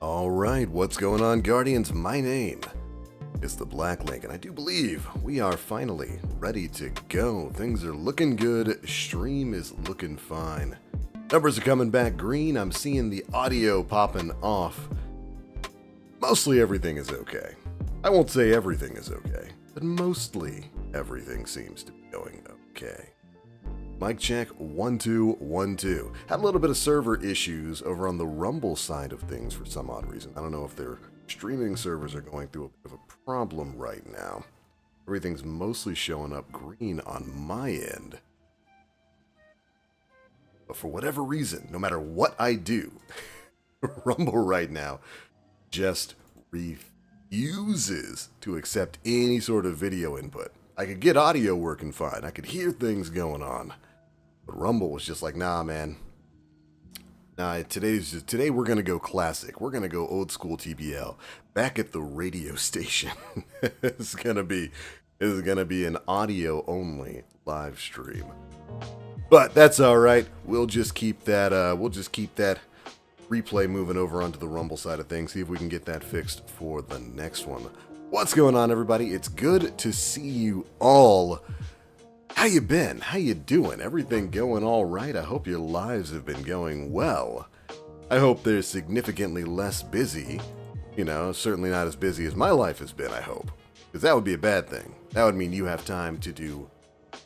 Alright, what's going on, Guardians? My name is the Black Link, and I do believe we are finally ready to go. Things are looking good, stream is looking fine. Numbers are coming back green, I'm seeing the audio popping off. Mostly everything is okay. I won't say everything is okay, but mostly everything seems to be going okay. Mic check, 1, 2, 1, 2. Had a little bit of server issues over on the Rumble side of things for some odd reason. I don't know if their streaming servers are going through a bit of a problem right now. Everything's mostly showing up green on my end. But for whatever reason, no matter what I do, Rumble right now just refuses to accept any sort of video input. I could get audio working fine. I could hear things going on. But Rumble was just like, nah, man. Nah, today we're going to go classic. We're going to go old school TBL. Back at the radio station. It's going to be an audio only live stream. But that's all right. We'll just keep that replay moving over onto the Rumble side of things. See if we can get that fixed for the next one. What's going on, everybody? It's good to see you all. How you been? How you doing? Everything going all right? I hope your lives have been going well. I hope they're significantly less busy. You know, certainly not as busy as my life has been, I hope. Because that would be a bad thing. That would mean you have time to do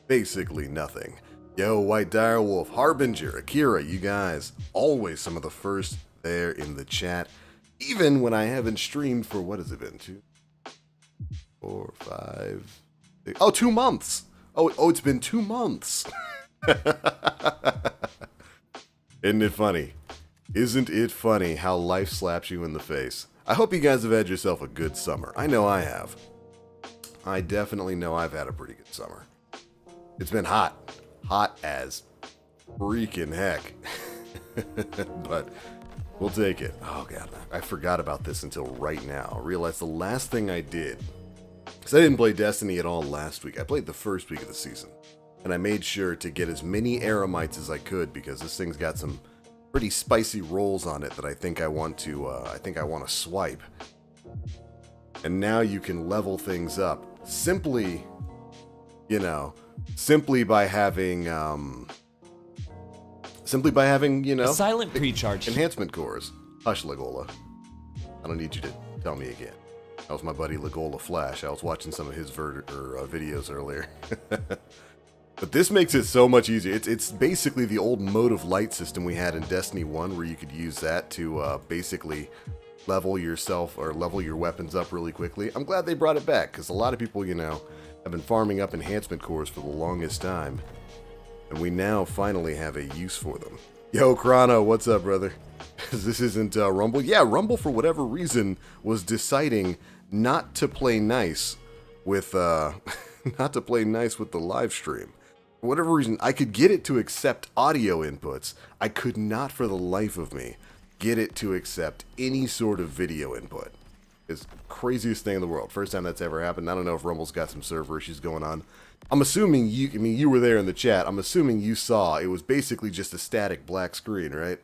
basically nothing. Yo, White Direwolf, Harbinger, Akira, you guys, always some of the first there in the chat. Even when I haven't streamed for, what has it been, 2, 4, 5, 6, 2 months. Oh, it's been 2 months. Isn't it funny? Isn't it funny how life slaps you in the face? I hope you guys have had yourself a good summer. I know I have. I definitely know I've had a pretty good summer. It's been hot. Hot as freaking heck. But we'll take it. Oh, God. I forgot about this until right now. I realized the last thing I did, because I didn't play Destiny at all last week. I played the first week of the season, and I made sure to get as many Aramites as I could because this thing's got some pretty spicy rolls on it that I think I want to swipe. And now you can level things up simply by having a silent pre-charge enhancement cores. Hush, Legola. I don't need you to tell me again. That was my buddy Legola Flash. I was watching some of his videos earlier. But this makes it so much easier. It's basically the old mode of light system we had in Destiny 1 where you could use that to basically level yourself or level your weapons up really quickly. I'm glad they brought it back because a lot of people, have been farming up enhancement cores for the longest time. And we now finally have a use for them. Yo, Chrono, what's up, brother? This isn't Rumble. Yeah, Rumble, for whatever reason, was deciding not to play nice with the live stream. For whatever reason, I could get it to accept audio inputs. I could not, for the life of me, get it to accept any sort of video input. It's the craziest thing in the world. First time that's ever happened. I don't know if Rumble's got some server issues going on. I'm assuming you were there in the chat. I'm assuming you saw it was basically just a static black screen, right?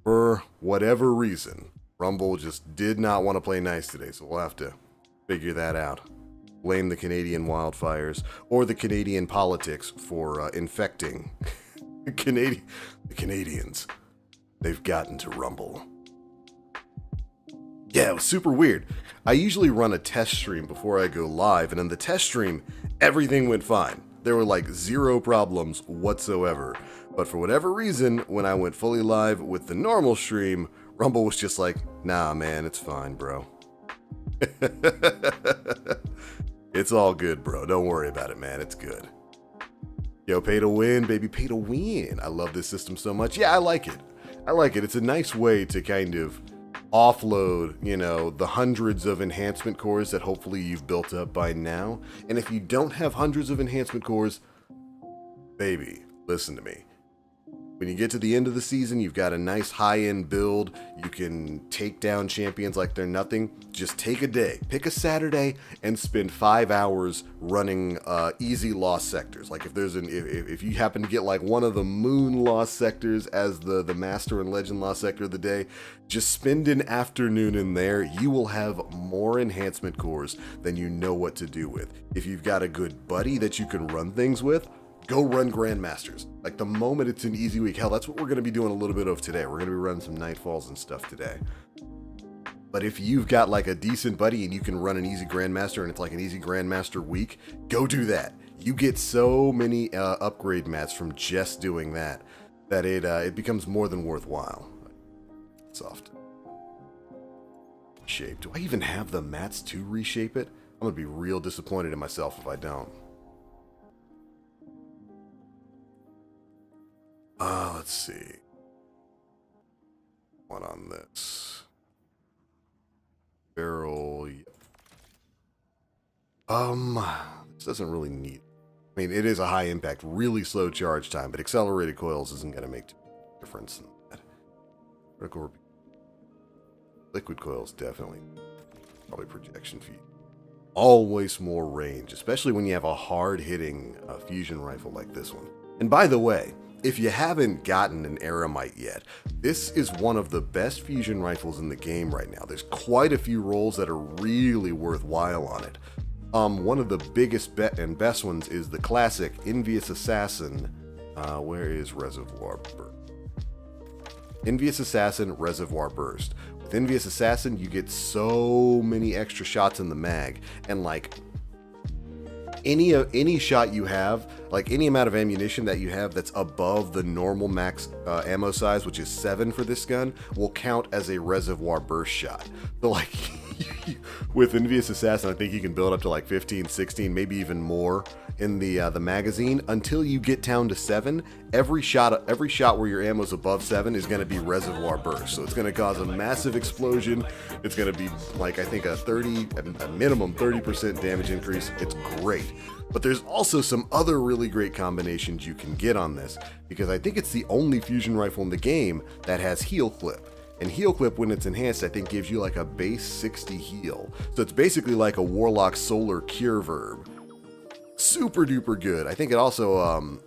For whatever reason, Rumble just did not want to play nice today, so we'll have to figure that out. Blame the Canadian wildfires or the Canadian politics for infecting the Canadians. They've gotten to Rumble. Yeah, it was super weird. I usually run a test stream before I go live, and in the test stream, everything went fine. There were like 0 problems whatsoever. But for whatever reason, when I went fully live with the normal stream, Rumble was just like, nah, man, it's fine, bro. It's all good, bro. Don't worry about it, man. It's good. Yo, pay to win, baby, pay to win. I love this system so much. Yeah, I like it. It's a nice way to kind of offload, the hundreds of enhancement cores that hopefully you've built up by now. And if you don't have hundreds of enhancement cores, baby, listen to me. When you get to the end of the season, you've got a nice high-end build. You can take down champions like they're nothing. Just take a day, pick a Saturday, and spend 5 hours running easy lost sectors. Like if you happen to get like one of the moon lost sectors as the master and legend lost sector of the day, just spend an afternoon in there. You will have more enhancement cores than you know what to do with. If you've got a good buddy that you can run things with, go run Grandmasters. Like the moment it's an easy week. Hell, that's what we're going to be doing a little bit of today. We're going to be running some Nightfalls and stuff today. But if you've got like a decent buddy and you can run an easy Grandmaster and it's like an easy Grandmaster week, go do that. You get so many upgrade mats from just doing that it becomes more than worthwhile. Soft. Shape. Do I even have the mats to reshape it? I'm going to be real disappointed in myself if I don't. Let's see. One on this. Barrel. Yep. This doesn't really need. I mean, it is a high impact, really slow charge time, but accelerated coils isn't going to make a difference in that. Critical liquid coils definitely. Probably projection feed. Always more range, especially when you have a hard-hitting fusion rifle like this one. And by the way, if you haven't gotten an Eremite yet, this is one of the best fusion rifles in the game right now. There's quite a few rolls that are really worthwhile on it. One of the biggest and best ones is the classic Envious Assassin. Where is Reservoir Burst? Envious Assassin Reservoir Burst. With Envious Assassin, you get so many extra shots in the mag, and like any shot you have, like any amount of ammunition that you have that's above the normal max ammo size, which is 7 for this gun, will count as a Reservoir Burst shot. So like with Envious Assassin, I think you can build up to like 15, 16, maybe even more in the magazine until you get down to 7. Every shot where your ammo's above 7 is going to be Reservoir Burst. So it's going to cause a massive explosion. It's going to be like, I think a minimum 30% damage increase. It's great. But there's also some other really great combinations you can get on this, because I think it's the only fusion rifle in the game that has heal clip. And heal clip, when it's enhanced, I think gives you like a base 60 heal. So it's basically like a Warlock solar cure verb. Super duper good. I think it also,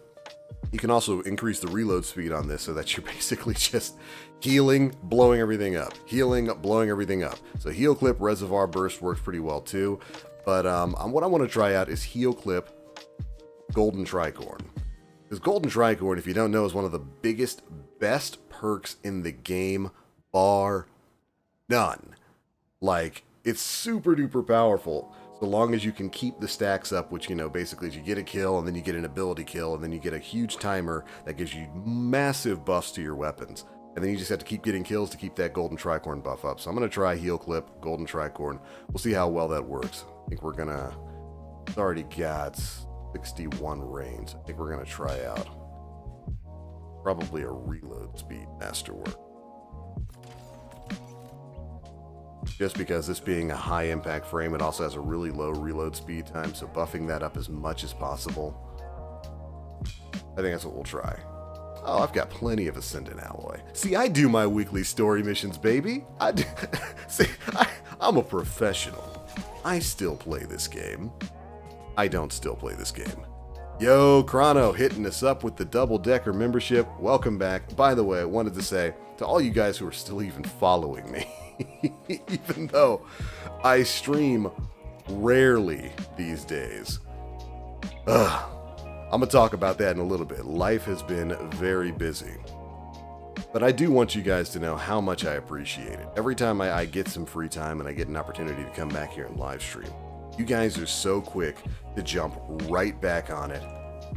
you can also increase the reload speed on this so that you're basically just healing, blowing everything up. Healing, blowing everything up. So heal clip, Reservoir Burst works pretty well too. But what I want to try out is heal clip Golden Tricorn. Because Golden Tricorn, if you don't know, is one of the biggest, best perks in the game, bar none. Like, it's super duper powerful so long as you can keep the stacks up, which, you know, basically is you get a kill and then you get an ability kill and then you get a huge timer that gives you massive buffs to your weapons. And then you just have to keep getting kills to keep that Golden Tricorn buff up. So I'm going to try heal clip Golden Tricorn. We'll see how well that works. I think we're going to, it's already got 61 range. I think we're going to try out probably a reload speed masterwork. Just because this being a high impact frame, it also has a really low reload speed time, so buffing that up as much as possible. I think that's what we'll try. Oh, I've got plenty of Ascendant Alloy. See, I do my weekly story missions, baby. I'm a professional. I still play this game. I don't still play this game. Yo, Chrono hitting us up with the double-decker membership. Welcome back. By the way, I wanted to say to all you guys who are still even following me, even though I stream rarely these days. I'm going to talk about that in a little bit. Life has been very busy. But I do want you guys to know how much I appreciate it. Every time I get some free time and I get an opportunity to come back here and live stream, you guys are so quick to jump right back on it,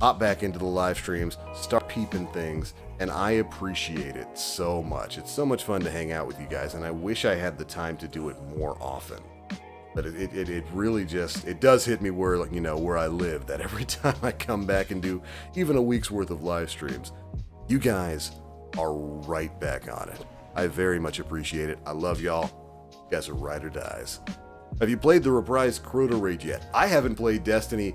hop back into the live streams, start peeping things, and I appreciate it so much. It's so much fun to hang out with you guys, and I wish I had the time to do it more often. But it really just, it does hit me where, like, you know, where I live, that every time I come back and do even a week's worth of live streams, you guys are right back on it. I very much appreciate it. I love y'all. You guys are ride or dies. Have you played the reprised Crota raid yet? I haven't played Destiny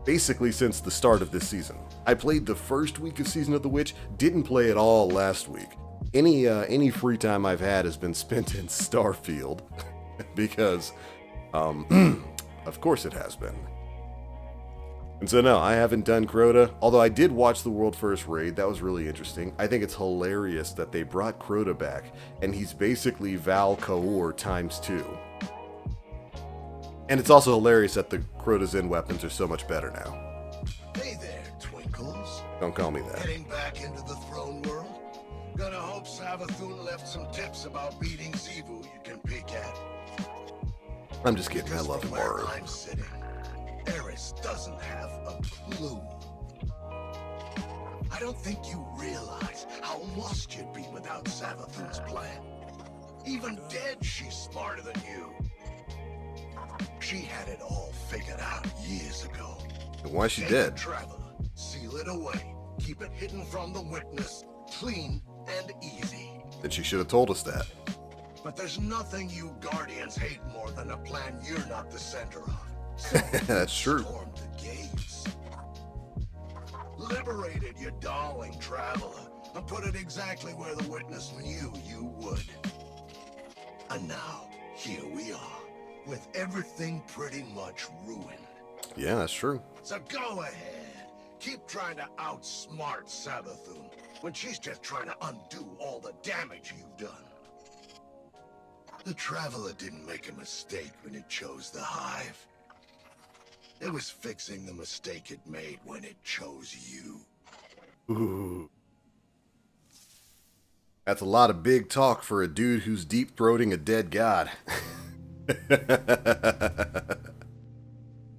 basically since the start of this season. I played the first week of Season of the Witch, didn't play at all last week. Any free time I've had has been spent in Starfield, because, of course it has been. And so no, I haven't done Crota, although I did watch the World First Raid. That was really interesting. I think it's hilarious that they brought Crota back, and he's basically Val Kaur ×2. And it's also hilarious that the Crota's End weapons are so much better now. Hey there, Twinkles. Don't call me that. Heading back into the throne world? Gonna hope Savathun left some tips about beating Xivu you can peek at. I'm just kidding, I love Where Imaru. I'm sitting, Eris doesn't have a clue. I don't think you realize how lost you'd be without Savathun's plan. Even dead, she's smarter than you. She had it all figured out years ago. And why she Take dead? a traveler, seal it away, keep it hidden from the witness, clean and easy. Then she should have told us that. But there's nothing you Guardians hate more than a plan you're not the center of. So That's true. stormed the gates. Liberated your darling traveler and put it exactly where the witness knew you would. And now, here we are, with everything pretty much ruined. Yeah, that's true. So go ahead, keep trying to outsmart Savathun when she's just trying to undo all the damage you've done. The Traveler didn't make a mistake when it chose the Hive. It was fixing the mistake it made when it chose you. Ooh. That's a lot of big talk for a dude who's deep-throating a dead god.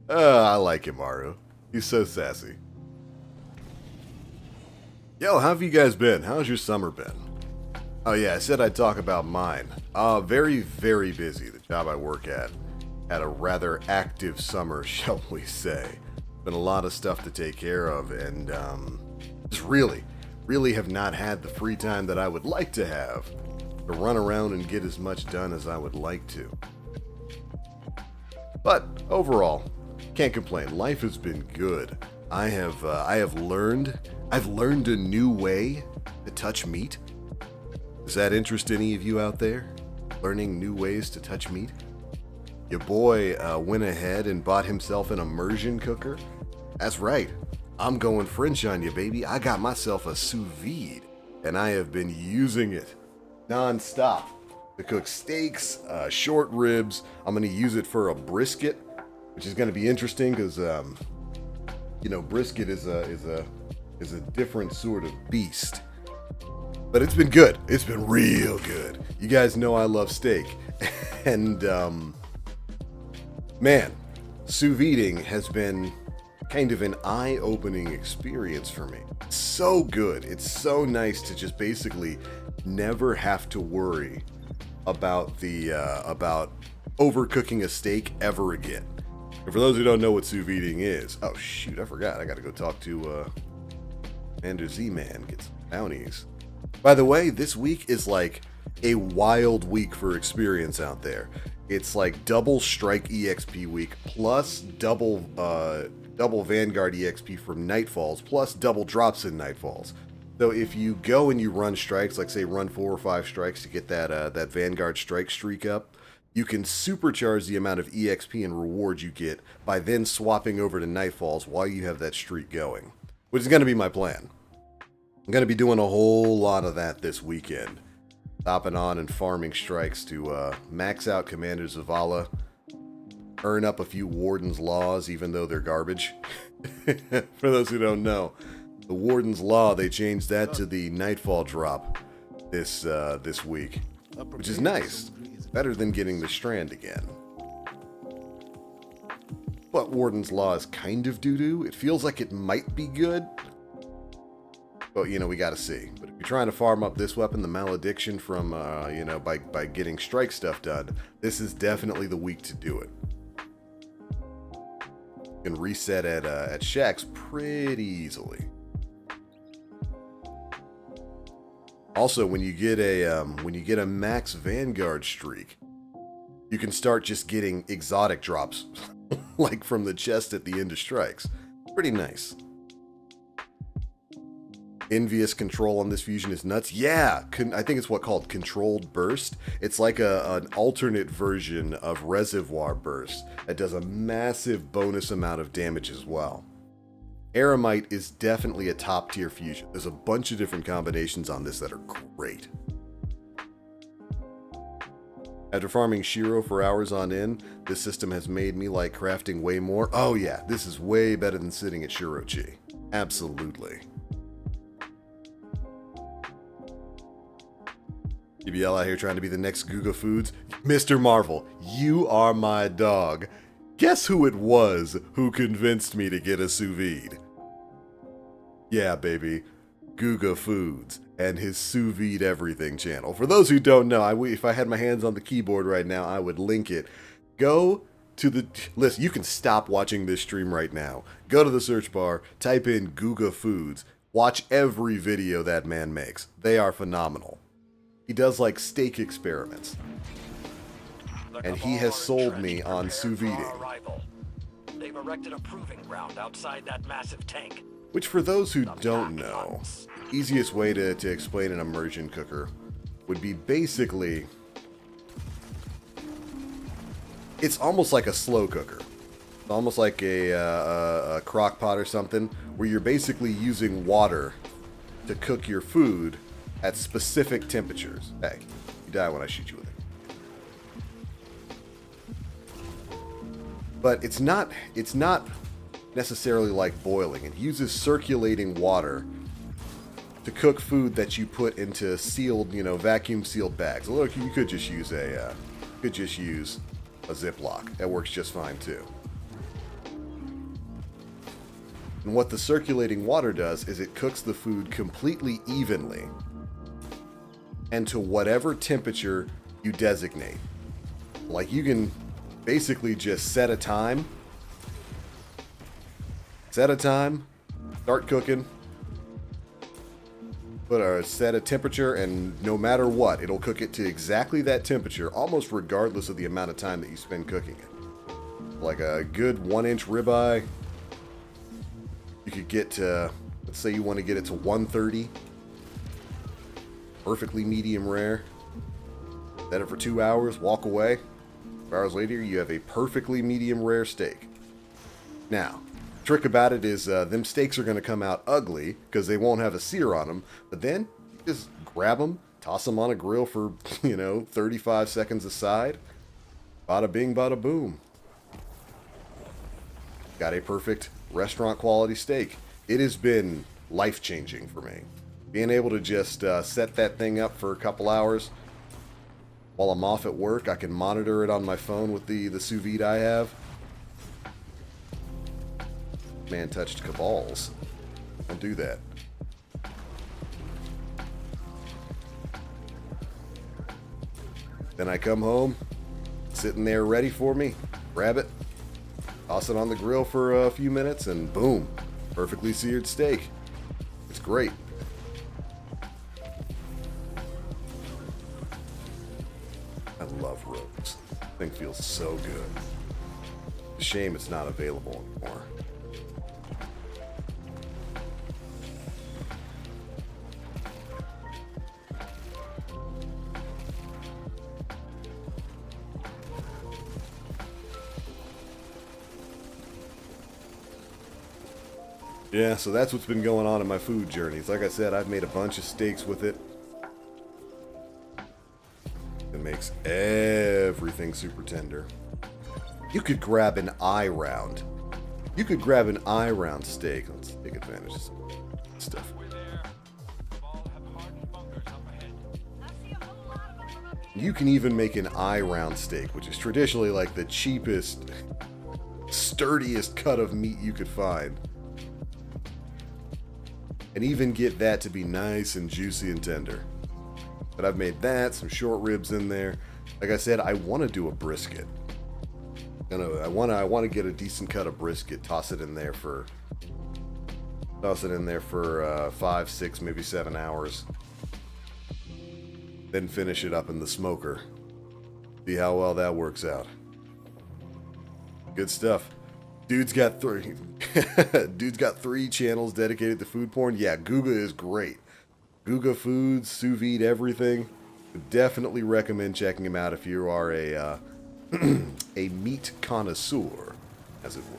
I like Imaru. He's so sassy. Yo, how have you guys been? How's your summer been? Oh yeah, I said I'd talk about mine. Very, very busy. The job I work at had a rather active summer, shall we say. Been a lot of stuff to take care of, and just really have not had the free time that I would like to have to run around and get as much done as I would like to. But overall, can't complain. Life has been good. I've learned a new way to touch meat. Does that interest any of you out there? Learning new ways to touch meat? Your boy went ahead and bought himself an immersion cooker. That's right. I'm going French on you, baby. I got myself a sous vide, and I have been using it non-stop to cook steaks, short ribs. I'm going to use it for a brisket, which is going to be interesting because, brisket is a different sort of beast. But it's been good. It's been real good. You guys know I love steak. And, man, sous videing has been kind of an eye-opening experience for me. So good. It's so nice to just basically never have to worry about about overcooking a steak ever again. And for those who don't know what sous videing is, oh shoot, I forgot. I got to go talk to Commander Z-Man, get some bounties. By the way, this week is like a wild week for experience out there. It's like double Strike EXP week, plus double Vanguard EXP from Nightfalls, plus double drops in Nightfalls. So if you go and you run strikes, like say run 4 or 5 strikes to get that Vanguard strike streak up, you can supercharge the amount of EXP and rewards you get by then swapping over to Nightfalls while you have that streak going, which is going to be my plan. I'm going to be doing a whole lot of that this weekend. Hopping on and farming strikes to max out Commander Zavala, earn up a few Warden's Laws, even though they're garbage. For those who don't know, the Warden's Law, they changed that to the Nightfall drop this week, which is nice. Better than getting the Strand again. But Warden's Law is kind of doo-doo. It feels like it might be good. But, we gotta see. But if you're trying to farm up this weapon, the Malediction from, by getting strike stuff done, this is definitely the week to do it. You can reset at Shaxx pretty easily. Also, when you get a max Vanguard streak, you can start just getting exotic drops, like from the chest at the end of strikes. Pretty nice. Envious control on this fusion is nuts. Yeah, I think it's what called controlled burst. It's like an alternate version of reservoir burst that does a massive bonus amount of damage as well. Aramite is definitely a top tier fusion. There's a bunch of different combinations on this that are great. After farming Shiro for hours on end, this system has made me like crafting way more. Oh yeah, this is way better than sitting at Shirochi. Absolutely. BBL out here trying to be the next Guga Foods. Mr. Marvel, you are my dog. Guess who it was who convinced me to get a sous vide? Yeah, baby. Guga Foods and his sous vide everything channel. For those who don't know, if I had my hands on the keyboard right now, I would link it. Go to the list. You can stop watching this stream right now. Go to the search bar, type in Guga Foods. Watch every video that man makes. They are phenomenal. He does like steak experiments. And he has sold me on sous vide. They've erected a proving ground outside that massive tank. Which, for those who don't know, easiest way to explain an immersion cooker would be basically, it's almost like a slow cooker. It's almost like a crock pot or something, where you're basically using water to cook your food at specific temperatures. Hey, you die when I shoot you with it. But it's not necessarily like boiling. It uses circulating water to cook food that you put into sealed, vacuum sealed bags. Look, you could just use a Ziploc. That works just fine too. And what the circulating water does is it cooks the food completely evenly and to whatever temperature you designate. Like, you can basically just set a time, start cooking, set a temperature, and no matter what, it'll cook it to exactly that temperature, almost regardless of the amount of time that you spend cooking it. Like a good 1-inch ribeye, you could get to, let's say you want to get it to 130, perfectly medium rare. Set it for 2 hours, walk away. 2 hours later, you have a perfectly medium rare steak. Now, the trick about it is them steaks are going to come out ugly because they won't have a sear on them. But then, you just grab them, toss them on a grill for, 35 seconds aside. Bada bing, bada boom. Got a perfect restaurant quality steak. It has been life-changing for me. Being able to just set that thing up for a couple hours while I'm off at work, I can monitor it on my phone with the sous vide I have. Man touched cabals. Don't do that. Then I come home, sitting there ready for me, grab it, toss it on the grill for a few minutes, and boom, perfectly seared steak. It's great. I love ribs. Thing feels so good. It's a shame it's not available anymore. Yeah, so that's what's been going on in my food journeys. Like I said, I've made a bunch of steaks with it. It makes everything super tender. You could grab an eye round. You could grab an eye round steak. Let's take advantage of some stuff. You can even make an eye round steak, which is traditionally like the cheapest, sturdiest cut of meat you could find. And even get that to be nice and juicy and tender. But I've made that, some short ribs in there. Like I said, I want to do a brisket. I want to get a decent cut of brisket, toss it in there for 5, 6, maybe 7 hours. Then finish it up in the smoker. See how well that works out. Good stuff. Dude's got three. Dude's got 3 channels dedicated to food porn. Yeah, Guga is great. Guga Foods, sous vide everything. Would definitely recommend checking him out if you are a a meat connoisseur, as it were.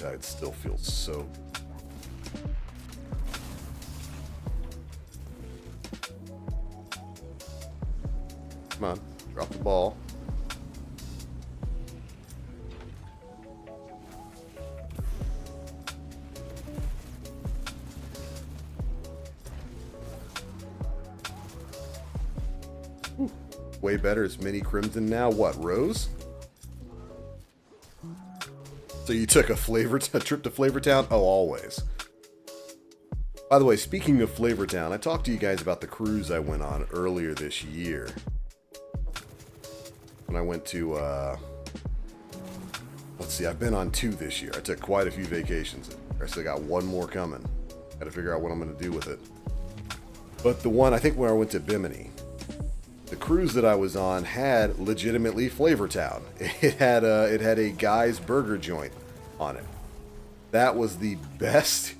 Riptide still feels so. Come on, drop the ball. Whew. Way better. It's Mini Crimson now. What, Rose? So you took a trip to Flavortown? Oh, always. By the way, speaking of Flavortown, I talked to you guys about the cruise I went on earlier this year. When I went to, let's see, I've been on 2 this year. I took quite a few vacations. I still got 1 more coming. Got to figure out what I'm going to do with it. But the one, I think when I went to Bimini, the cruise that I was on had legitimately Flavortown. It had a guy's burger joint on it. That was the best.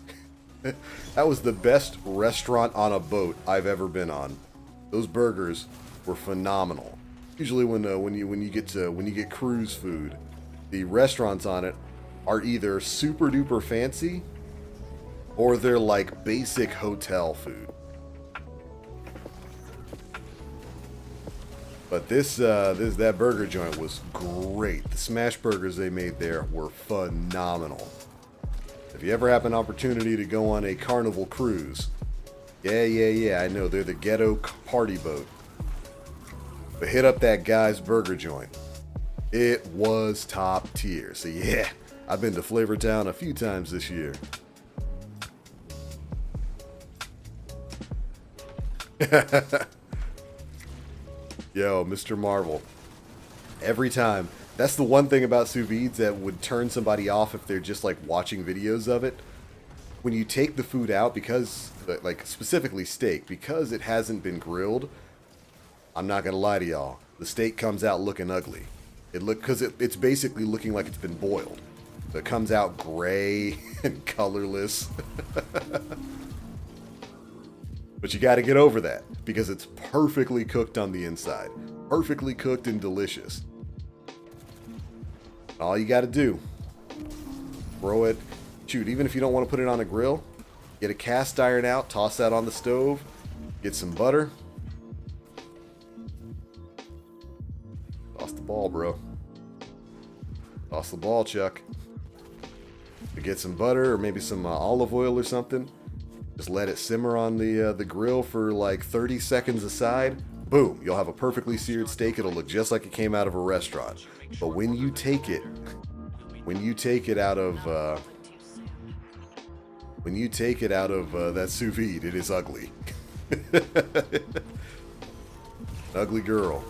That was the best restaurant on a boat I've ever been on. Those burgers were phenomenal. Usually when you get cruise food, the restaurants on it are either super duper fancy or they're like basic hotel food. But that burger joint was great. The smash burgers they made there were phenomenal. If you ever have an opportunity to go on a Carnival cruise, yeah, I know they're the ghetto party boat. But hit up that guy's burger joint. It was top tier. So yeah, I've been to Flavortown a few times this year. Yo, Mr. Marvel. Every time. That's the one thing about sous vides that would turn somebody off if they're just like watching videos of it. When you take the food out, because, like specifically steak, because it hasn't been grilled, I'm not going to lie to y'all, the steak comes out looking ugly. Because it's basically looking like it's been boiled. So it comes out gray and colorless. But you got to get over that, because it's perfectly cooked on the inside. Perfectly cooked and delicious. All you got to do, throw it, shoot, even if you don't want to put it on a grill, get a cast iron out, toss that on the stove, get some butter. Toss the ball, bro. Toss the ball, Chuck. Get some butter or maybe some olive oil or something. Just let it simmer on the grill for like 30 seconds aside. Boom, you'll have a perfectly seared steak. It'll look just like it came out of a restaurant. But when you take it out of that sous vide, it is ugly. Ugly girl.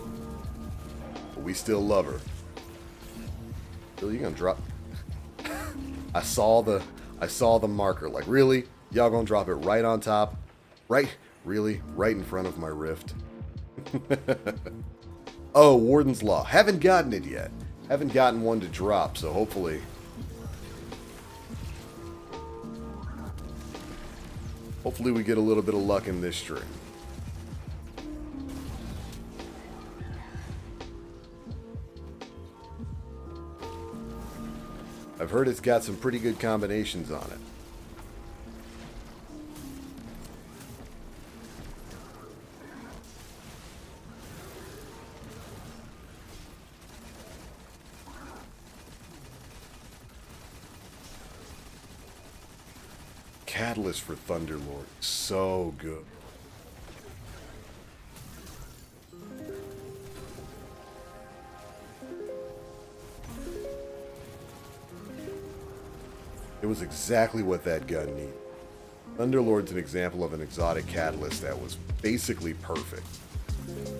But we still love her. Really, you gonna drop? I saw the marker. Like, really? Y'all gonna drop it right on top? Right? Really? Right in front of my rift? Oh, Warden's Law. Haven't gotten it yet. Haven't gotten one to drop, so hopefully we get a little bit of luck in this stream. I've heard it's got some pretty good combinations on it. Catalyst for Thunderlord. So good. It was exactly what that gun needed. Thunderlord's an example of an exotic catalyst that was basically perfect.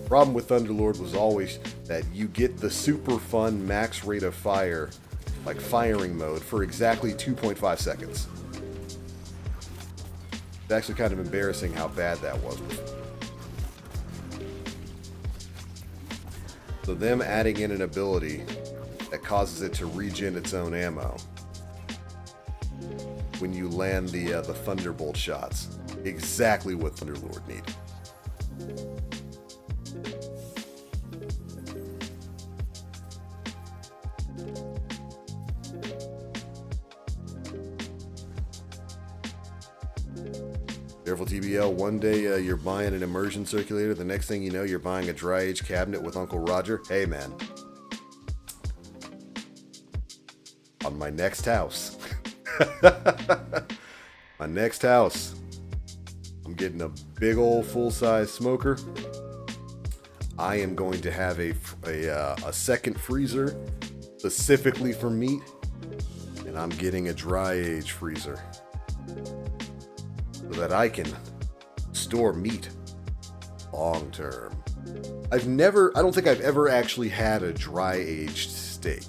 Problem with Thunderlord was always that you get the super fun max rate of fire, like firing mode, for exactly 2.5 seconds. It's actually kind of embarrassing how bad that was. So them adding in an ability that causes it to regen its own ammo when you land the Thunderbolt shots. Exactly what Thunderlord needed. Careful TBL, one day you're buying an immersion circulator, the next thing you know you're buying a dry age cabinet with Uncle Roger. Hey man. On my next house. My next house. I'm getting a big old full-size smoker. I am going to have a second freezer specifically for meat. And I'm getting a dry age freezer. So that I can store meat long term. I don't think I've ever actually had a dry aged steak.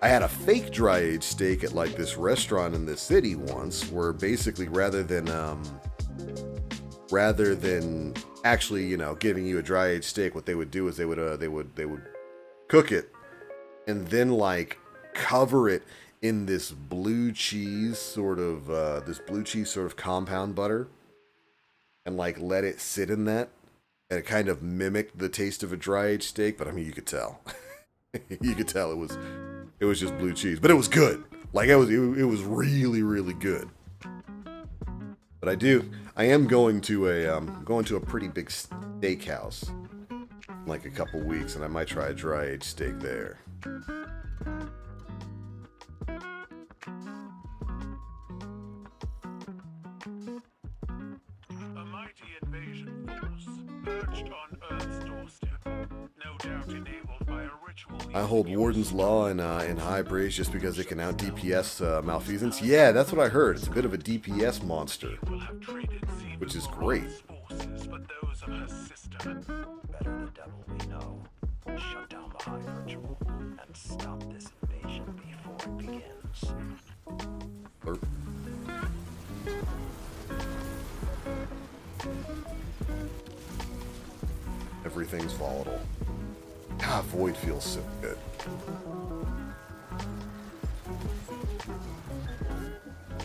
I had a fake dry aged steak at like this restaurant in this city once, where basically rather than actually, you know, giving you a dry aged steak, what they would do is they would cook it and then like cover it in this blue cheese sort of compound butter, and like let it sit in that, and it kind of mimicked the taste of a dry aged steak. But I mean, you could tell, you could tell it was just blue cheese, but it was good. Like it was really, really good. But I am going to a pretty big steakhouse in like a couple weeks, and I might try a dry aged steak there. I hold Warden's Law in high praise just because it can out DPS malfeasance. Yeah, that's what I heard. It's a bit of a DPS monster, which is great. Better the devil we know. Shut down the high ritual and stop this invasion before it begins. Burp. Everything's volatile. God, Void feels so good.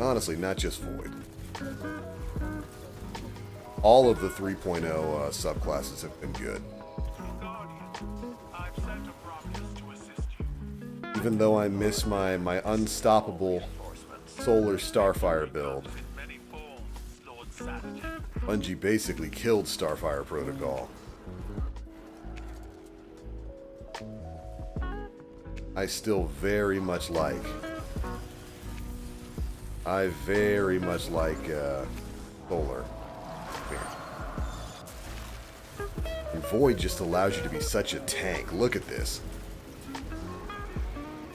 Honestly, not just Void. All of the 3.0 subclasses have been good. Even though I miss my unstoppable Solar Starfire build, Bungie basically killed Starfire Protocol. I still very much like Solar. And Void just allows you to be such a tank. Look at this.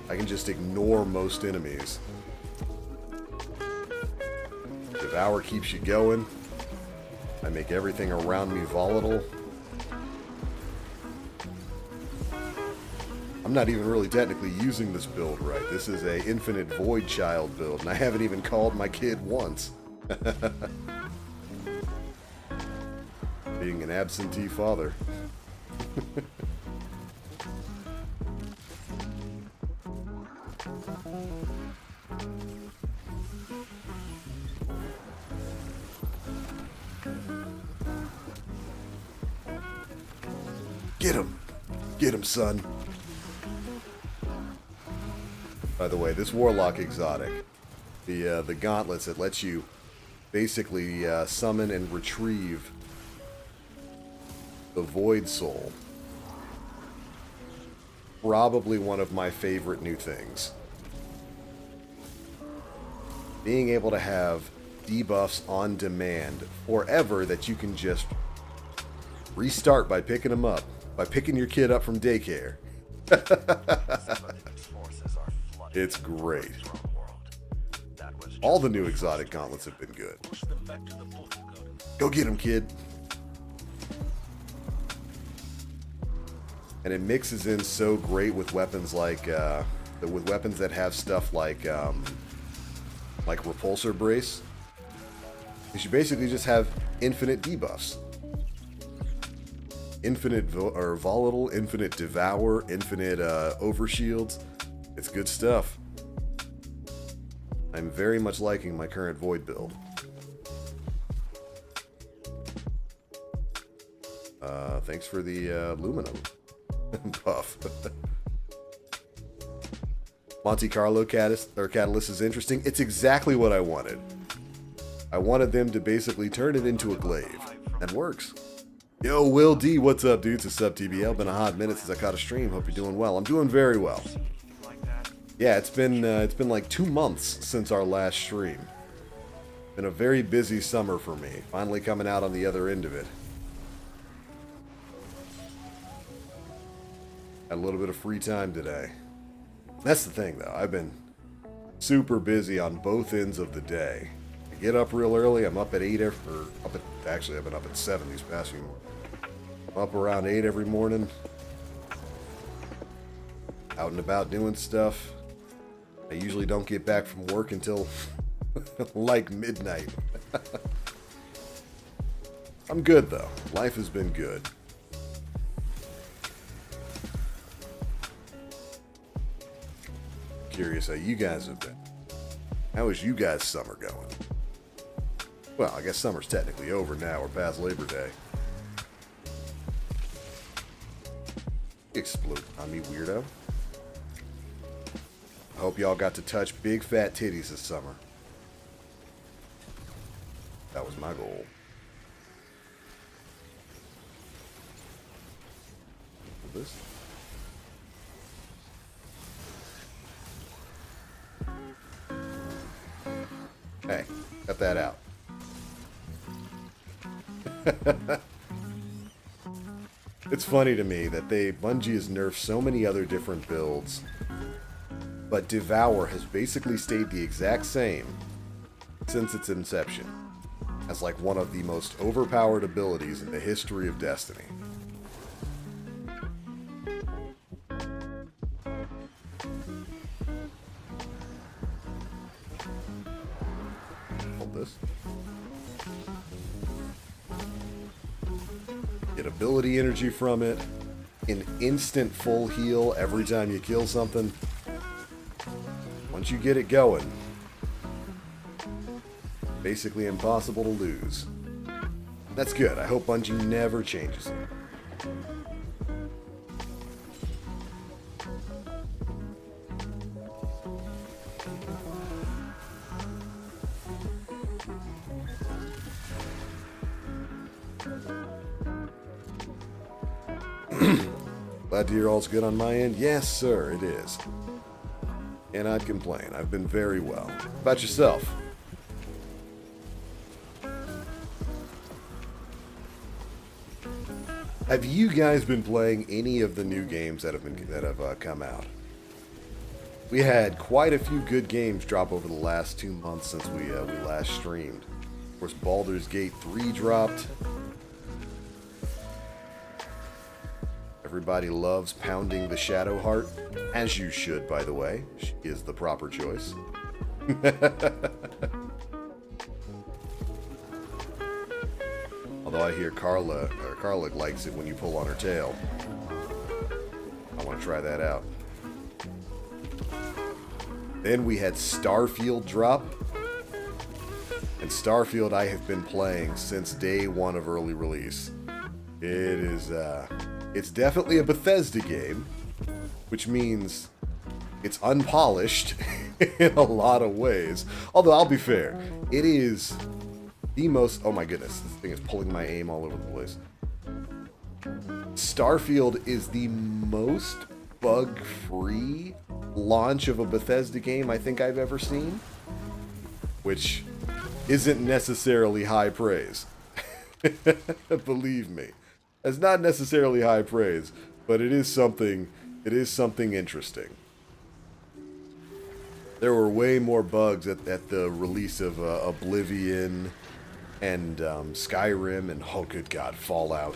I can just ignore most enemies. Devour keeps you going. I make everything around me volatile. I'm not even really technically using this build right. This is a infinite Void Child build, and I haven't even called my kid once. Being an absentee father. Get him! Get him, son! By the way, this Warlock exotic, the gauntlets that lets you basically summon and retrieve the Void Soul. Probably one of my favorite new things. Being able to have debuffs on demand forever that you can just restart by picking them up, by picking your kid up from daycare. It's great. All the new exotic gauntlets have been good. Go get him, kid. And it mixes in so great with weapons like, with weapons that have stuff like repulsor brace. Because you basically just have infinite debuffs. Infinite volatile, infinite devour, infinite overshields. It's good stuff. I'm very much liking my current void build. Thanks for the aluminum buff. Monte Carlo Catalyst is interesting. It's exactly what I wanted. I wanted them to basically turn it into a glaive. And works. Yo, Will D, what's up, dudes? It's up, TBL. Been a hot minute since I caught a stream. Hope you're doing well. I'm doing very well. Yeah, it's been like 2 months since our last stream. Been a very busy summer for me. Finally coming out on the other end of it. Had a little bit of free time today. That's the thing, though. I've been super busy on both ends of the day. I get up real early. I'm up at 8 actually, I've been up at 7 these past few months. I'm up around 8 every morning. Out and about doing stuff. I usually don't get back from work until like midnight. I'm good, though. Life has been good. Curious how you guys have been. How is you guys' summer going? Well, I guess summer's technically over now. We're past Labor Day. Explode on me, weirdo. I hope y'all got to touch big fat titties this summer. That was my goal. This? Hey, cut that out. It's funny to me that Bungie has nerfed so many other different builds, but Devour has basically stayed the exact same since its inception, as like one of the most overpowered abilities in the history of Destiny. Hold this. Get ability energy from it, an instant full heal every time you kill something. Once you get it going, basically impossible to lose. That's good. I hope Bungie never changes it. Glad to hear all's good on my end. Yes, sir, it is. Cannot complain. I've been very well. How about yourself? Have you guys been playing any of the new games that have come out? We had quite a few good games drop over the last 2 months since we last streamed. Of course, Baldur's Gate 3 dropped. Everybody loves pounding the Shadow Heart, as you should, by the way. She is the proper choice. Although I hear Carla likes it when you pull on her tail. I want to try that out. Then we had Starfield drop. And Starfield I have been playing since day one of early release. It is, it's definitely a Bethesda game, which means it's unpolished in a lot of ways. Although, I'll be fair, it is the most... Oh my goodness, this thing is pulling my aim all over the place. Starfield is the most bug-free launch of a Bethesda game I think I've ever seen, which isn't necessarily high praise. Believe me. It's not necessarily high praise, but it is something interesting. There were way more bugs at the release of Oblivion and Skyrim and, oh good god, Fallout.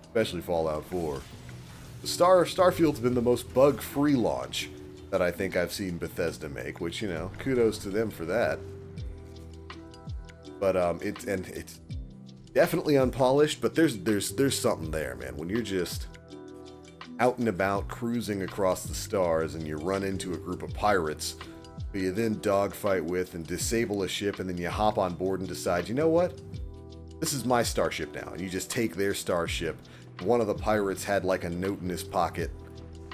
Especially Fallout 4. Starfield's been the most bug-free launch that I think I've seen Bethesda make, which, you know, kudos to them for that. But it's definitely unpolished, but there's something there, man. When you're just out and about cruising across the stars and you run into a group of pirates who you then dogfight with and disable a ship, and then you hop on board and decide, you know what? This is my starship now. And you just take their starship. One of the pirates had like a note in his pocket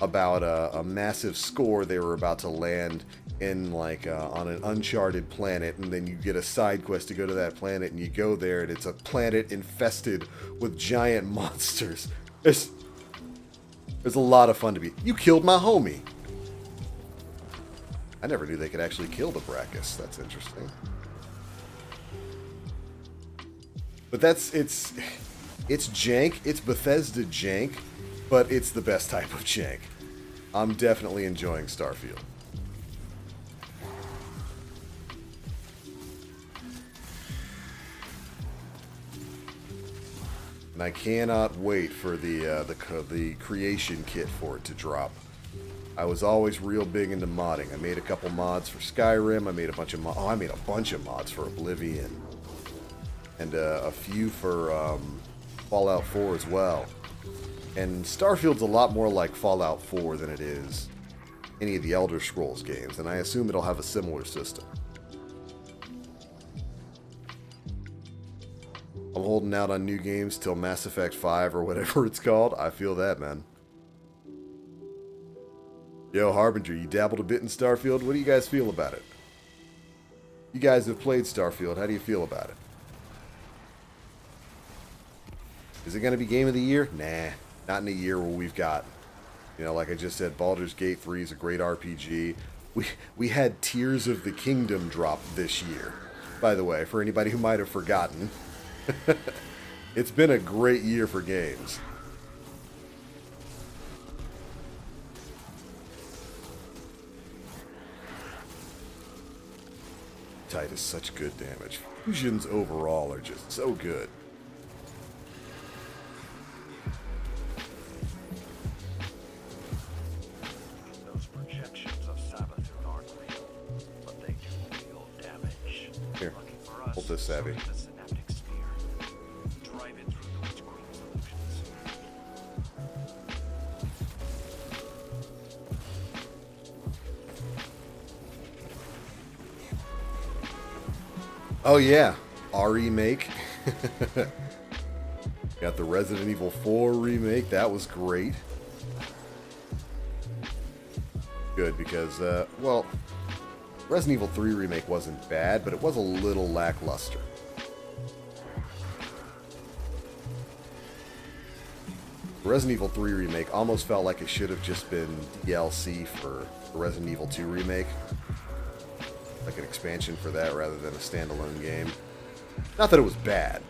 about a massive score they were about to land in, like on an uncharted planet, and then you get a side quest to go to that planet, and you go there and it's a planet infested with giant monsters. There's a lot of fun to be. You killed my homie. I never knew they could actually kill the Brachus. That's interesting. But it's jank. It's Bethesda jank, but it's the best type of jank. I'm definitely enjoying Starfield. And I cannot wait for the creation kit for it to drop. I was always real big into modding. I made a couple mods for Skyrim. I made a bunch of I made a bunch of mods for Oblivion, and a few for Fallout 4 as well. And Starfield's a lot more like Fallout 4 than it is any of the Elder Scrolls games, and I assume it'll have a similar system. I'm holding out on new games till Mass Effect 5 or whatever it's called. I feel that, man. Yo, Harbinger, you dabbled a bit in Starfield. What do you guys feel about it? You guys have played Starfield. How do you feel about it? Is it going to be Game of the Year? Nah, not in a year where we've got, you know, like I just said, Baldur's Gate 3 is a great RPG. We had Tears of the Kingdom drop this year, by the way, for anybody who might have forgotten. It's been a great year for games. Tide is such good damage. Fusions overall are just so good. Those projections of Sabathun aren't real, but they do real damage. Here, Lucky for us, hold this, Savvy. the synaptic sphere. Drive it through the screen solutions. Oh yeah, our remake. Got the Resident Evil 4 remake. That was great. Good because, well, Resident Evil 3 remake wasn't bad, but it was a little lackluster. Resident Evil 3 remake almost felt like it should have just been DLC for the Resident Evil 2 remake. Like an expansion for that rather than a standalone game. Not that it was bad.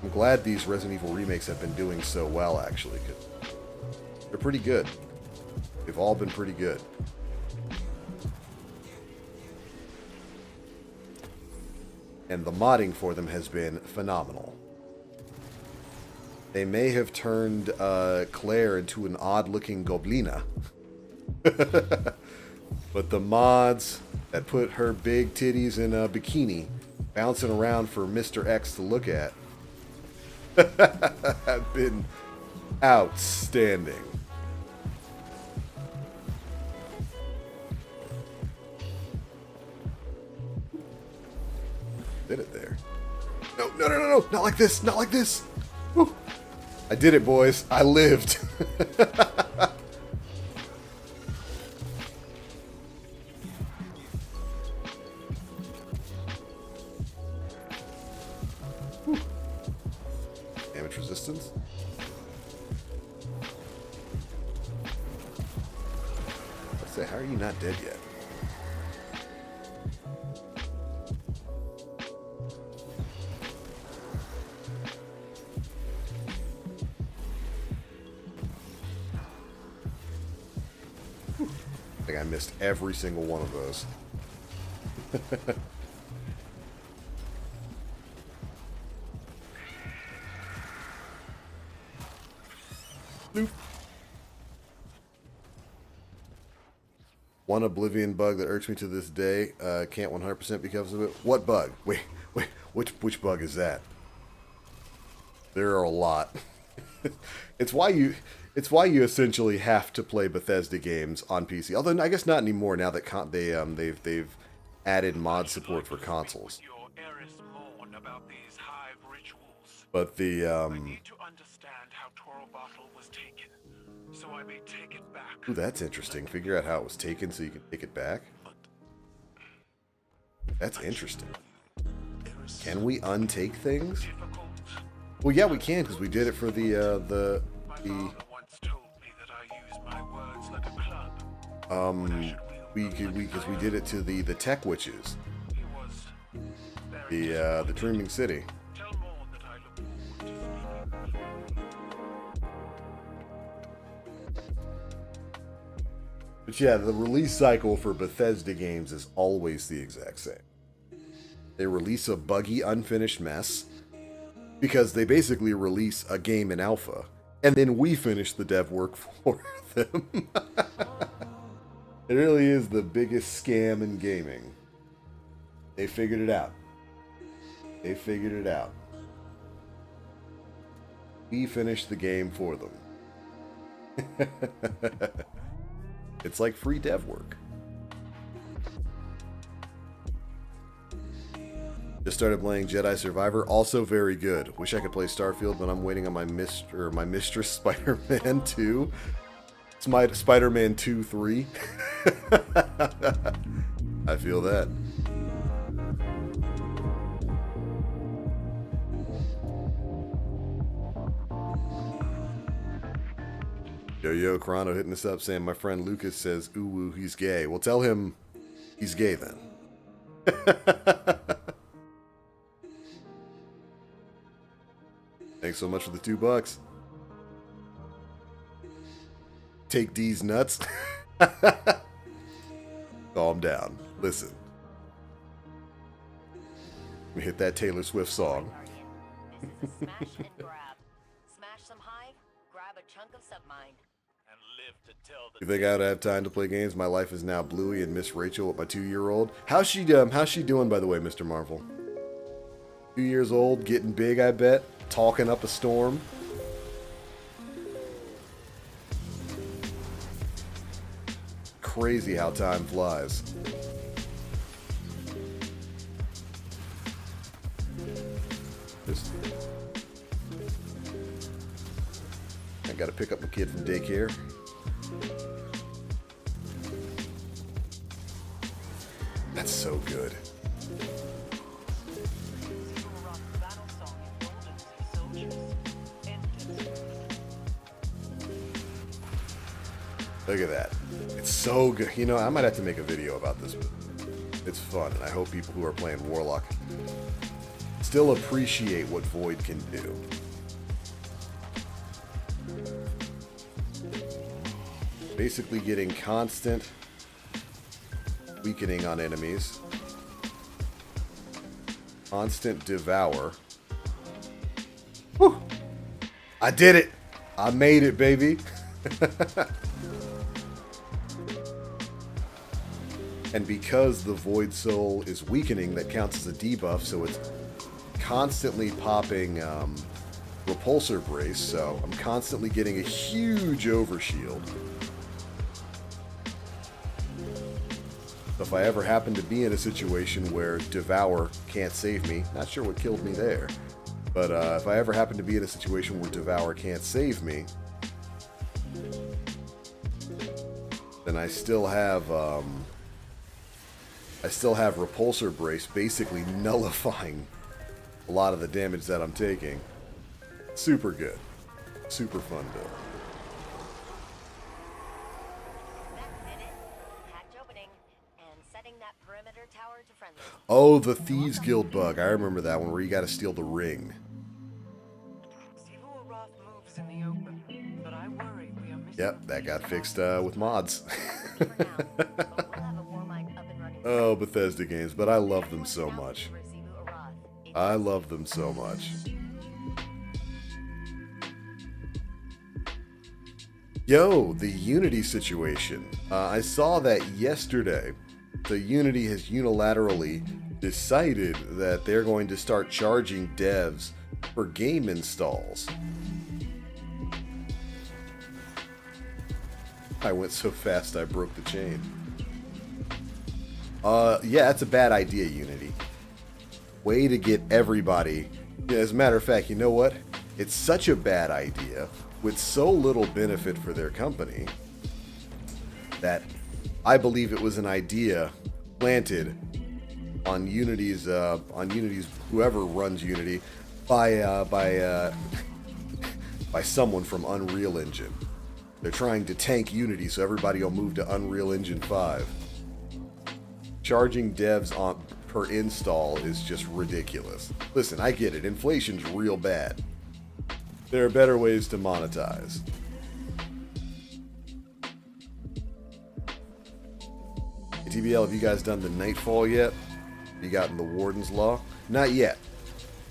I'm glad these Resident Evil remakes have been doing so well, actually. 'Cause they're pretty good. They've all been pretty good. And the modding for them has been phenomenal. They may have turned Claire into an odd-looking goblina. But the mods that put her big titties in a bikini bouncing around for Mr. X to look at have been outstanding. Did it there. No, no, no, no, no. Not like this. Not like this. Woo. I did it, boys. I lived. Damage resistance. Let's say, how are you not dead yet? I think I missed every single one of those. One Oblivion bug that irks me to this day. Can't 100% because of it. What bug? Wait, which bug is that? There are a lot. It's why you essentially have to play Bethesda games on PC. Although I guess not anymore now that they've added mod support for consoles. But the I need to understand how Toro Bottle was taken, so I may take it back. Ooh, that's interesting. Figure out how it was taken so you can take it back. That's interesting. Can we untake things? Well, yeah, we can because we did it for the because we did it to the tech witches. The Dreaming City. But yeah, the release cycle for Bethesda games is always the exact same. They release a buggy, unfinished mess because they basically release a game in alpha, and then we finish the dev work for them. It really is the biggest scam in gaming. They figured it out. They figured it out. We finished the game for them. It's like free dev work. Just started playing Jedi Survivor, also very good. Wish I could play Starfield, but I'm waiting on my mistress Spider-Man 2. It's my Spider-Man 2 3. I feel that. Yo, Chrono hitting us up saying my friend Lucas says, ooh, woo, he's gay. Well, tell him he's gay then. Thanks so much for the $2. Take D's nuts. Calm down. Listen. Let me hit that Taylor Swift song. This is a smash and grab. Smash some hive, grab a chunk of submine. And live to tell the You think I'd have time to play games? My life is now Bluey and Miss Rachel with my 2-year-old. How's she doing, by the way, Mr. Marvel? 2 years old, getting big, I bet. Talking up a storm. Crazy how time flies. I gotta pick up my kid from daycare. That's so good. Look at that. It's so good. You know, I might have to make a video about this, but it's fun, and I hope people who are playing Warlock still appreciate what Void can do. Basically getting constant weakening on enemies. Constant devour. Whew! I did it! I made it, baby! And because the Void Soul is weakening, that counts as a debuff, so it's constantly popping Repulsor Brace, so I'm constantly getting a huge overshield. So if I ever happen to be in a situation where Devour can't save me, not sure what killed me there, but if I ever happen to be in a situation where Devour can't save me, then I still have Repulsor Brace basically nullifying a lot of the damage that I'm taking. Super good. Super fun build. Oh, the Thieves Guild bug. I remember that one where you gotta steal the ring. Yep, that got fixed with mods. Oh, Bethesda games, but I love them so much. I love them so much. Yo, the Unity situation. I saw that yesterday. So Unity has unilaterally decided that they're going to start charging devs for game installs. I went so fast I broke the chain. Yeah, that's a bad idea, Unity. Way to get everybody. Yeah, as a matter of fact, you know what? It's such a bad idea with so little benefit for their company that I believe it was an idea planted on Unity's whoever runs Unity by someone from Unreal Engine. They're trying to tank Unity so everybody will move to Unreal Engine 5. Charging devs per install is just ridiculous. Listen, I get it. Inflation's real bad. There are better ways to monetize. TBL, have you guys done the Nightfall yet? Have you gotten the Warden's Law? Not yet.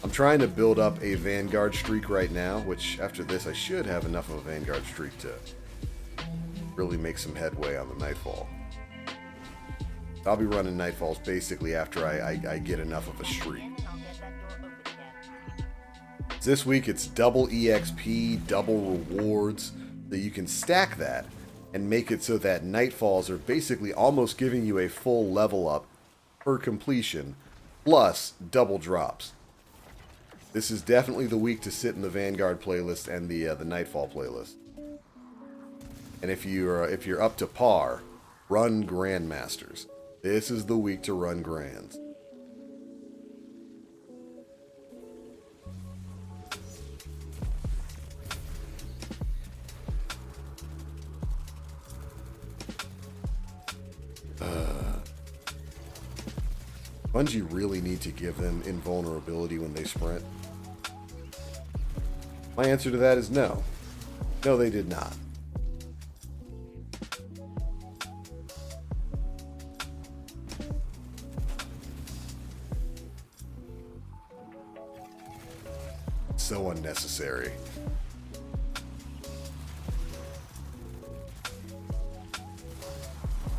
I'm trying to build up a Vanguard streak right now, which after this I should have enough of a Vanguard streak to really make some headway on the Nightfall. I'll be running Nightfalls basically after I get enough of a streak. This week it's double EXP, double rewards, that you can stack that and make it so that Nightfalls are basically almost giving you a full level up per completion, plus double drops. This is definitely the week to sit in the Vanguard playlist and the Nightfall playlist. And if you're up to par, run Grandmasters. This is the week to run Grands. Bungie really need to give them invulnerability when they sprint. My answer to that is no. No, they did not. So unnecessary.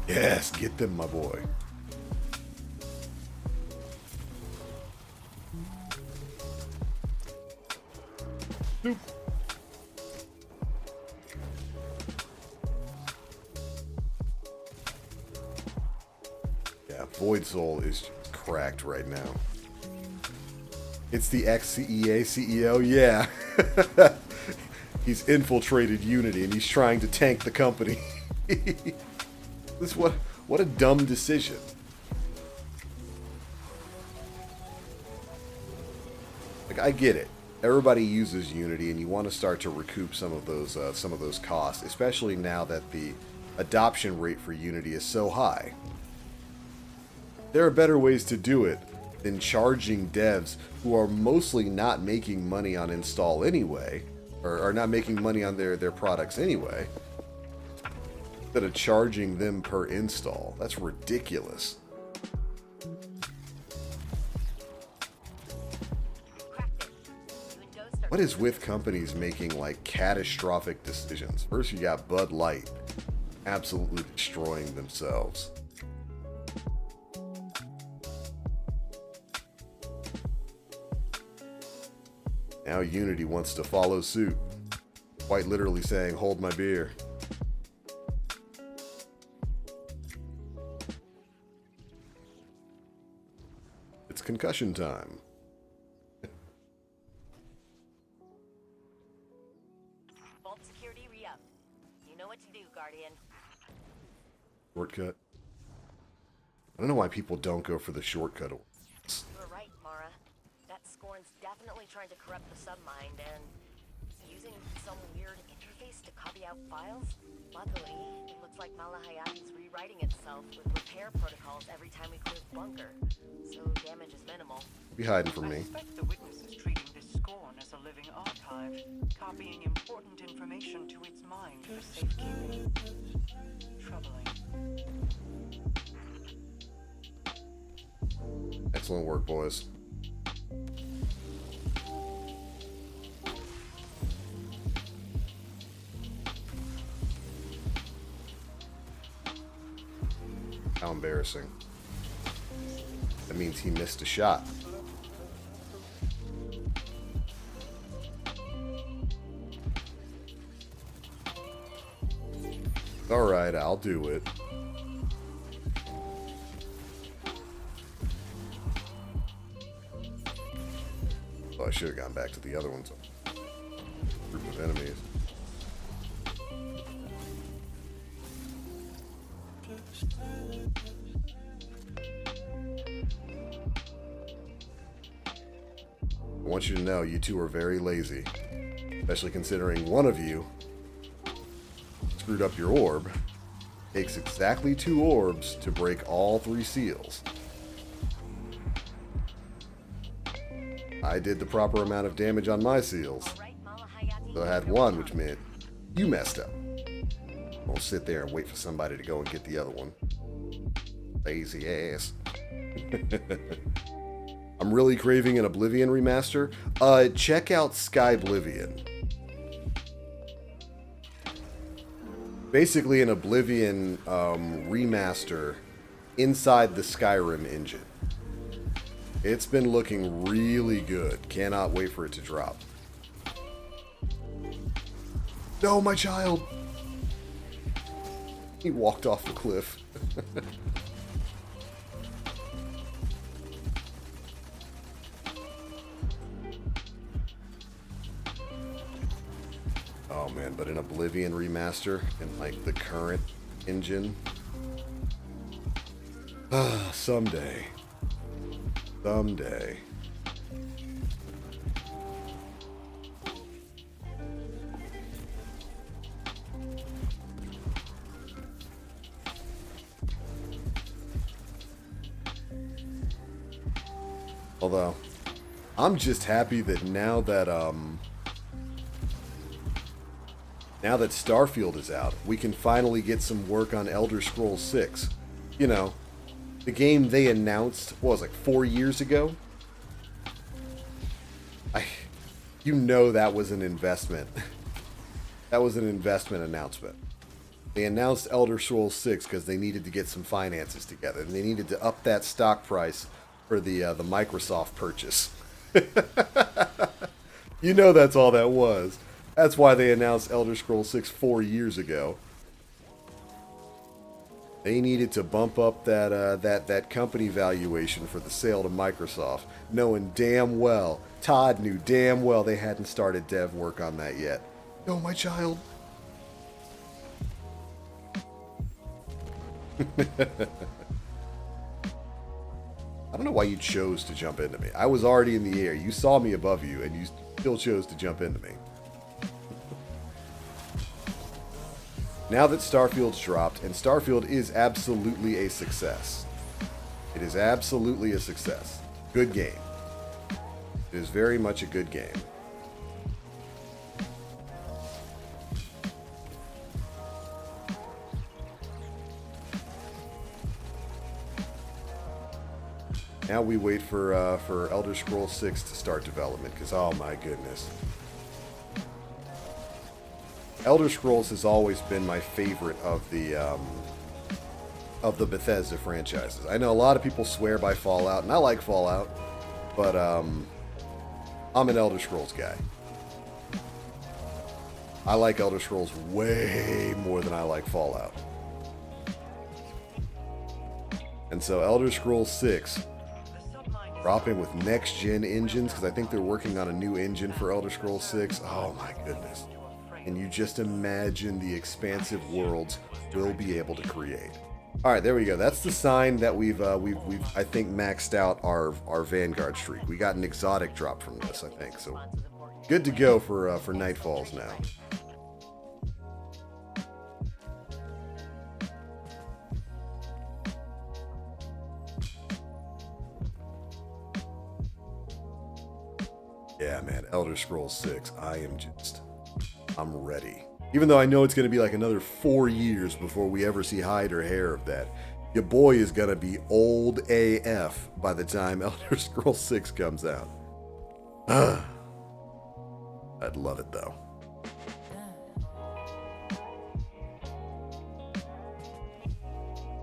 Yes, get them, my boy. Nope. Yeah, Void Soul is cracked right now. It's the ex-CEA CEO, yeah. He's infiltrated Unity and he's trying to tank the company. What a dumb decision. Like, I get it. Everybody uses Unity, and you want to start to recoup some of those costs, especially now that the adoption rate for Unity is so high. There are better ways to do it than charging devs who are mostly not making money on install anyway, or are not making money on their products anyway, instead of charging them per install. That's ridiculous. What is with companies making like catastrophic decisions? First you got Bud Light absolutely destroying themselves. Now Unity wants to follow suit, quite literally saying, "Hold my beer." It's concussion time. Vault security re-up. You know what to do, Guardian. Shortcut. I don't know why people don't go for the shortcut. You're right, Mara. That Scorn's definitely trying to corrupt the submind and using some weird interface to copy out files. Luckily, it looks like Malahayati's rewriting itself with repair protocols every time we clear the bunker, so damage is minimal. Be hiding from I me. suspect the witness is treating this Scorn as a living archive, copying important information to its mind for safekeeping. Troubling. Excellent work, boys. How embarrassing. That means he missed a shot. Alright, I'll do it. Oh, I should have gone back to the other ones. Group of enemies. I want you to know you two are very lazy. Especially considering one of you screwed up your orb. Takes exactly 2 orbs to break all 3 seals. I did the proper amount of damage on my seals. So I had 1, which meant you messed up. Won't sit there and wait for somebody to go and get the other one. Lazy ass. I'm really craving an Oblivion remaster. Check out Skyblivion. Basically an Oblivion remaster inside the Skyrim engine. It's been looking really good. Cannot wait for it to drop. No, my child! He walked off the cliff. Oh man, but an Oblivion remaster in like the current engine. Someday. Someday. Although, I'm just happy that now that Starfield is out, we can finally get some work on Elder Scrolls 6. You know, the game they announced, what was it, like 4 years ago? You know that was an investment. That was an investment announcement. They announced Elder Scrolls 6 because they needed to get some finances together, and they needed to up that stock price for the Microsoft purchase. You know that's all that was. That's why they announced Elder Scrolls 6 4 years ago. They needed to bump up that company valuation for the sale to Microsoft, knowing damn well, Todd knew damn well they hadn't started dev work on that yet. No, my child. I don't know why you chose to jump into me. I was already in the air. You saw me above you, and you still chose to jump into me. Now that Starfield's dropped, and Starfield is absolutely a success. It is absolutely a success. Good game. It is very much a good game. Now we wait for Elder Scrolls 6 to start development, because oh my goodness. Elder Scrolls has always been my favorite of the Bethesda franchises. I know a lot of people swear by Fallout, and I like Fallout, but I'm an Elder Scrolls guy. I like Elder Scrolls way more than I like Fallout. And so Elder Scrolls 6, dropping with next-gen engines, because I think they're working on a new engine for Elder Scrolls 6. Oh my goodness. And you just imagine the expansive worlds we'll be able to create. All right, there we go. That's the sign that we've I think maxed out our Vanguard streak. We got an exotic drop from this, I think. So good to go for Nightfalls now. Yeah, man, Elder Scrolls 6. I'm ready. Even though I know it's going to be like another 4 years before we ever see hide or hair of that. Your boy is going to be old AF by the time Elder Scrolls 6 comes out. I'd love it though.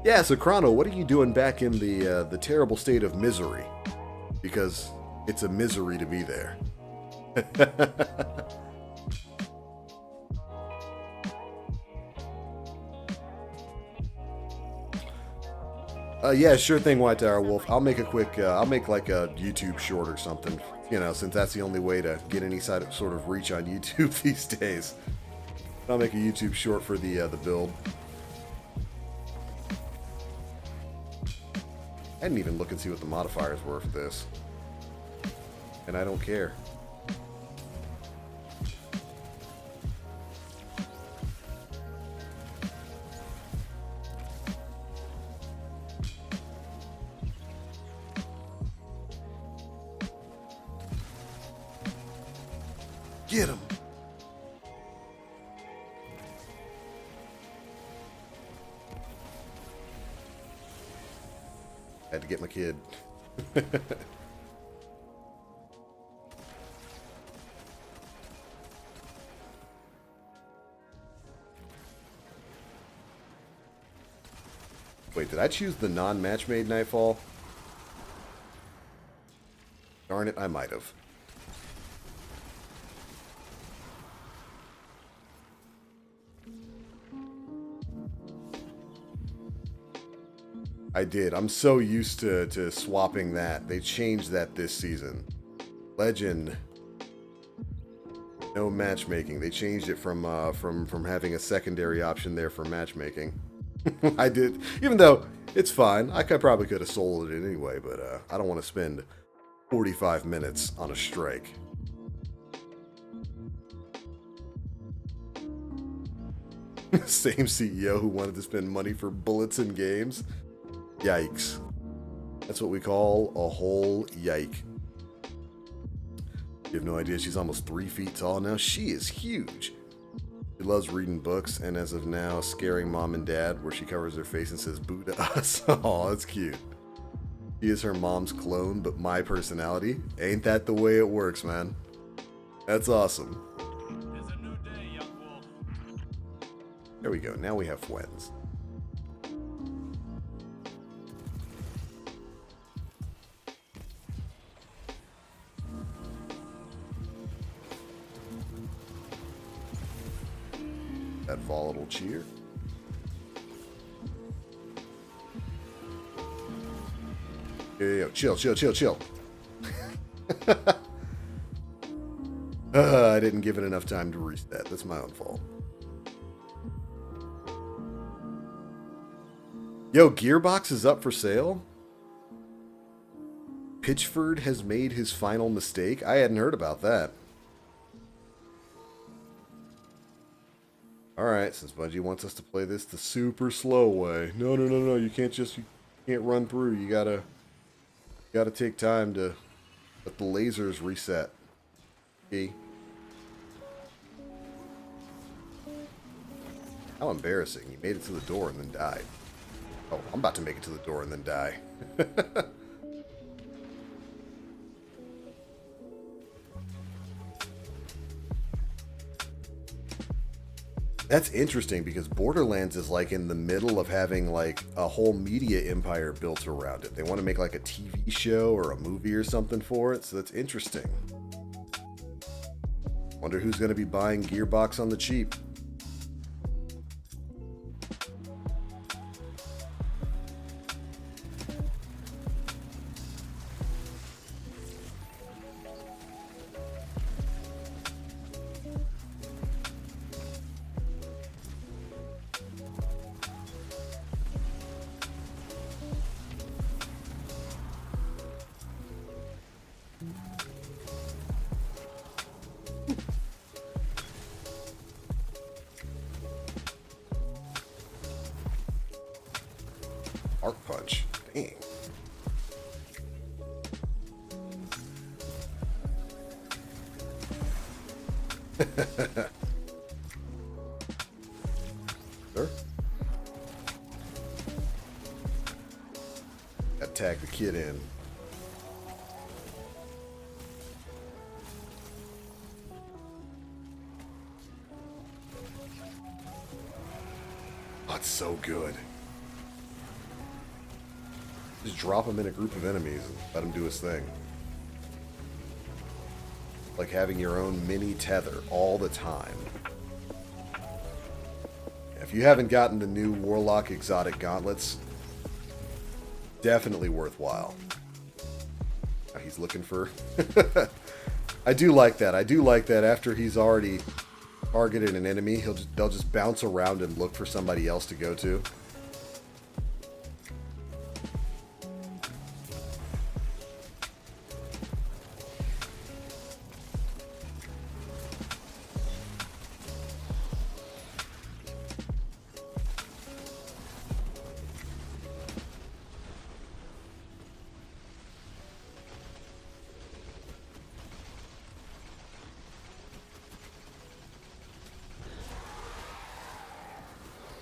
Yeah, so Chrono, what are you doing back in the terrible state of misery? Because it's a misery to be there. Yeah, sure thing, White Tower Wolf. I'll make a quick, I'll make like a YouTube short or something, you know, since that's the only way to get any sort of reach on YouTube these days. I'll make a YouTube short for the build. I didn't even look and see what the modifiers were for this. And I don't care. Get him! Had to get my kid. Wait, did I choose the non-match made Nightfall? Darn it, I might have. I did. I'm so used to swapping that. They changed that this season. Legend. No matchmaking. They changed it from having a secondary option there for matchmaking. I did. Even though it's fine. I probably could have sold it anyway, but I don't want to spend 45 minutes on a strike. Same CEO who wanted to spend money for bullets and games. Yikes. That's what we call a whole yike. You have no idea she's almost 3 feet tall now. She is huge. She loves reading books and as of now scaring mom and dad where she covers her face and says boo to us. Oh, that's cute. She is her mom's clone, but my personality. Ain't that the way it works, man? That's awesome. It's a new day, young wolf. There we go. Now we have friends. That volatile cheer. Yo, chill. I didn't give it enough time to reset. That's my own fault. Yo, Gearbox is up for sale? Pitchford has made his final mistake? I hadn't heard about that. Alright, since Bungie wants us to play this the super slow way. No, you can't run through. You gotta take time to let the lasers reset. Okay. How embarrassing. You made it to the door and then died. Oh, I'm about to make it to the door and then die. That's interesting because Borderlands is like in the middle of having like a whole media empire built around it. They want to make like a TV show or a movie or something for it, so that's interesting. Wonder who's going to be buying Gearbox on the cheap. Arc punch. Dang. Sir? Gotta tag the kid in. Oh, it's so good. Just drop him in a group of enemies and let him do his thing. Like having your own mini tether all the time. If you haven't gotten the new Warlock exotic gauntlets, definitely worthwhile. Now he's looking for... I do like that. I do like that after he's already targeted an enemy, they'll just bounce around and look for somebody else to go to.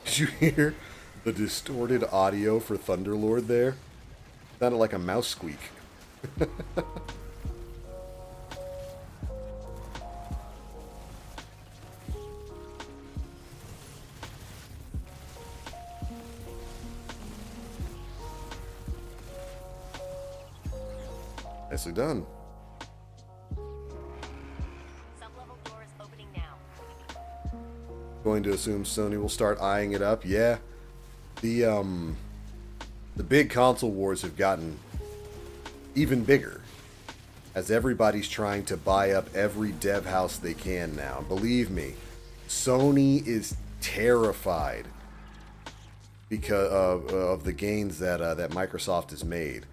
Did you hear the distorted audio for Thunderlord there? Sounded like a mouse squeak. Nicely done. Going to assume Sony will start eyeing it up. Yeah. The big console wars have gotten even bigger as everybody's trying to buy up every dev house they can now. Believe me, Sony is terrified because of the gains that that Microsoft has made.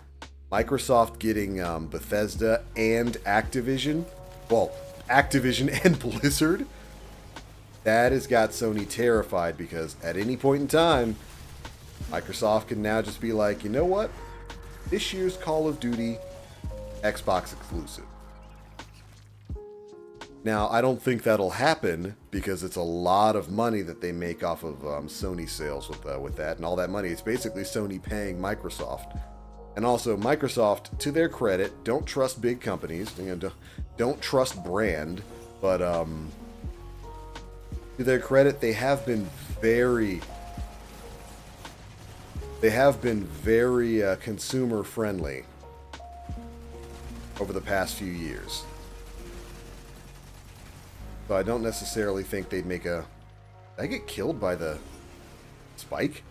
Microsoft getting Bethesda and Activision, well, Activision and Blizzard. That has got Sony terrified because at any point in time, Microsoft can now just be like, you know what? This year's Call of Duty, Xbox exclusive. Now, I don't think that'll happen because it's a lot of money that they make off of Sony sales with that, and all that money. It's basically Sony paying Microsoft. And also, Microsoft, to their credit, don't trust big companies. You know, don't trust brand, but to their credit, they have been very consumer friendly over the past few years. So I don't necessarily think they'd make a... Did I get killed by the spike?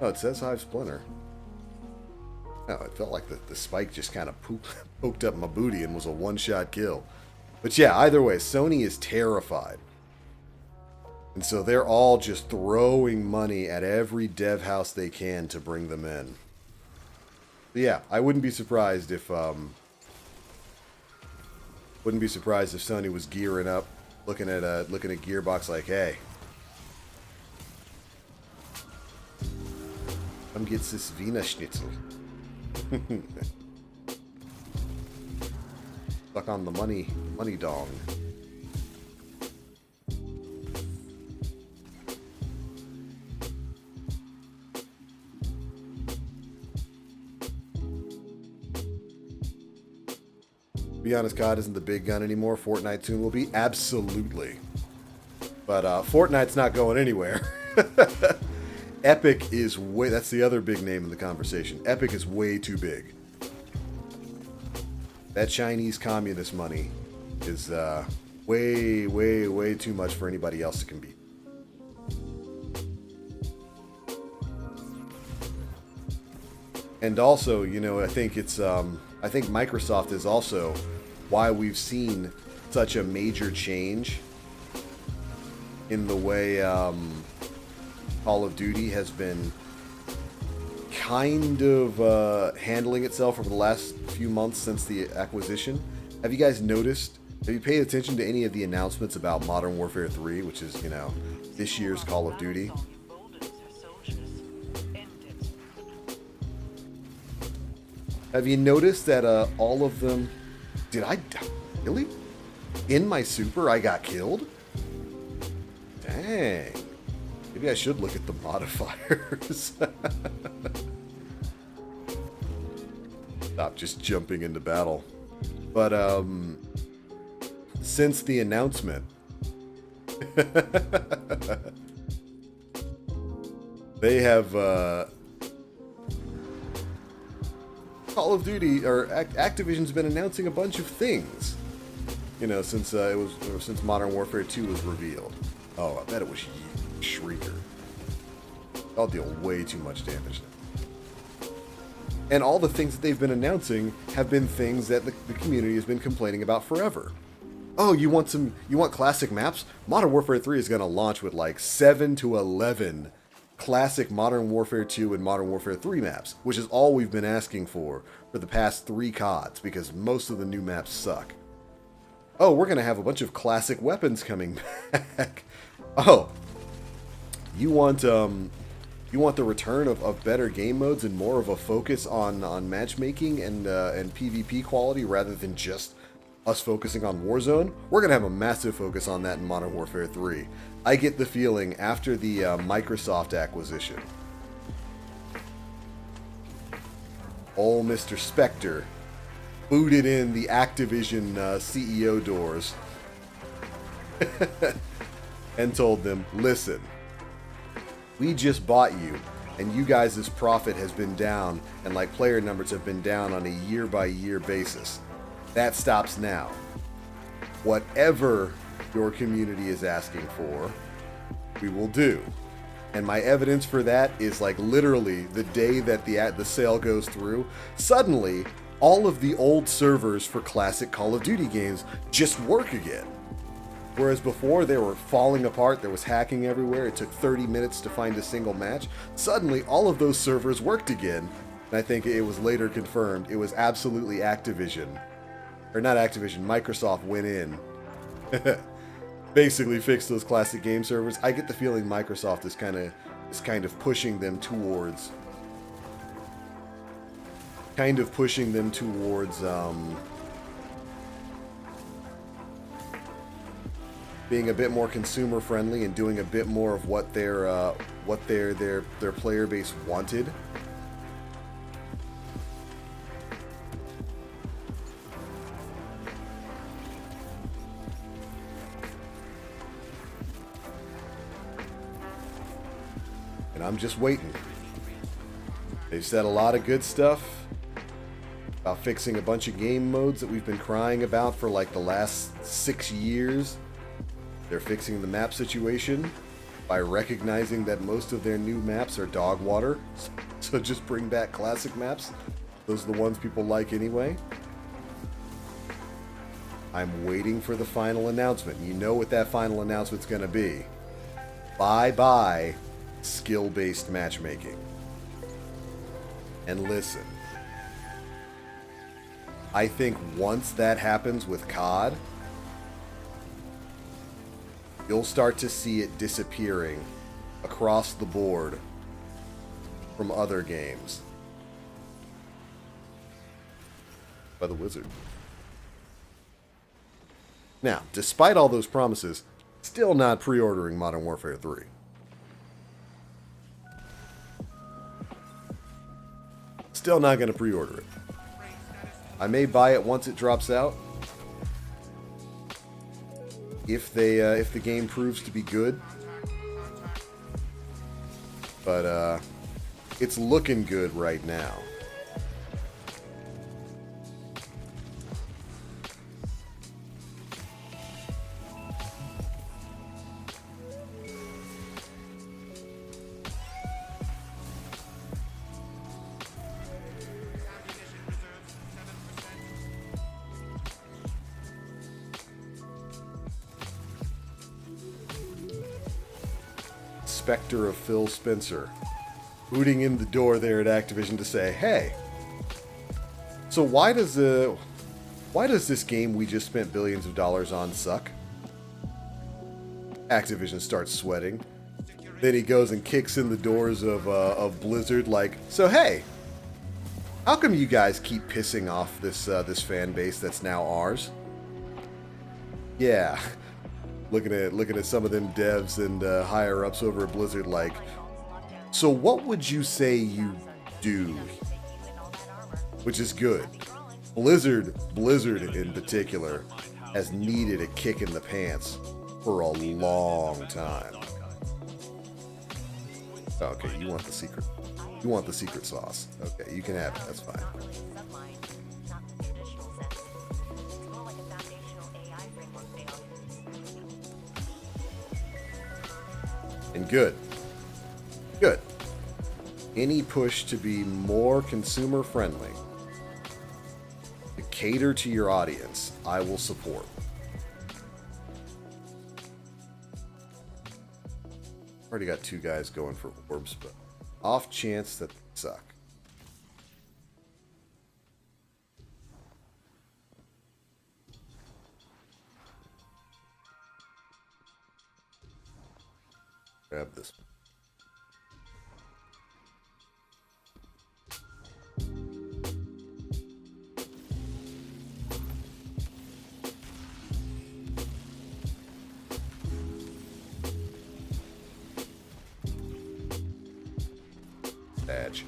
Oh, it says Hive Splinter. No, it felt like the spike just kind of poked up my booty and was a one-shot kill. But yeah, either way, Sony is terrified. And so they're all just throwing money at every dev house they can to bring them in. But yeah, I wouldn't be surprised if Sony was gearing up, looking at Gearbox like, hey, come get this Wiener Schnitzel. Stuck on the money dong. To be honest, COD isn't the big gun anymore. Fortnite soon will be. Absolutely. But Fortnite's not going anywhere. Epic is way... That's the other big name in the conversation. Epic is way too big. That Chinese communist money is way, way, way too much for anybody else to compete. And also, you know, I think it's... I think Microsoft is also why we've seen such a major change in the way Call of Duty has been kind of handling itself over the last few months since the acquisition. Have you guys noticed? Have you paid attention to any of the announcements about Modern Warfare 3, which is, you know, this year's Call of Duty? Have you noticed that all of them... Did I... Really? In my super, I got killed? Dang. Maybe I should look at the modifiers. Stop just jumping into battle. But, since the announcement... they have, Call of Duty or Activision's been announcing a bunch of things, you know, since since Modern Warfare 2 was revealed. Oh, I bet it was Shrieker. I'll deal way too much damage now. And all the things that they've been announcing have been things that the community has been complaining about forever. Oh, you want classic maps? Modern Warfare 3 is going to launch with like 7 to 11 classic Modern Warfare 2 and Modern Warfare 3 maps, which is all we've been asking for the past 3 CODs, because most of the new maps suck. Oh, we're going to have a bunch of classic weapons coming back. Oh, you want the return of better game modes and more of a focus on matchmaking and PvP quality rather than just us focusing on Warzone? We're going to have a massive focus on that in Modern Warfare 3. I get the feeling after the Microsoft acquisition, old Mr. Spectre booted in the Activision CEO doors and told them, listen, we just bought you, and you guys' profit has been down, and like player numbers have been down on a year-by-year basis. That stops now. Whatever your community is asking for, we will do. And my evidence for that is like literally the day that the sale goes through, suddenly all of the old servers for classic Call of Duty games just work again. Whereas before they were falling apart, there was hacking everywhere, it took 30 minutes to find a single match, suddenly all of those servers worked again. And I think it was later confirmed it was absolutely Activision. Or not Activision, Microsoft went in. Basically fixed those classic game servers. I get the feeling Microsoft is kind of pushing them towards being a bit more consumer friendly and doing a bit more of what their player base wanted. And I'm just waiting. They've said a lot of good stuff about fixing a bunch of game modes that we've been crying about for like the last 6 years. They're fixing the map situation by recognizing that most of their new maps are dog water. So just bring back classic maps. Those are the ones people like anyway. I'm waiting for the final announcement. You know what that final announcement's going to be. Bye-bye skill-based matchmaking. And listen, I think once that happens with COD, you'll start to see it disappearing across the board from other games. By the Wizard. Now, despite all those promises, still not pre-ordering Modern Warfare 3. Still not going to pre-order it. I may buy it once it drops out. If the game proves to be good. But it's looking good right now. Spectre of Phil Spencer booting in the door there at Activision to say, hey, so why does this game we just spent billions of dollars on suck? Activision starts sweating. Then he goes and kicks in the doors of Blizzard like, so hey, how come you guys keep pissing off this fan base that's now ours? Yeah. Looking at some of them devs and higher ups over at Blizzard like, so what would you say you do? Which is good. Blizzard in particular has needed a kick in the pants for a long time. Okay, you want the secret sauce. Okay, you can have it, that's fine. And good. Good. Any push to be more consumer friendly, to cater to your audience, I will support. Already got 2 guys going for orbs, but off chance that they suck. Grab this. Badge.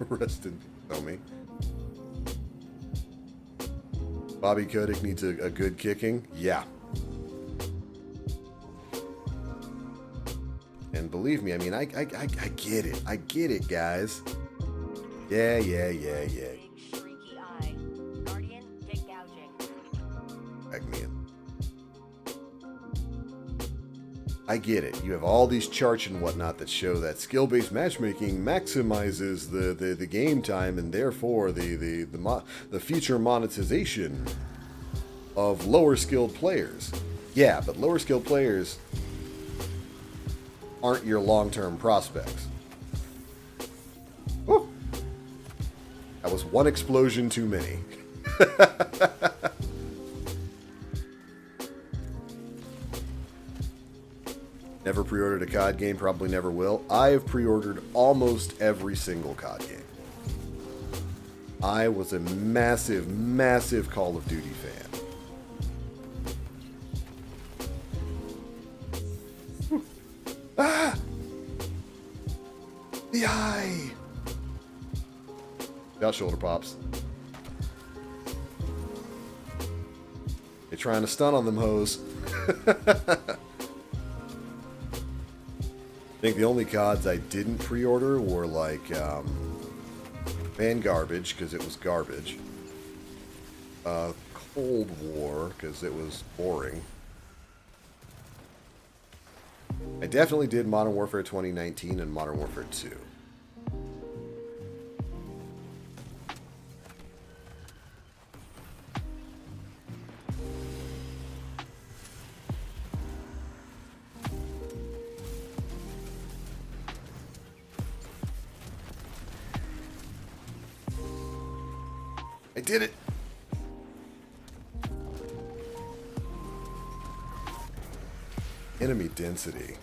Rest in peace, homie. Bobby Kotick needs a good kicking? Yeah. And believe me, I mean, I get it. I get it, guys. Yeah. Big shrieky eye. Guardian, dig gouging. Back me in. I get it. You have all these charts and whatnot that show that skill-based matchmaking maximizes the game time and therefore the future monetization of lower skilled players. Yeah, but lower skilled players aren't your long-term prospects. Woo. That was one explosion too many. Never pre-ordered a COD game, probably never will. I have pre-ordered almost every single COD game. I was a massive, massive Call of Duty fan. Ah! The eye! Got shoulder pops. You're trying to stun on them hoes. I think the only CODs I didn't pre-order were like Vanguard because it was garbage, Cold War because it was boring. I definitely did Modern Warfare 2019 and Modern Warfare 2. I did it! Enemy density.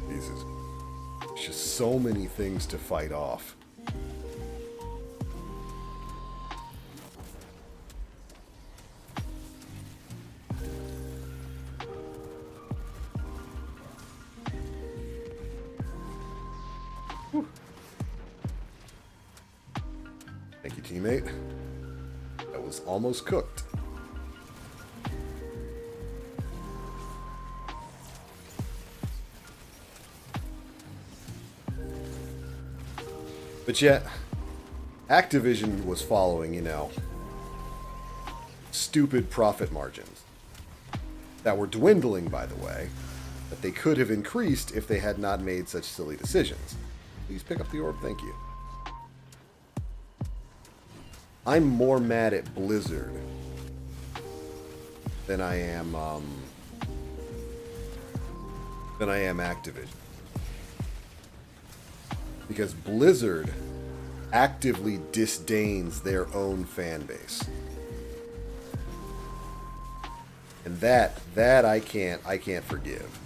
Jesus. There's just so many things to fight off. Whew. Thank you, teammate. That was almost cooked. But yet, Activision was following, you know, stupid profit margins that were dwindling, by the way, that they could have increased if they had not made such silly decisions. Please pick up the orb, thank you. I'm more mad at Blizzard than I am Activision. Because Blizzard actively disdains their own fan base. And that I can't forgive.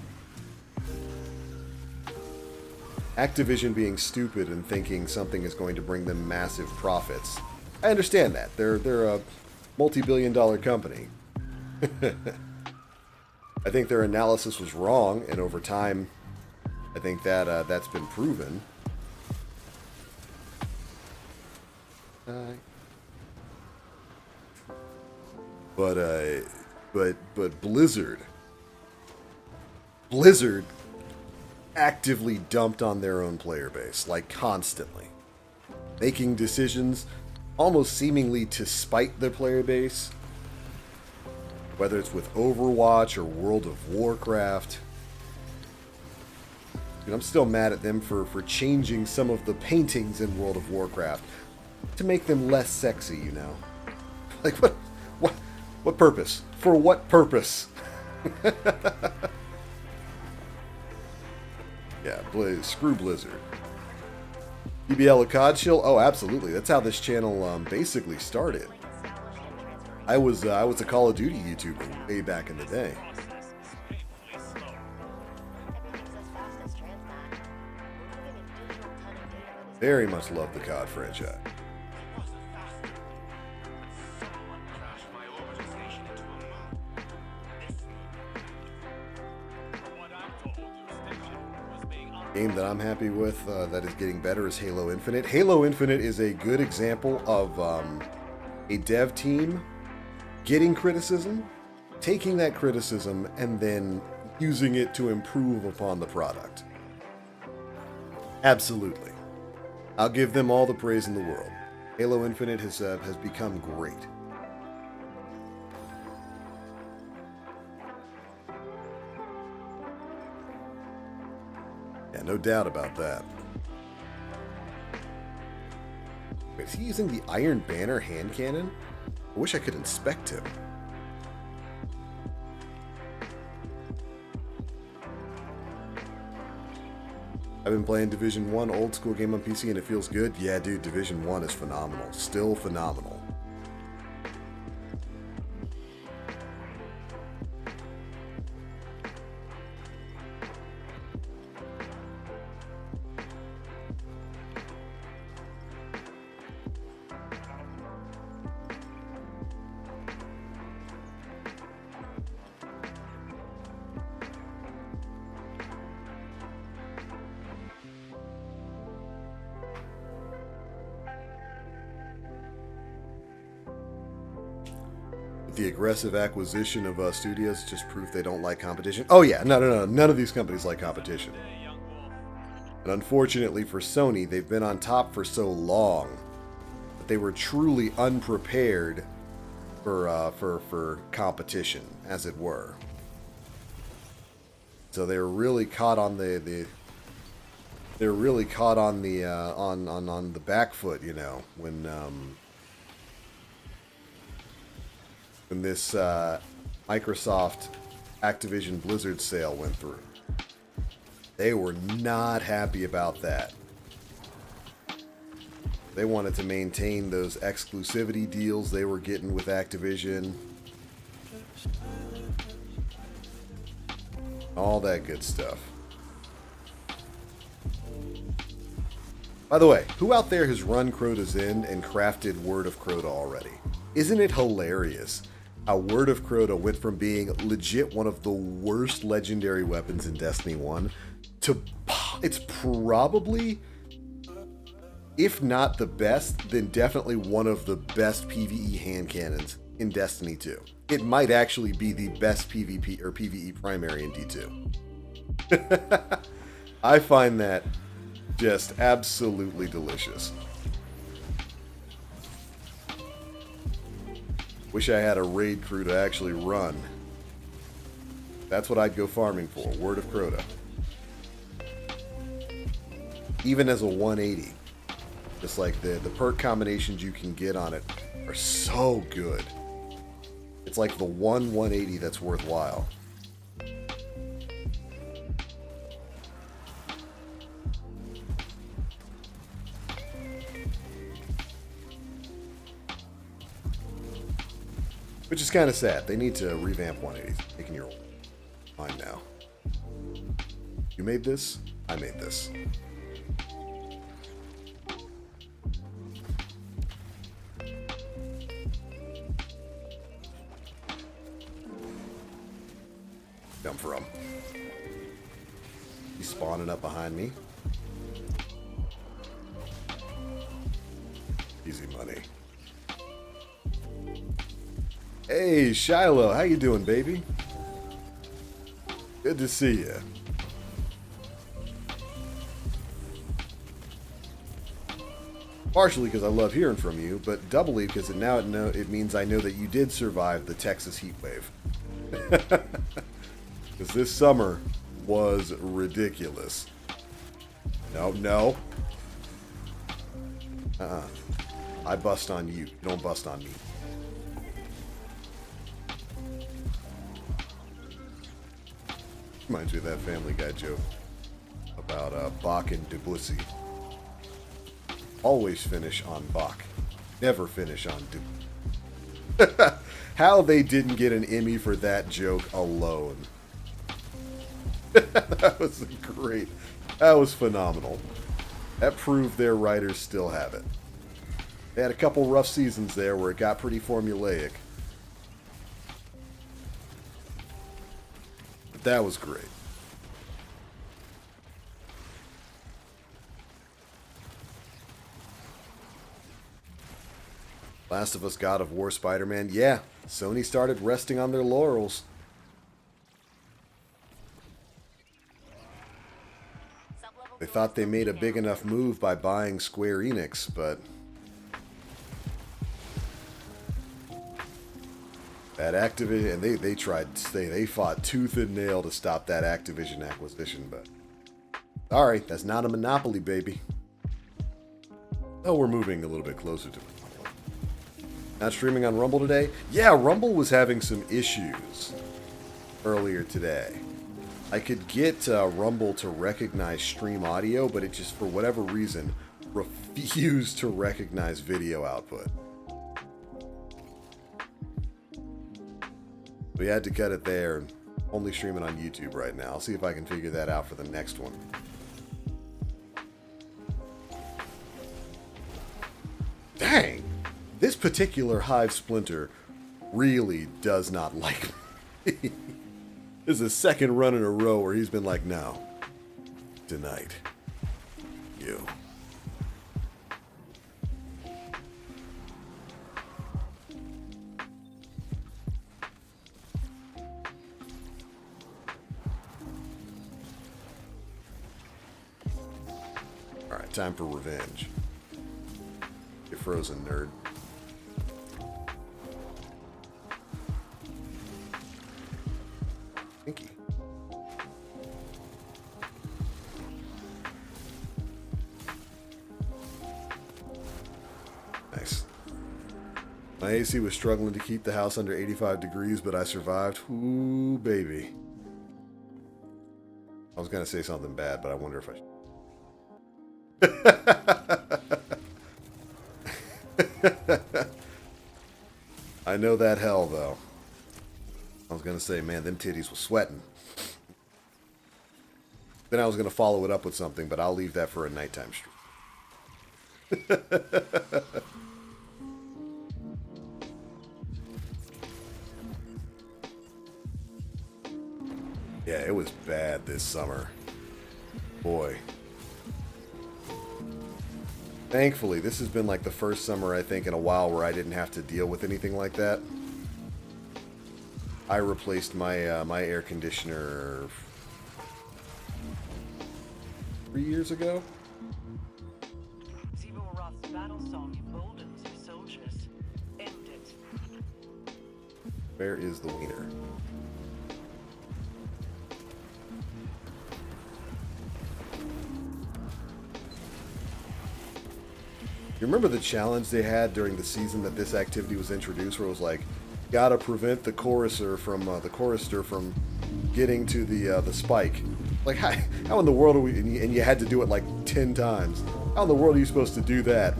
Activision being stupid and thinking something is going to bring them massive profits. I understand that. They're a multi-billion-dollar company. I think their analysis was wrong, and over time, I think that that's been proven. But Blizzard actively dumped on their own player base, like constantly, making decisions almost seemingly to spite their player base, whether it's with Overwatch or World of Warcraft. And I'm still mad at them for changing some of the paintings in World of Warcraft to make them less sexy, you know. Like, what purpose? For what purpose? Yeah, screw Blizzard. PBL a COD shill? Oh, absolutely. That's how this channel basically started. I was a Call of Duty YouTuber way back in the day. Very much love the COD franchise. Game that I'm happy with that is getting better is Halo Infinite. Halo Infinite is a good example of a dev team getting criticism, taking that criticism, and then using it to improve upon the product. Absolutely. I'll give them all the praise in the world. Halo Infinite has become great. Yeah, no doubt about that. Wait, is he using the Iron Banner hand cannon? I wish I could inspect him. I've been playing Division 1 old school game on PC and it feels good. Yeah, dude, Division 1 is phenomenal. Still phenomenal. The aggressive acquisition of studios just proof they don't like competition. Oh yeah, no. None of these companies like competition. And unfortunately for Sony, they've been on top for so long that they were truly unprepared for competition, as it were. So they were really caught on the back foot, you know, when this Microsoft Activision Blizzard sale went through. They were not happy about that. They wanted to maintain those exclusivity deals they were getting with Activision. All that good stuff. By the way, who out there has run Crota's End and crafted Word of Crota already? Isn't it hilarious how Word of Crota went from being legit one of the worst legendary weapons in Destiny 1 to it's probably, if not the best, then definitely one of the best PvE hand cannons in Destiny 2. It might actually be the best PvP or PvE primary in D2. I find that just absolutely delicious. Wish I had a raid crew to actually run. That's what I'd go farming for, Word of Crota. Even as a 180. Just like the perk combinations you can get on it are so good. It's like the 180 that's worthwhile. Which is kind of sad. They need to revamp 180s. Making your mine now. You made this? I made this. Come from. He's spawning up behind me. Easy money. Hey, Shiloh, how you doing, baby? Good to see you. Partially because I love hearing from you, but doubly because it means I know that you did survive the Texas heat wave. Because this summer was ridiculous. No. I bust on you. You don't bust on me. Reminds me of that Family Guy joke about Bach and Debussy. Always finish on Bach. Never finish on Debussy. How they didn't get an Emmy for that joke alone. That was great. That was phenomenal. That proved their writers still have it. They had a couple rough seasons there where it got pretty formulaic. But that was great. Last of Us, God of War, Spider-Man. Yeah, Sony started resting on their laurels. They thought they made a big enough move by buying Square Enix, but that Activision, and they fought tooth and nail to stop that Activision acquisition, but sorry, that's not a monopoly, baby. Oh, we're moving a little bit closer to it. Not streaming on Rumble today? Yeah, Rumble was having some issues earlier today. I could get Rumble to recognize stream audio, but it just, for whatever reason, refused to recognize video output. We had to cut it there and only stream it on YouTube right now. I'll see if I can figure that out for the next one. Dang! This particular Hive Splinter really does not like me. This is the second run in a row where he's been like, no. Tonight. You. Alright, time for revenge. You frozen, nerd. Pinky. Nice. My AC was struggling to keep the house under 85 degrees, but I survived. Ooh, baby. I was going to say something bad, but I wonder if I should. I know that hell, though. I was going to say, man, them titties were sweating. Then I was going to follow it up with something, but I'll leave that for a nighttime stream. Yeah, it was bad this summer. Boy. Thankfully, this has been like the first summer, I think, in a while where I didn't have to deal with anything like that. I replaced my my air conditioner 3 years ago. Roth's battle song emboldens his soldiers. End it. Where is the wiener? You remember the challenge they had during the season that this activity was introduced, where it was like, gotta prevent the chorister from getting to the spike. Like, how in the world are we? And you had to do it like 10 times. How in the world are you supposed to do that?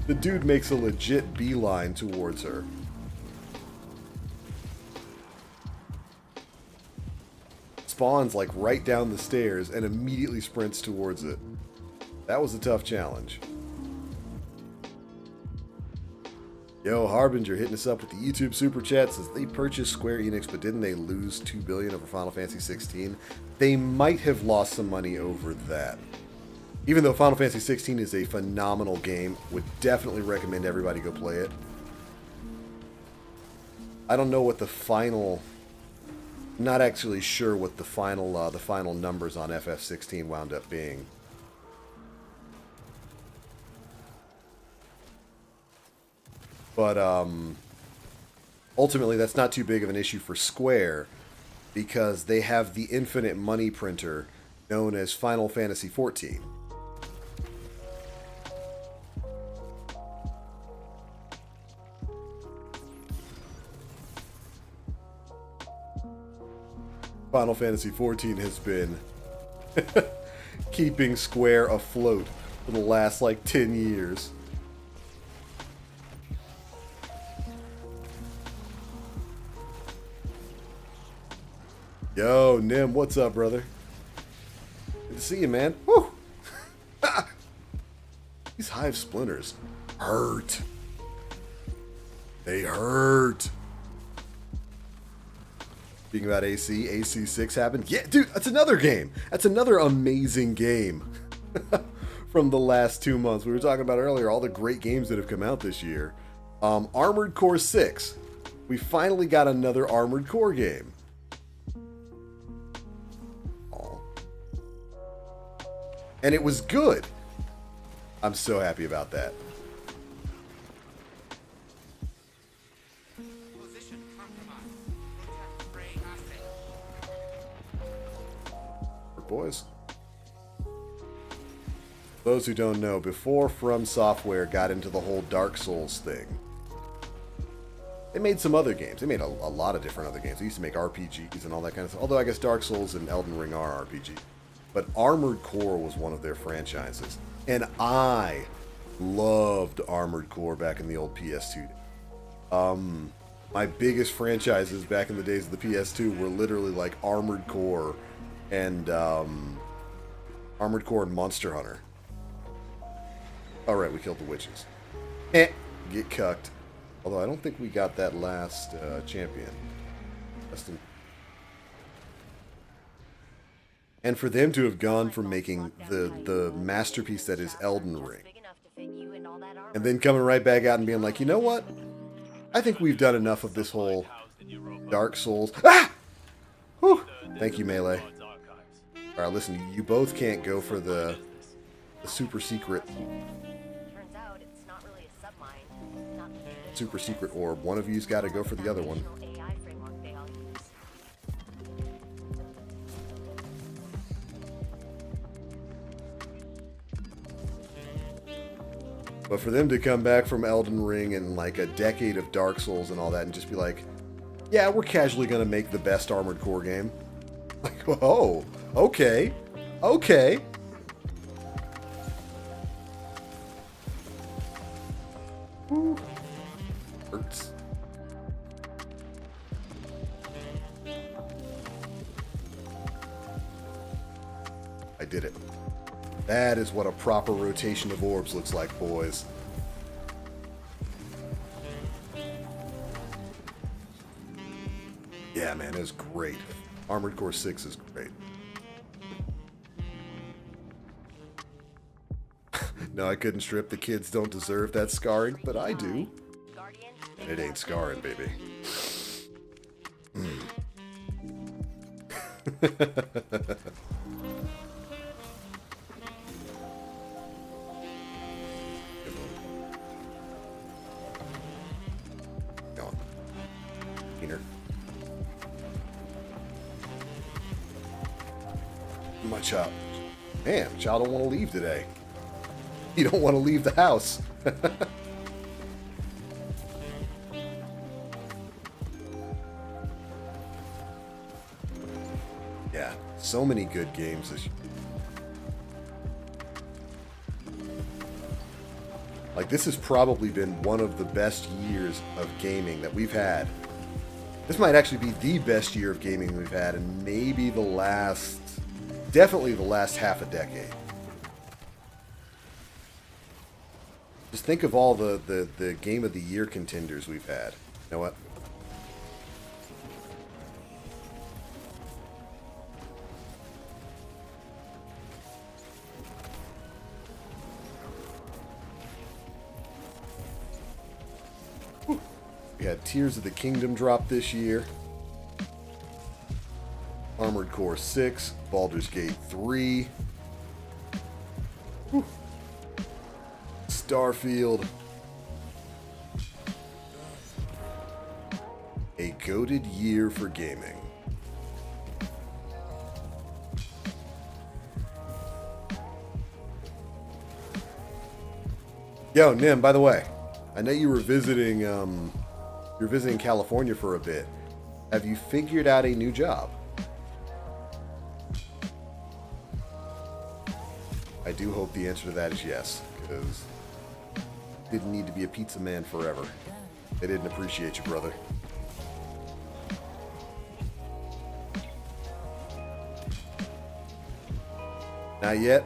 the dude makes a legit beeline towards her. Spawns like right down the stairs and immediately sprints towards it. That was a tough challenge. Yo, Harbinger hitting us up with the YouTube Super Chat. Says they purchased Square Enix, but didn't they lose $2 billion over Final Fantasy 16? They might have lost some money over that. Even though Final Fantasy 16 is a phenomenal game, would definitely recommend everybody go play it. I don't know what the final... Not actually sure what the final numbers on FF16 wound up being. But ultimately, that's not too big of an issue for Square, because they have the infinite money printer known as Final Fantasy XIV. Final Fantasy XIV has been keeping Square afloat for the last, like, 10 years. Yo, Nim, what's up, brother? Good to see you, man. Woo! These hive splinters hurt. They hurt. Speaking about AC, AC6 happened. Yeah, dude, that's another game. That's another amazing game from the last 2 months. We were talking about earlier all the great games that have come out this year. Armored Core 6. We finally got another Armored Core game. Aww. And it was good. I'm so happy about that. Boys. Those who don't know, before From Software got into the whole Dark Souls thing, they made some other games. They made a lot of different other games. They used to make RPGs and all that kind of stuff. Although I guess Dark Souls and Elden Ring are RPGs. But Armored Core was one of their franchises. And I loved Armored Core back in the old PS2. My biggest franchises back in the days of the PS2 were literally like Armored Core and Armored Core and Monster Hunter. Alright, we killed the witches. Get cucked. Although I don't think we got that last champion. And for them to have gone from making the masterpiece that is Elden Ring, and then coming right back out and being like, you know what? I think we've done enough of this whole Dark Souls. Ah! Whew. Thank you, Melee. Alright, listen, you both can't go for the super secret orb. One of you's got to go for the other one. But for them to come back from Elden Ring and like a decade of Dark Souls and all that and just be like, yeah, we're casually going to make the best Armored Core game. Like, oh, okay. Okay. Ooh. Hurts. I did it. That is what a proper rotation of orbs looks like, boys. Yeah, man, it was great. Armored Core 6 is great. No, I couldn't strip. The kids don't deserve that scarring, but I do. And it ain't scarring, baby. Go on. Keener. My child. Man, child don't want to leave today. You don't want to leave the house. Yeah, so many good games this year. Like, this has probably been one of the best years of gaming that we've had. This might actually be the best year of gaming we've had, and maybe the last, definitely the last half a decade. Just think of all the Game of the Year contenders we've had. You know what? had Tears of the Kingdom drop this year. Armored Core 6, Baldur's Gate 3. Whew. Starfield. A goated year for gaming. Yo, Nim, by the way, I know you were visiting California for a bit. Have you figured out a new job? I do hope the answer to that is yes, because didn't need to be a pizza man forever. They didn't appreciate you, brother. Not yet?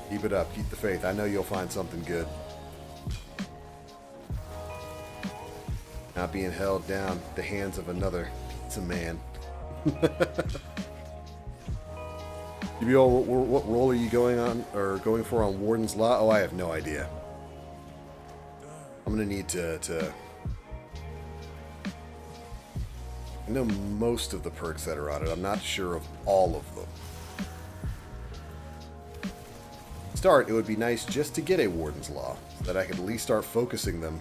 Keep it up. Keep the faith. I know you'll find something good. Not being held down at the hands of another pizza man. What role are you going for on Warden's Law? Oh, I have no idea. I'm gonna need to I know most of the perks that are on it. I'm not sure of all of them. Start, it would be nice just to get a Warden's Law, so that I could at least start focusing them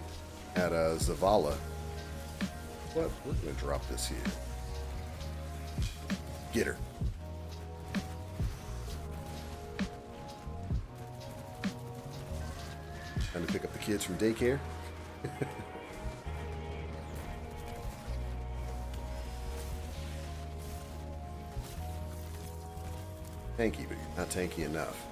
at Zavala. What? We're going to drop this here. Get her. Time to pick up the kids from daycare. Tanky, but you're not tanky enough.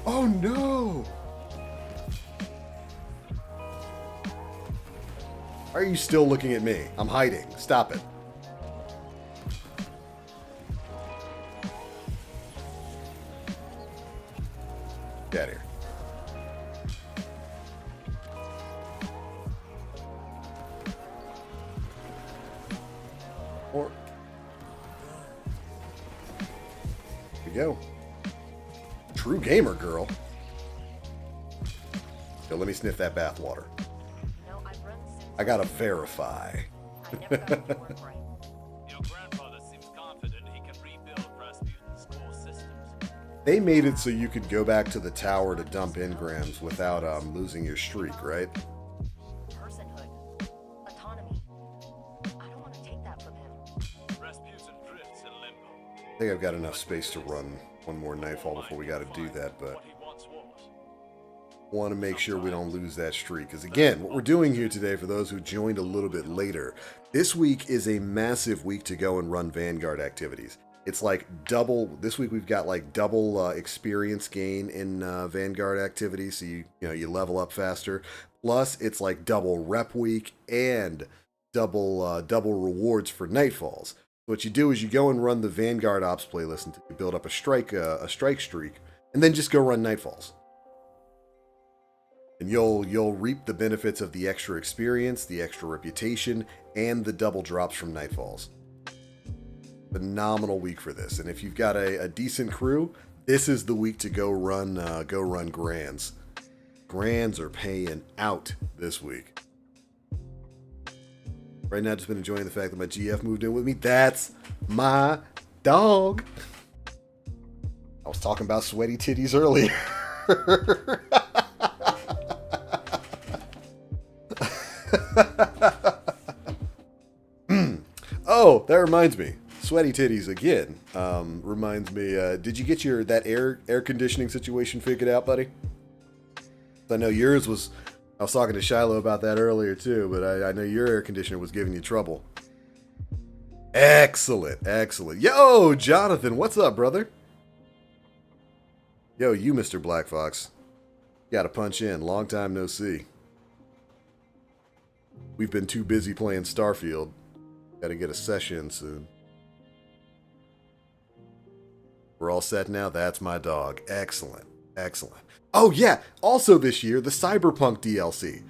Oh no! Why are you still looking at me? I'm hiding. Stop it. Get out of here. Or here we go. True gamer girl. Yo, let me sniff that bathwater. I gotta verify. Your grandfather seems confident he can rebuild Rasputin's core systems. They made it so you could go back to the tower to dump engrams without losing your streak, right? Personhood. Autonomy. I don't want to take that from him. Rasputin drifts in limbo. I think I've got enough space to run one more Nightfall before we gotta do that, but What he once was. want to make sure we don't lose that streak. Because again, what we're doing here today, for those who joined a little bit later, this week is a massive week to go and run Vanguard activities. It's like double, this week we've got like double experience gain in Vanguard activities, so you level up faster. Plus, it's like double rep week and double rewards for Nightfalls. What you do is you go and run the Vanguard Ops playlist until you build up a strike streak, and then just go run Nightfalls. And you'll reap the benefits of the extra experience, the extra reputation, and the double drops from Nightfalls. Phenomenal week for this, and if you've got a decent crew, this is the week to go run Grands. Grands are paying out this week. Right now, I've just been enjoying the fact that my GF moved in with me. That's my dog. I was talking about sweaty titties earlier. Oh, that reminds me. Sweaty titties again. Reminds me. Did you get that air conditioning situation figured out, buddy? I know yours was. I was talking to Shiloh about that earlier too, but I know your air conditioner was giving you trouble. Excellent, excellent. Yo, Jonathan, what's up, brother? Yo, you, Mr. Black Fox. Gotta punch in. Long time no see. We've been too busy playing Starfield. Gotta get a session soon. We're all set now. That's my dog. Excellent, excellent. Oh yeah, also this year, the Cyberpunk DLC.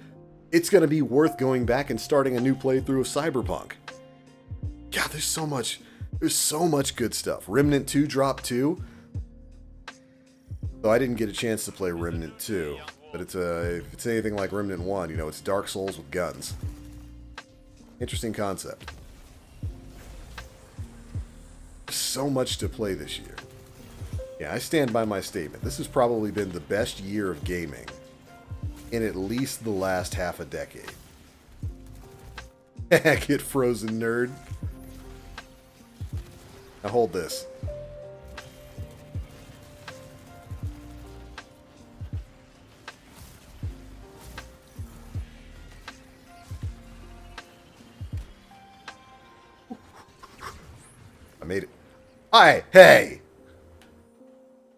It's going to be worth going back and starting a new playthrough of Cyberpunk. God, there's so much good stuff. Remnant 2 dropped too. So I didn't get a chance to play Remnant 2, but if it's anything like Remnant 1, you know, it's Dark Souls with guns. Interesting concept. So much to play this year. Yeah, I stand by my statement. This has probably been the best year of gaming in at least the last half a decade. Get frozen, nerd. Now hold this. I made it. Hey!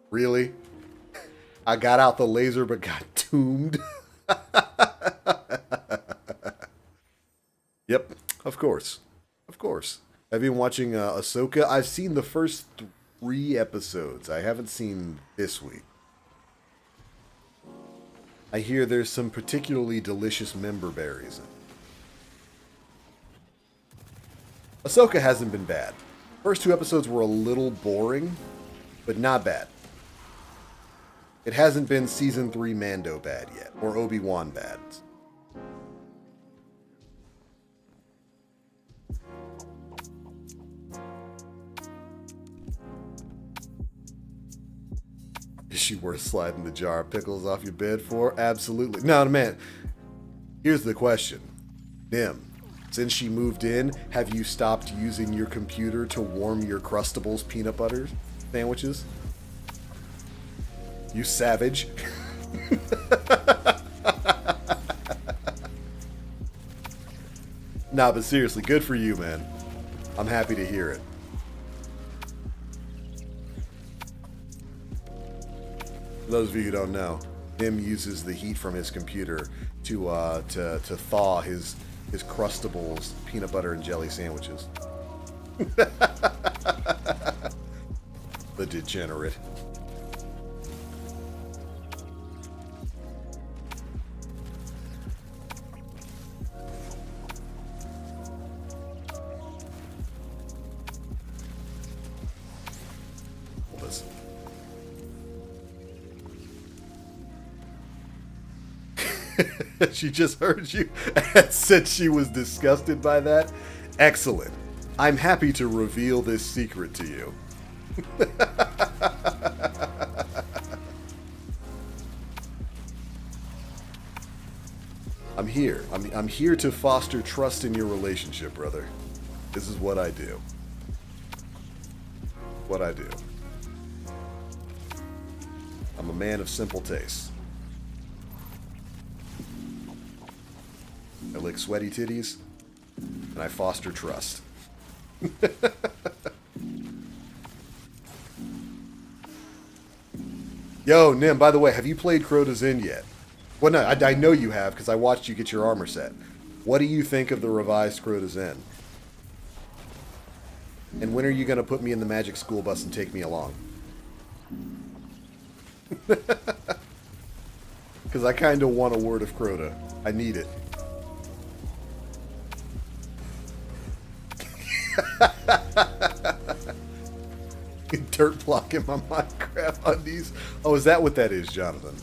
Really? I got out the laser but got tombed? Yep, of course. Of course. I've been watching Ahsoka. I've seen the first 3 episodes. I haven't seen this week. I hear there's some particularly delicious member berries in it. Ahsoka hasn't been bad. First 2 episodes were a little boring, but not bad. It hasn't been Season 3 Mando bad yet, or Obi-Wan bad. Is she worth sliding the jar of pickles off your bed for? Absolutely. No, man. Here's the question. Nim, since she moved in, have you stopped using your computer to warm your Crustables peanut butter sandwiches? You savage. Nah, but seriously, good for you, man. I'm happy to hear it. For those of you who don't know, Nim uses the heat from his computer to thaw his Crustables peanut butter and jelly sandwiches. The degenerate. She just heard you and said she was disgusted by that. Excellent. I'm happy to reveal this secret to you. I'm here. I'm here to foster trust in your relationship, brother. This is what I do. What I do. I'm a man of simple tastes. I lick sweaty titties, and I foster trust. Yo, Nim, by the way, have you played Crota's Inn yet? Well, no, I know you have, because I watched you get your armor set. What do you think of the revised Crota's Inn? And when are you going to put me in the magic school bus and take me along? Because I kind of want a word of Crota. I need it. Dirt block in my Minecraft undies. Oh, is that what that is, Jonathan?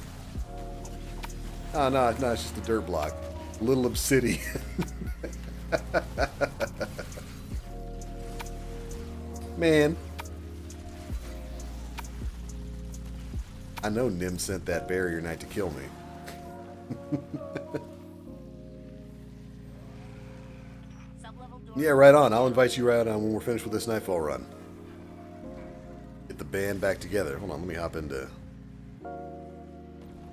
Oh, no, it's just a dirt block. A little obsidian. Man. I know Nim sent that barrier knight to kill me. Yeah, right on. I'll invite you right on when we're finished with this Nightfall run. Get the band back together. Hold on, let me hop into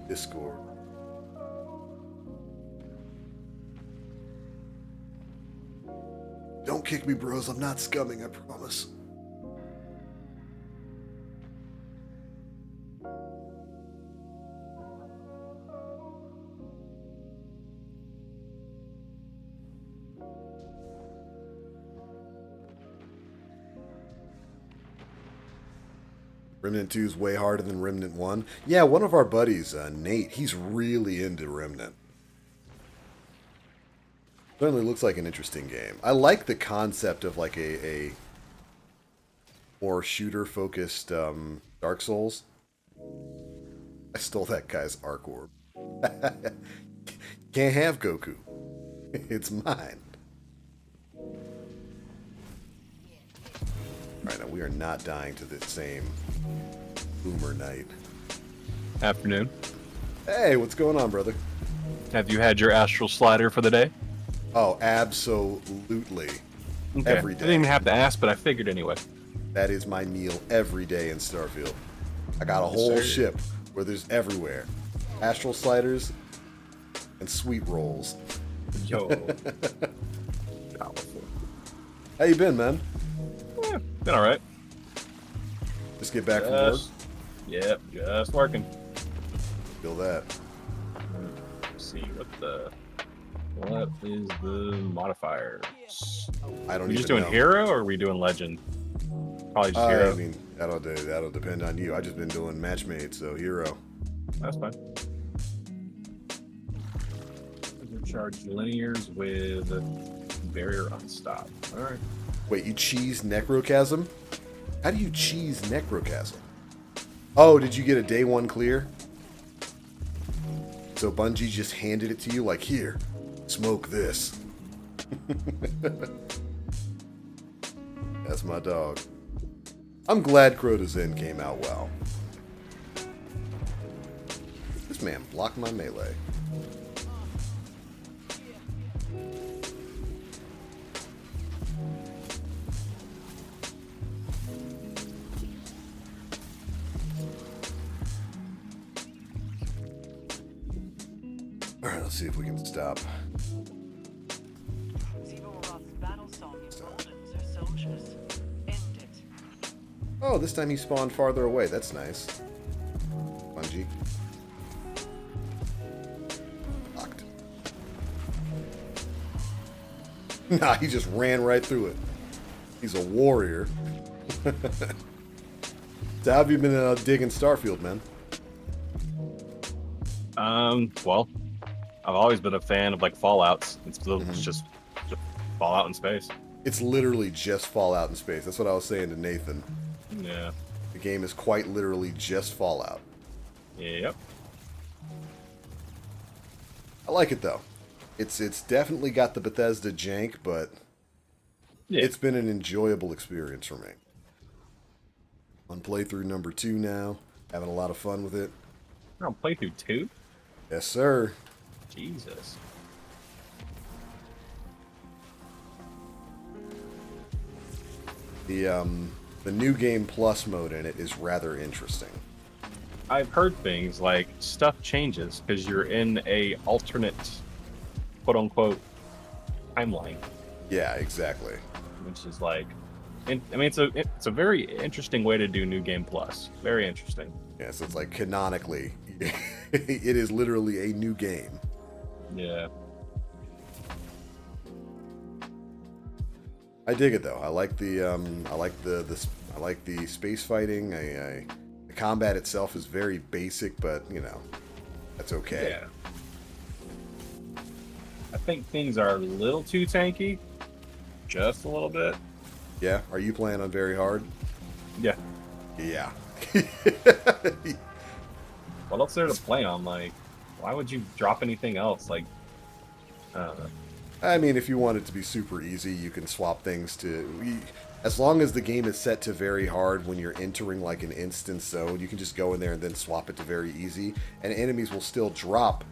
Discord. Don't kick me, bros. I'm not scumming, I promise. Remnant 2 is way harder than Remnant 1. Yeah, one of our buddies, Nate, he's really into Remnant. Certainly looks like an interesting game. I like the concept of like a more shooter-focused Dark Souls. I stole that guy's arc orb. Can't have Goku. It's mine. Alright, now we are not dying to this same Boomer Knight. Afternoon. Hey, what's going on, brother? Have you had your astral slider for the day? Oh, absolutely. Okay. Every I day. didn't even have to ask, but I figured anyway. That is my meal every day in Starfield. I got a whole sir. ship where there's everywhere. Astral sliders and sweet rolls. Yo. How you been, man? Been alright. Just get back from work? Yep, just working. Feel that. Let's see what is the modifiers? I don't We even just doing know. hero or are we doing legend? Probably just I hero. mean, that'll depend on you. I just been doing match made, so hero. That's fine. Charge linears with barrier unstop. Alright. Wait, you cheese Necrochasm? How do you cheese Necrochasm? Oh, did you get a day one clear? So Bungie just handed it to you like, here, smoke this. That's my dog. I'm glad Crota's Inn came out well. This man blocked my melee. Alright, let's see if we can stop. Zivoroth's battle song emboldens her soldiers. End it. Oh, this time he spawned farther away. That's nice. Bungie. Locked. Nah, he just ran right through it. He's a warrior. So how have you been digging Starfield, man? Well, I've always been a fan of like Fallouts. It's just Fallout in space. It's literally just Fallout in space. That's what I was saying to Nathan. Yeah. The game is quite literally just Fallout. Yep. I like it though. It's definitely got the Bethesda jank, but Yeah. it's been an enjoyable experience for me. On playthrough number 2 now, having a lot of fun with it. We're on playthrough 2? Yes, sir. Jesus. The new game plus mode in it is rather interesting. I've heard things like stuff changes because you're in a alternate, quote unquote, timeline, Yeah, exactly. which is like, I mean, it's a very interesting way to do New Game Plus. Very interesting. Yeah, so it's like canonically, it is literally a new game. Yeah. I dig it though. I like the I like the space fighting. The combat itself is very basic, but you know, that's okay. Yeah. I think things are a little too tanky, just a little bit. Yeah. Are you playing on very hard? Yeah. Yeah. What else there to play on? Like, why would you drop anything else? Like, I don't know. I mean, if you want it to be super easy, you can swap things to... As long as the game is set to very hard when you're entering like an instance zone, you can just go in there and then swap it to very easy, and enemies will still drop.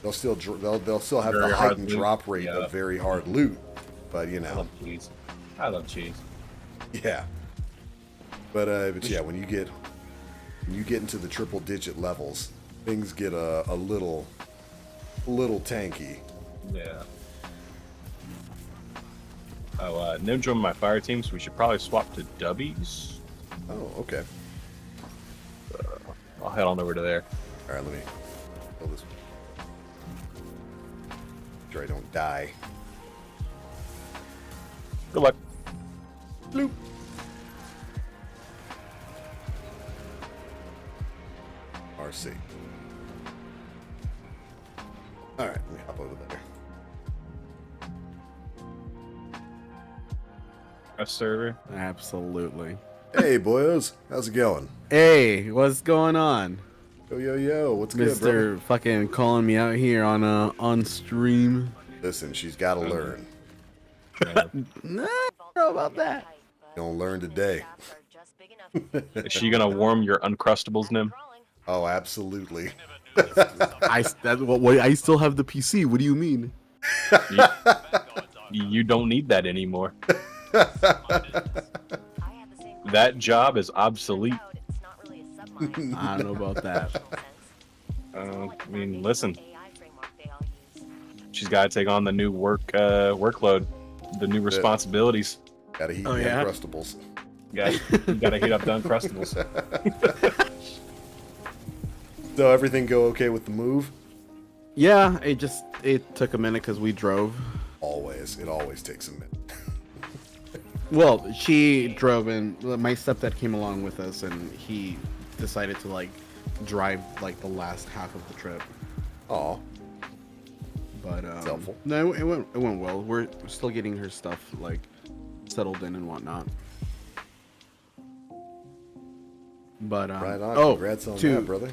They'll still have Very the hard heightened loot. drop rate Yeah. of very hard loot. But you I know, love cheese. I love cheese. yeah. But yeah, when you get into the triple digit levels, things get a little tanky. Yeah. Oh, no joined my fire team, so we should probably swap to Dubbies. Oh, okay. I'll head on over to there. All right, let me kill this. Make sure I don't die. Good luck. Bloop. RC. All right, let me hop over there. A server. Absolutely. Hey, boyos, how's it going? Hey, what's going on? Yo, what's good, bro? Mr. fucking calling me out here on stream. Listen, she's got to learn. Nah, I don't know about that. You don't learn today. Is she gonna warm your Uncrustables, Nim? Oh, absolutely. I still have the PC. What do you mean? You don't need that anymore. That job is obsolete. I don't know about that. I mean, listen. She's got to take on the new workload, the new responsibilities. Gotta heat Oh, the yeah? Uncrustables. You gotta heat up the Uncrustables. So everything go okay with the move? Yeah, it took a minute because we drove. Always. It always takes a minute. Well, she drove and my stepdad came along with us, and he decided to like drive like the last half of the trip. Aw. But helpful. no, it went well. We're still getting her stuff like settled in and whatnot. But Right on. Congrats on that, brother.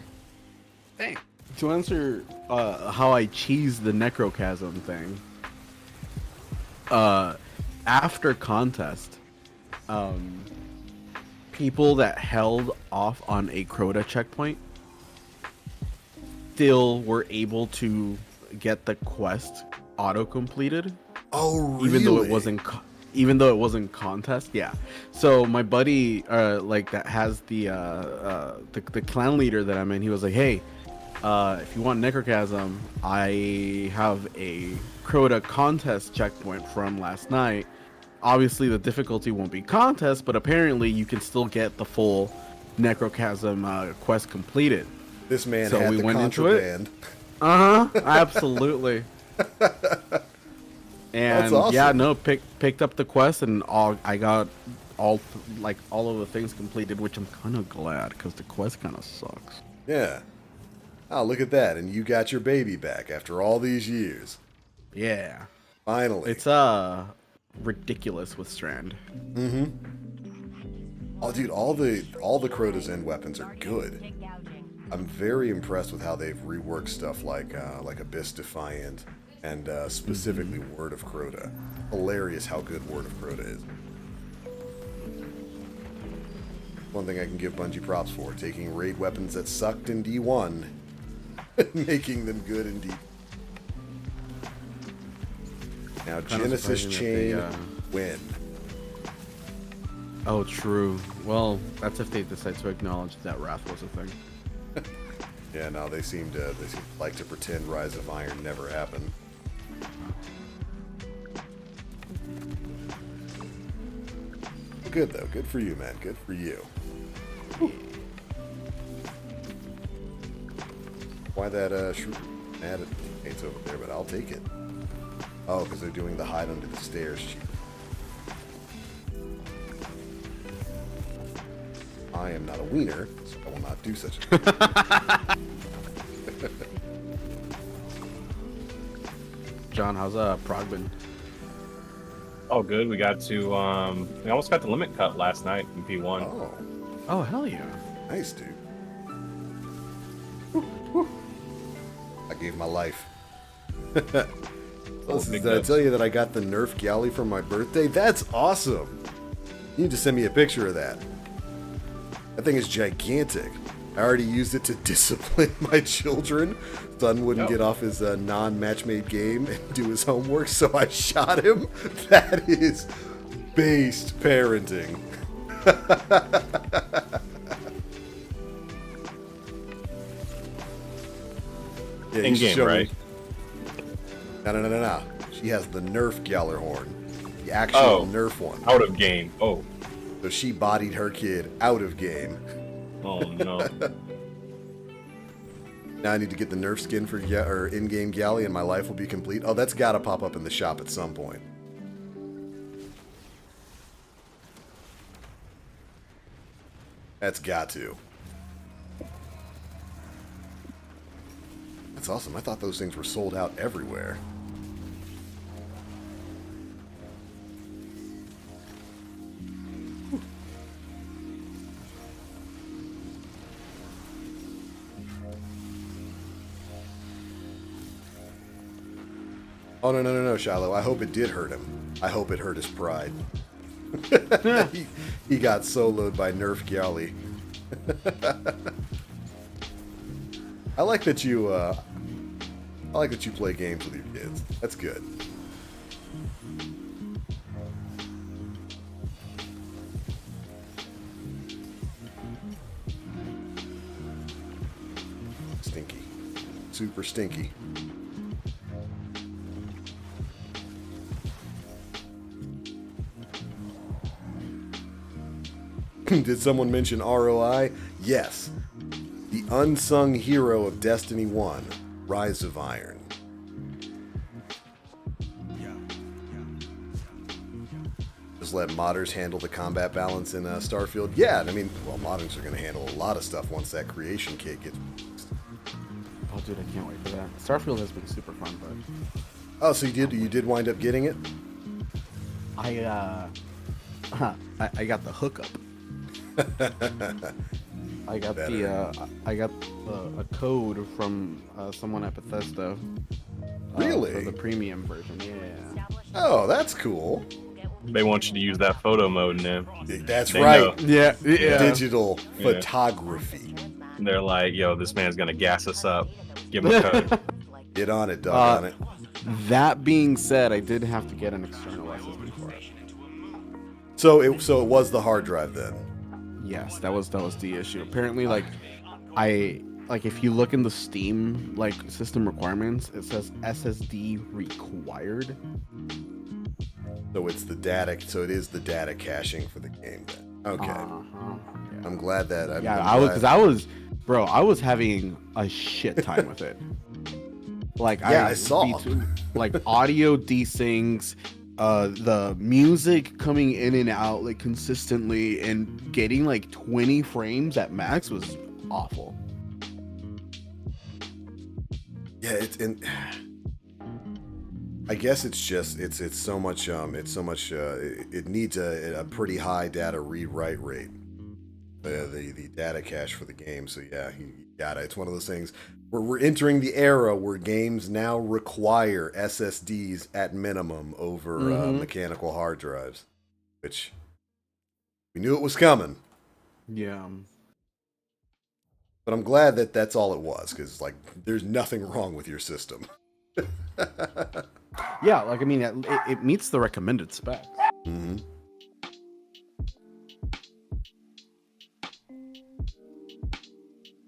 Hey, to answer how I cheesed the necrochasm thing. After contest, people that held off on a Crota checkpoint still were able to get the quest auto completed. Oh, really? Even though it wasn't contest, yeah. So my buddy, like that has the clan leader that I'm in, he was like, hey, if you want necrochasm, I have a Crota contest checkpoint from last night. Obviously the difficulty won't be contest, but apparently you can still get the full necrochasm quest completed. This man So had we the went into contraband. Absolutely. And That's awesome. yeah, no, picked up the quest, and I got all of the things completed, which I'm kind of glad because the quest kind of sucks. Yeah. Oh, look at that. And you got your baby back after all these years. Yeah, Finally. it's ridiculous with Strand. Mm-hmm. Oh, dude, all the Crota's end weapons are good. I'm very impressed with how they've reworked stuff like Abyss Defiant and specifically Word of Crota. Hilarious how good Word of Crota is. One thing I can give Bungie props for, taking raid weapons that sucked in D1 and making them good in D. Now, Genesis Chain, win. Oh, true. Well, that's if they decide to acknowledge that Wrath was a thing. Yeah, no, they seem to like to pretend Rise of Iron never happened. Good though, good for you, man. Good for you. Why that mad at teammates over there? But I'll take it. Oh, because they're doing the hide under the stairs. I am not a wiener, so I will not do such a thing. John, how's Prague been? Oh, good. We got to we almost got the limit cut last night in P1. Oh, hell yeah. Nice, dude. I gave my life. Did I tell you that I got the Nerf galley for my birthday? That's awesome. You need to send me a picture of that. That thing is gigantic. I already used it to discipline my children. Son wouldn't get off his non-match-made game and do his homework, so I shot him. That is based parenting. Yeah, in game, right? No. She has the Nerf Gallarhorn. The actual Nerf one. Out of game. Oh. So she bodied her kid out of game. Oh, no. Now I need to get the Nerf skin for in-game galley and my life will be complete. Oh, that's got to pop up in the shop at some point. That's got to. That's awesome. I thought those things were sold out everywhere. Oh, no, Shiloh. I hope it did hurt him. I hope it hurt his pride. he got soloed by Nerf Gyali. I like that you play games with your kids. That's good. Stinky. Super stinky. Did someone mention ROI? Yes. The unsung hero of Destiny 1, Rise of Iron. Just let modders handle the combat balance in Starfield? Yeah, I mean, well, modders are going to handle a lot of stuff once that creation kit gets released. Oh, dude, I can't wait for that. Starfield has been super fun, but... Oh, so you did wind up getting it? I got the hookup. I got a code from someone at Bethesda. Really? For the premium version, yeah. Oh, that's cool. They want you to use that photo mode now. That's They right. know. Yeah. Digital Yeah. photography. And they're like, yo, this man's gonna gas us up. Give him a code. Get on it, dog on it. That being said, I did have to get an external SSD for it. So it was the hard drive then. Yes, that was the issue. Apparently, if you look in the Steam system requirements, it says SSD required. So it's the data. So it is the data caching for the game then. Okay. Yeah. I'm glad that. I was having a shit time with it. I saw. Audio desyncs, the music coming in and out consistently, and getting 20 frames at max was awful. Yeah, I guess it's just it's so much it needs a pretty high data read-write rate. The data cache for the game. So yeah, you got it. It's one of those things where we're entering the era where games now require SSDs at minimum over mechanical hard drives, which we knew it was coming. Yeah. But I'm glad that that's all it was, because there's nothing wrong with your system. Yeah, it meets the recommended specs. Mm-hmm.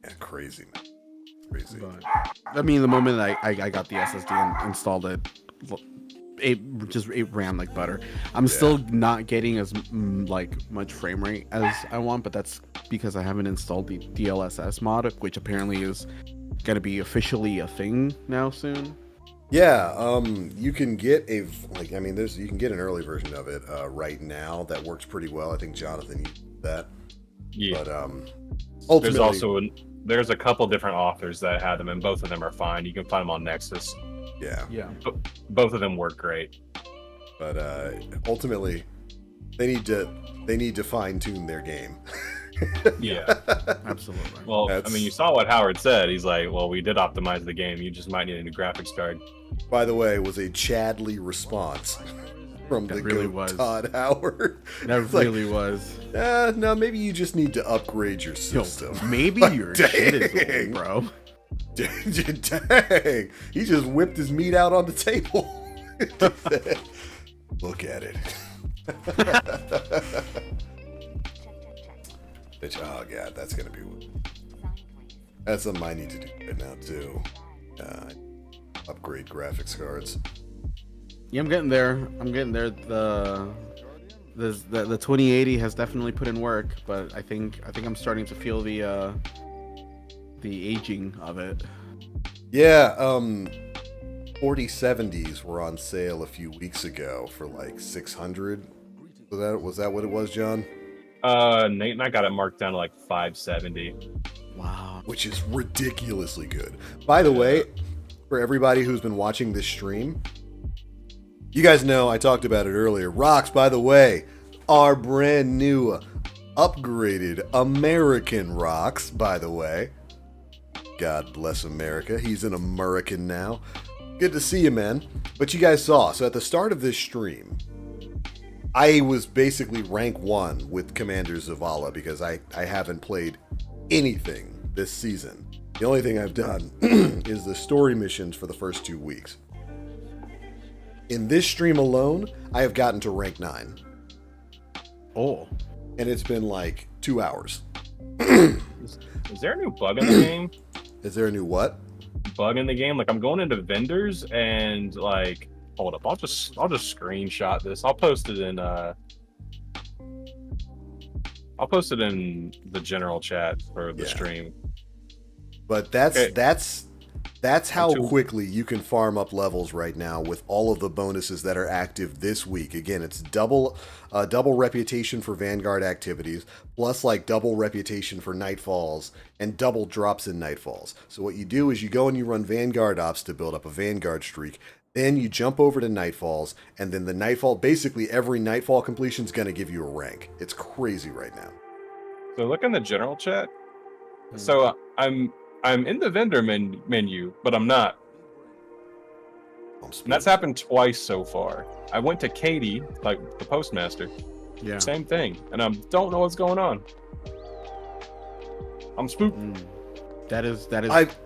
Yeah, crazy, man. Crazy. But, I mean, the moment I got the SSD and installed it, it ran like butter. I'm still not getting as much frame rate as I want, but that's because I haven't installed the DLSS mod, which apparently is gonna be officially a thing now soon. Yeah, you can get you can get an early version of it right now that works pretty well. I think Jonathan used that. Yeah. But ultimately, there's a couple different authors that had them, and both of them are fine. You can find them on Nexus. yeah. Both of them work great. But ultimately, they need to fine tune their game. Yeah. Absolutely. Well, I mean, you saw what Howard said. He's like, well, we did optimize the game. You just might need a new graphics card. By the way, it was a Chadley response from the really goat was. Todd Howard. That It's really was. No, maybe you just need to upgrade your system. Maybe your shit is old, bro. Dang. He just whipped his meat out on the table. Look at it. Oh god, that's gonna be. That's something I need to do right now too. Upgrade graphics cards. Yeah, I'm getting there. The 2080 has definitely put in work, but I think I'm starting to feel the aging of it. Yeah, 4070s were on sale a few weeks ago for $600. Was that what it was, John? Nate and I got it marked down to $570. Wow. Which is ridiculously good. By the way, for everybody who's been watching this stream, you guys know I talked about it earlier. Rocks, by the way, are brand new, upgraded American rocks, by the way. God bless America. He's an American now. Good to see you, man. But you guys saw, so at the start of this stream, I was basically rank 1 with Commander Zavala because I haven't played anything this season. The only thing I've done is the story missions for the first 2 weeks. In this stream alone, I have gotten to rank 9. Oh. And it's been like 2 hours. Is there a new bug in the game? Is there a new what? Bug in the game? Like I'm going into vendors and like, hold up, I'll just screenshot this. I'll post it in the general chat for the stream. But that's how quickly you can farm up levels right now with all of the bonuses that are active this week. Again, it's double reputation for Vanguard activities, plus like double reputation for Nightfalls, and double drops in Nightfalls. So what you do is you go and you run Vanguard ops to build up a Vanguard streak. Then you jump over to Nightfalls, and then the Nightfall, basically every Nightfall completion is going to give you a rank. It's crazy right now. So look in the general chat. So I'm in the vendor menu, but I'm not. And that's happened twice so far. I went to Katie, like the postmaster. Yeah. Same thing. And I don't know what's going on. I'm spooked. That is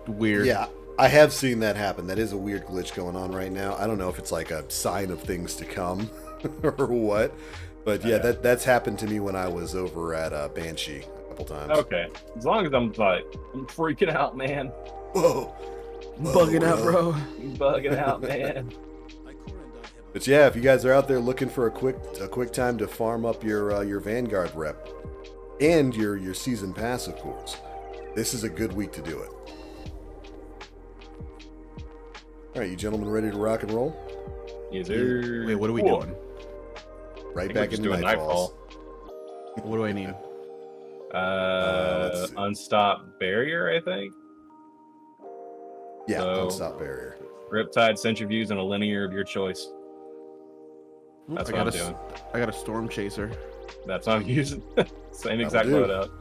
weird. Yeah, I have seen that happen. That is a weird glitch going on right now. I don't know if it's like a sign of things to come or what. But yeah, that's happened to me when I was over at Banshee a couple times. Okay. As long as I'm freaking out, man. Whoa. Bugging out, bro. Bugging out, man. But yeah, if you guys are out there looking for a quick time to farm up your Vanguard rep and your season pass, of course, this is a good week to do it. All right, you gentlemen ready to rock and roll? Yes, sir. Wait, what are we doing? Right back into Nightfalls. What do I need? Let's see. Unstop barrier, I think. Yeah, So- unstop barrier. Riptide centrifuge and a linear of your choice. That's what I'm doing. I got a storm chaser. That's what I'm using. Same That'll exact do. loadout.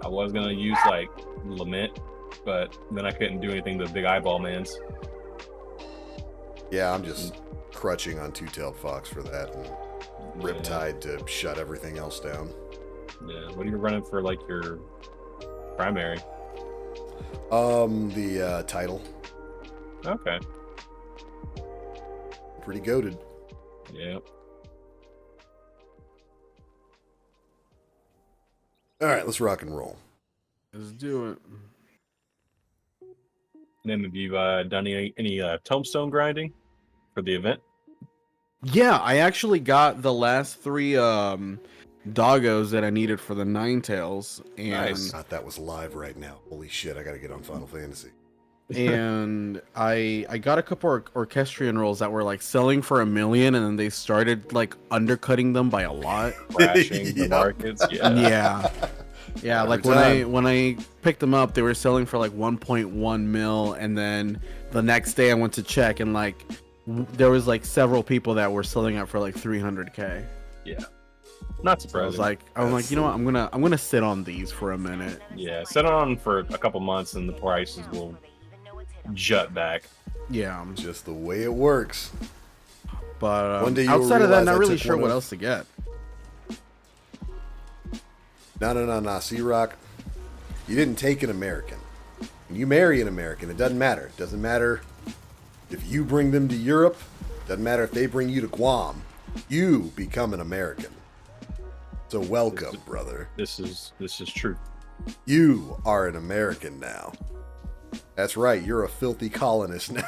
I was gonna use like Lament, but then I couldn't do anything to the big eyeball mans. Yeah, I'm just crutching on Two-Tailed Fox for that, and Riptide to shut everything else down. Yeah. What are you running for like your primary? The title. Okay. Pretty goated. Yeah. All right, let's rock and roll. Let's do it. And then have you done any tombstone grinding for the event? Yeah, I actually got the last 3 doggos that I needed for the Ninetales, and Nice. Thought that was live right now. Holy shit, I gotta get on Final Fantasy. and I got a couple orchestrion rolls that were like selling for $1 million, and then they started like undercutting them by a lot. Crashing the Yep. markets. Yeah, like when I picked them up, they were selling for like 1.1 mil, and then the next day I went to check, and like there was like several people that were selling out for like 300K. Yeah. Not So surprising. I'm like, you know what? I'm gonna sit on these for a minute. Yeah, set it on for a couple months and the prices will jut back. Yeah, Just the way it works. but One day you'll outside of that, realize not I really took sure one what of- else to get. No, C-Rock. You didn't take an American. When you marry an American, it doesn't matter. It doesn't matter if you bring them to Europe. It doesn't matter if they bring you to Guam. You become an American. So welcome, brother. This is true. You are an American now. That's right, you're a filthy colonist now.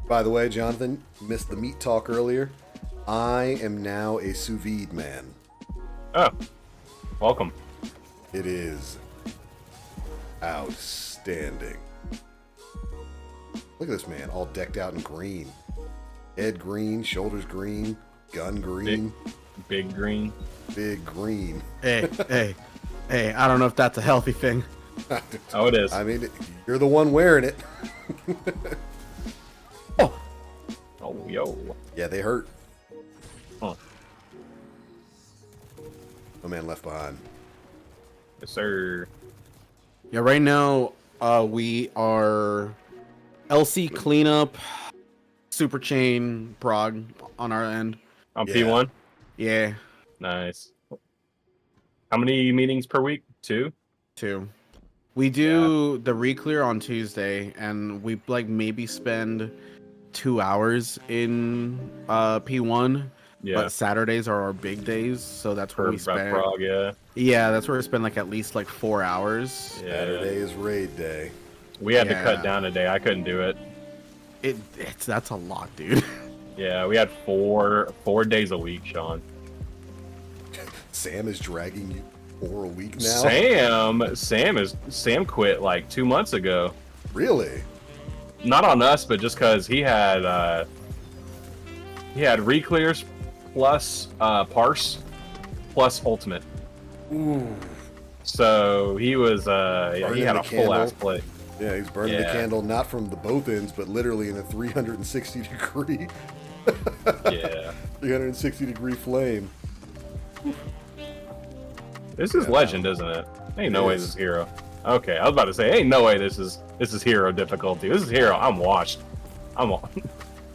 By the way, Jonathan, missed the meat talk earlier. I am now a sous vide man. Oh, welcome. It is outstanding. Look at this man, all decked out in green. Head green, shoulders green, gun green, Big green. big green. Hey, hey, I don't know if that's a healthy thing. Oh, it is. I mean, you're the one wearing it. Oh, yo. Yeah, they hurt. Huh. No man left behind. Yes, sir. Yeah, right now we are LC cleanup, super chain prog on our end. On Yeah. P1? Yeah, Nice. How many meetings per week? 2? 2. We do the re-clear on Tuesday, and we like maybe spend 2 hours in P1. Yeah. But Saturdays are our big days, so that's where we spend. Frog, yeah. Yeah, that's where we spend like at least like 4 hours. Yeah. Saturday is raid day. We had to Yeah. cut down a day. I couldn't do it. That's a lot, dude. Yeah, we had 4 days a week, Sean. Sam is dragging you for a week now. Sam quit like 2 months ago. Really? Not on us, but just because he had re-clears plus parse plus ultimate. Ooh. So he was he Burning had the a full ass candle. plate. Yeah, he's burning the Yeah. candle not from the both ends, but literally in a 360 degree. Yeah. 360 degree flame. This is Yeah. legend, isn't it? Ain't no It way is. this is hero. Okay, I was about to say, ain't no way this is hero difficulty. This is hero. I'm washed. I'm on.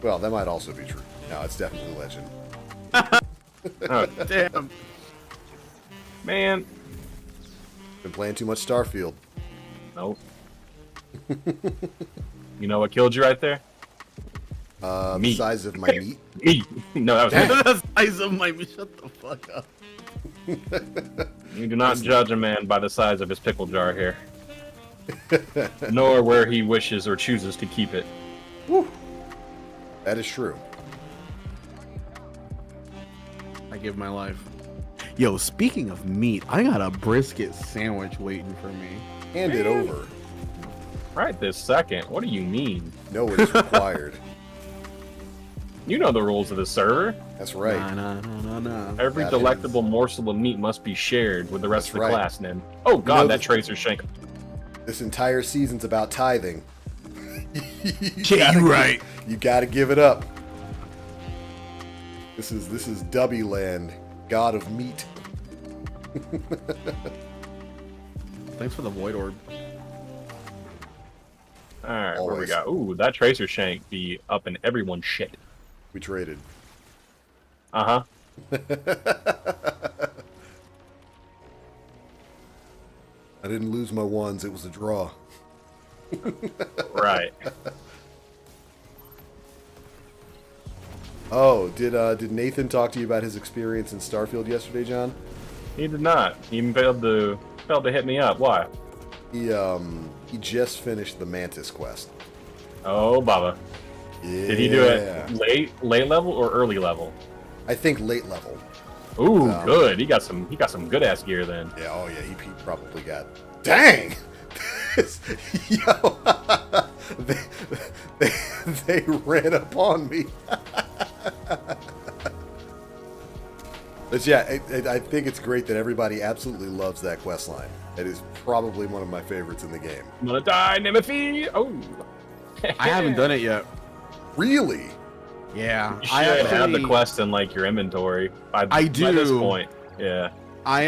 Well, that might also be true. No, it's definitely legend. Oh, Damn. man. Been playing too much Starfield. Nope. You know what killed you right there? The Meat. size of my meat. Me. No, that was me. The size of my shut the fuck up. You do not judge a man by the size of his pickle jar here, nor where he wishes or chooses to keep it. Whew. That is true. I give my life. Yo, speaking of meat, I got a brisket sandwich waiting for me. Hand it over. Right this second. What do you mean? No, it is required. You know the rules of the server. That's right. Nah. Every That delectable morsel of meat must be shared with the rest That's of the right. class, Nim. Oh god, know that this- tracer shank. This entire season's about tithing. Yeah, you right. You gotta give it up. This is Dubby Land, God of Meat. Thanks for the void orb. Alright, what we Always. got? Ooh, that tracer shank be up in everyone's shit. We traded. Uh-huh. I didn't lose my ones, it was a draw. Right. Oh, did Nathan talk to you about his experience in Starfield yesterday, John? He did not. He even failed to hit me up. Why? He just finished the Mantis quest. Oh, Baba. Yeah. Did he do it late level or early level? I think late level. Ooh, good. He got some good ass gear then. Yeah, oh yeah, he probably got. Dang! Yo, they ran up on me. But yeah, I think it's great that everybody absolutely loves that quest line. It is probably one of my favorites in the game. I'm gonna die, Nimothy! Oh! I haven't done it yet. Really? Yeah, You should have the quest in like your inventory. By this do. point, yeah. I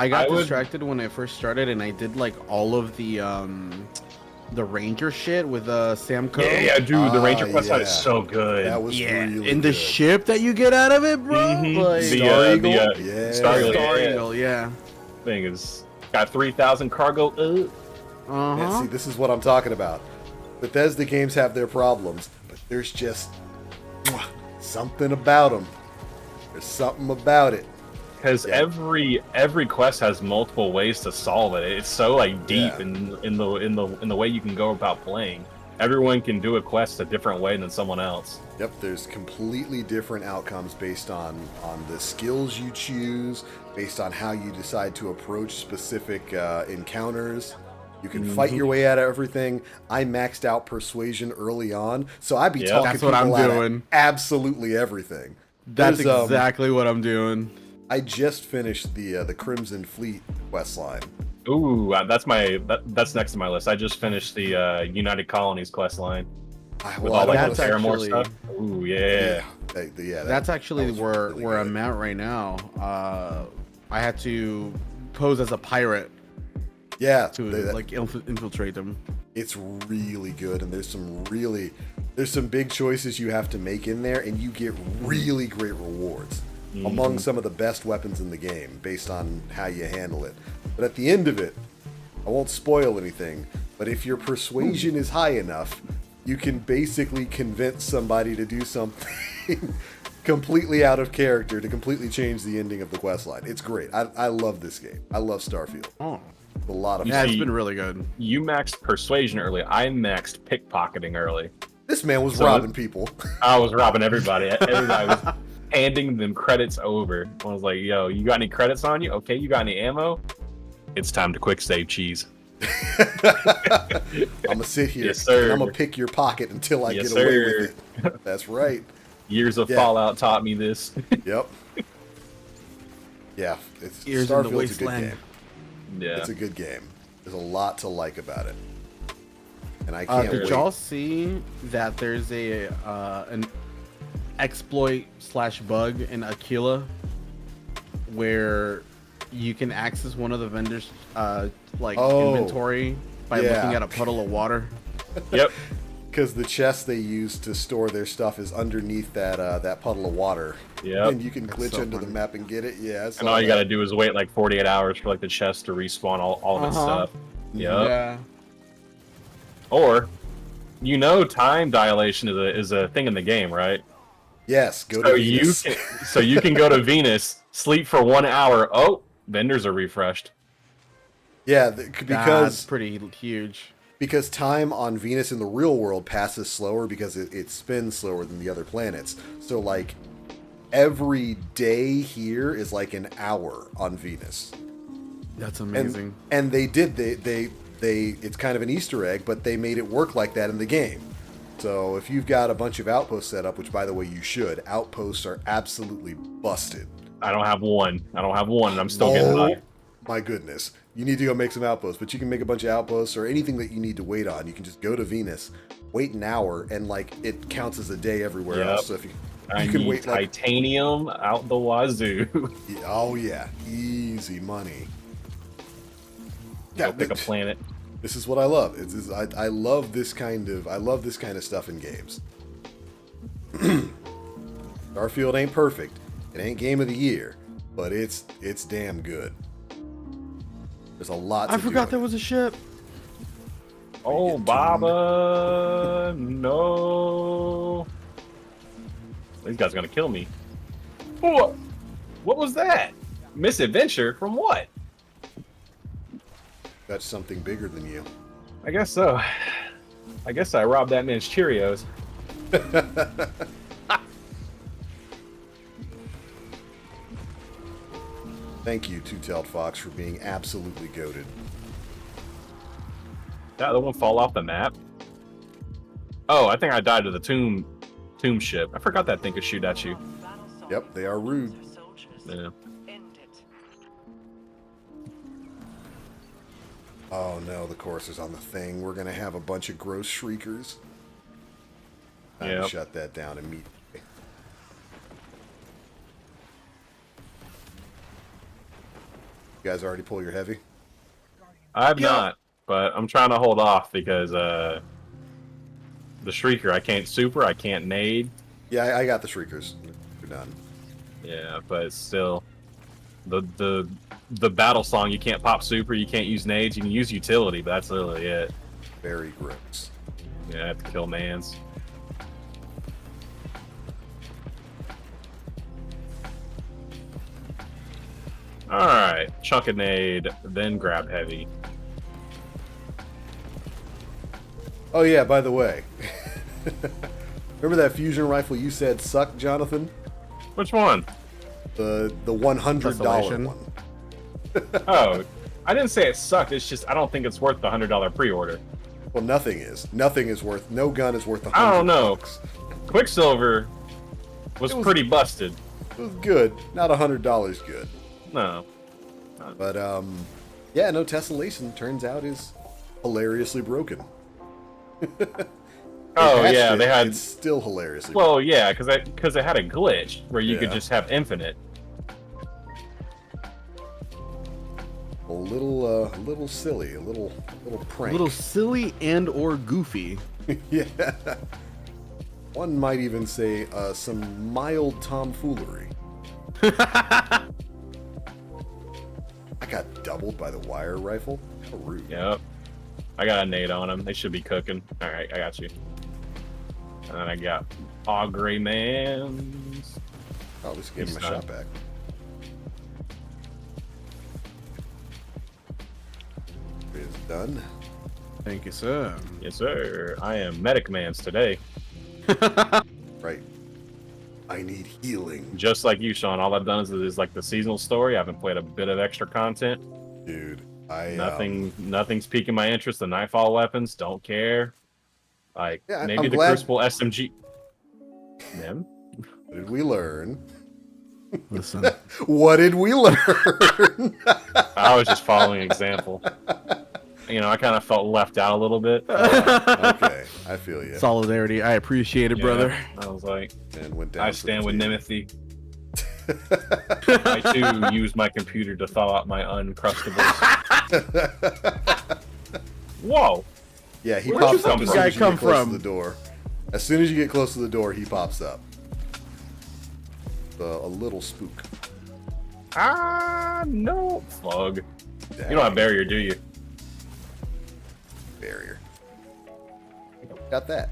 got I would- distracted when I first started, and I did like all of the ranger shit with Samco. Yeah, dude, the Ranger quest line yeah. is so good. That was Yeah, really and the good. ship that you get out of it, bro. Mhm. Like, Star Eagle? Yeah. Yeah. Star Eagle. Star yeah. Eagle, yeah. Thing is got 3,000 cargo. Uh Yeah, huh. see, this is what I'm talking about. Bethesda games have their problems, but there's just something about them. There's something about it. Because Yeah. every quest has multiple ways to solve it. It's so like deep Yeah. in the way you can go about playing. Everyone can do a quest a different way than someone else. Yep, there's completely different outcomes based on the skills you choose, based on how you decide to approach specific encounters. You can fight your way out of everything. I maxed out persuasion early on, so I'd be Yeah. talking That's what I'm people out of doing. absolutely everything. That's There's, exactly what I'm doing. I just finished the Crimson Fleet quest line. Ooh, that's next to my list. I just finished the United Colonies quest line with all like that's the Paramore actually- stuff. Ooh, yeah. Yeah, That's actually that was where really where good. I'm at right now. I had to pose as a pirate Yeah, to like infiltrate them. it's really good, and there's some big choices you have to make in there, and you get really great rewards among some of the best weapons in the game based on how you handle it. But at the end of it, I won't spoil anything, but if your persuasion is high enough, you can basically convince somebody to do something completely out of character to completely change the ending of the questline. It's great. I love this game. I love Starfield. Oh, It's a lot of yeah, fun. it's been really good. You maxed persuasion early. I maxed pickpocketing early. This man was So- robbing people. I was robbing everybody. Everybody was handing them credits over. I was like, yo, you got any credits on you? Okay, you got any ammo? It's time to quick save cheese. I'm gonna sit here Yes, sir. and I'm gonna pick your pocket until I Yes, get away sir. with it. That's right. Years of Yeah. Fallout taught me this. Yep. Yeah, it's Ears in the Starfield's a good wasteland. game. Yeah. It's a good game. There's a lot to like about it, and I can't Did wait. y'all see that there's a an exploit / bug in Aquila where you can access one of the vendors' inventory by yeah. looking at a puddle of water? Yep. Because the chest they use to store their stuff is underneath that puddle of water. Yep. And you can glitch so into the funny. map and get it. Yeah. I saw And all you that. gotta do is wait like 48 hours for like the chest to respawn all of its stuff. Yep. Yeah. Or, time dilation is a thing in the game, right? Yes. Go So to Venus. you can go to Venus, sleep for 1 hour. Oh, vendors are refreshed. Yeah, That's because pretty huge. time on Venus in the real world passes slower because it spins slower than the other planets. So like every day here is like an hour on Venus. That's And, amazing. and they it's kind of an Easter egg, but they made it work like that in the game. So if you've got a bunch of outposts set up, which by the way you should, outposts are absolutely busted. I don't have one, and I'm still getting by. My goodness. You need to go make some outposts, but you can make a bunch of outposts or anything that you need to wait on. You can just go to Venus, wait an hour, and like it counts as a day everywhere Yep. else. So if I you can need wait like titanium out the wazoo. oh yeah, easy money. Go pick a planet. This is what I love. I love this kind of stuff in games. Starfield ain't perfect. It ain't game of the year, but it's damn good. There's a lot to I do forgot in there it. was a ship. Oh, Baba, no! These guys are gonna kill me. What? What was that? Misadventure from what? That's something bigger than you. I guess so. I guess I robbed that man's Cheerios. Thank you, Two-Tailed Fox, for being absolutely goated. That other one fall off the map? Oh, I think I died to the tomb ship. I forgot that thing could shoot at you. Yep, they are rude. Yeah. End it. Oh no, the course is on the thing. We're gonna have a bunch of gross shriekers. Time to Yep. shut that down immediately. You guys already pull your heavy? I've not, but I'm trying to hold off because the Shrieker, I can't super, I can't nade. Yeah, I got the shriekers. They're done. Yeah, but it's still the battle song. You can't pop super, you can't use nades, you can use utility, but that's literally it. Very gross. Yeah, I have to kill mans. Alright, chunk a nade, then grab heavy. Oh yeah, by the way. Remember that fusion rifle you said sucked, Jonathan? Which one? The $100 Tessellation. one. Oh, I didn't say it sucked, it's just I don't think it's worth the $100 pre-order. Well, nothing is. Nothing is worth. No gun is worth $100. I don't know. Quicksilver was It was- pretty busted. It was good. Not $100 good. No. But yeah, no, tessellation turns out is hilariously broken. Oh patched yeah, it, they had. It's still hilariously. Well, yeah, because it had a glitch where you could Yeah. just have infinite. little silly, a little A prank. little silly and or goofy. Yeah. One might even say some mild tomfoolery. I got doubled by the wire rifle. How rude. Yep. I got a nade on them. They should be cooking. All right, I got you. And then I got Augury Mans. I'll just give him a He's shot back. It is done. Thank you, sir. Yes, sir. I am Medic Mans today. Right. I need healing. Just like you, Sean. All I've done is like the seasonal story. I haven't played a bit of extra content. Dude, Nothing's piquing my interest. The Nightfall weapons, don't care. Like Yeah, maybe I'm the glad- Crucible SMG. Man, What did we learn? Listen, What did we learn? I was just following example. You know, I kind of felt left out a little bit. Okay, I feel you. solidarity. I appreciate it, Yeah, brother. I was like, And went down. I for stand the with team. Nimothy. I too use my computer to thaw out my uncrustables. Whoa! Yeah, he Where'd pops you up as fucking soon guy as you come get close from? to the door. As soon as you get close to the door, he pops up. A little spook. Ah, no, Fug. You don't have barrier, do you? Barrier. Got that.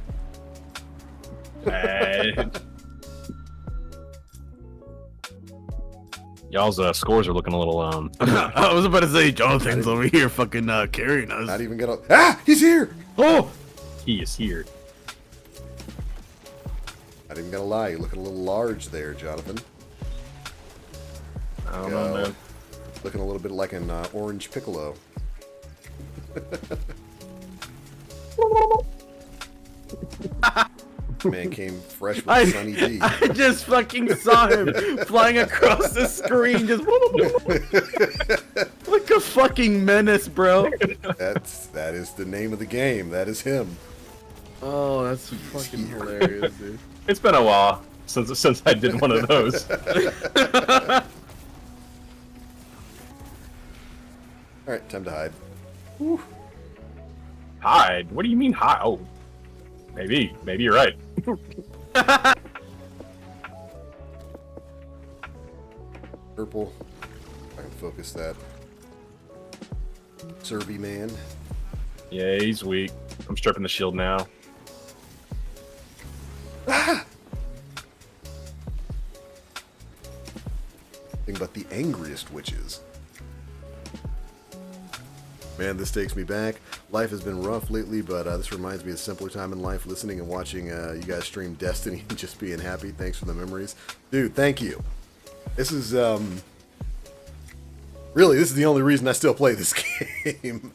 Y'all's scores are looking a little I was about to say Jonathan's over here fucking carrying us. Not even gonna. Ah! He's here! Oh, he is here. Not even gonna lie, you're looking a little large there, Jonathan. I don't know, man. Looking a little bit like an orange piccolo. Man came fresh with Sunny D. I just fucking saw him flying across the screen, just like a fucking menace, bro. That is the name of the game. That is him. Oh, that's fucking hilarious, dude. It's been a while since I did one of those. All right, time to hide. Hide? What do you mean hide? Oh, maybe you're right. Purple. I can focus that. Servy man. Yeah, he's weak. I'm stripping the shield now. Thing but the angriest witches. Man, this takes me back. Life has been rough lately, but this reminds me of a simpler time in life, listening and watching you guys stream Destiny and just being happy. Thanks for the memories. Dude, thank you. This is, really, this is the only reason I still play this game,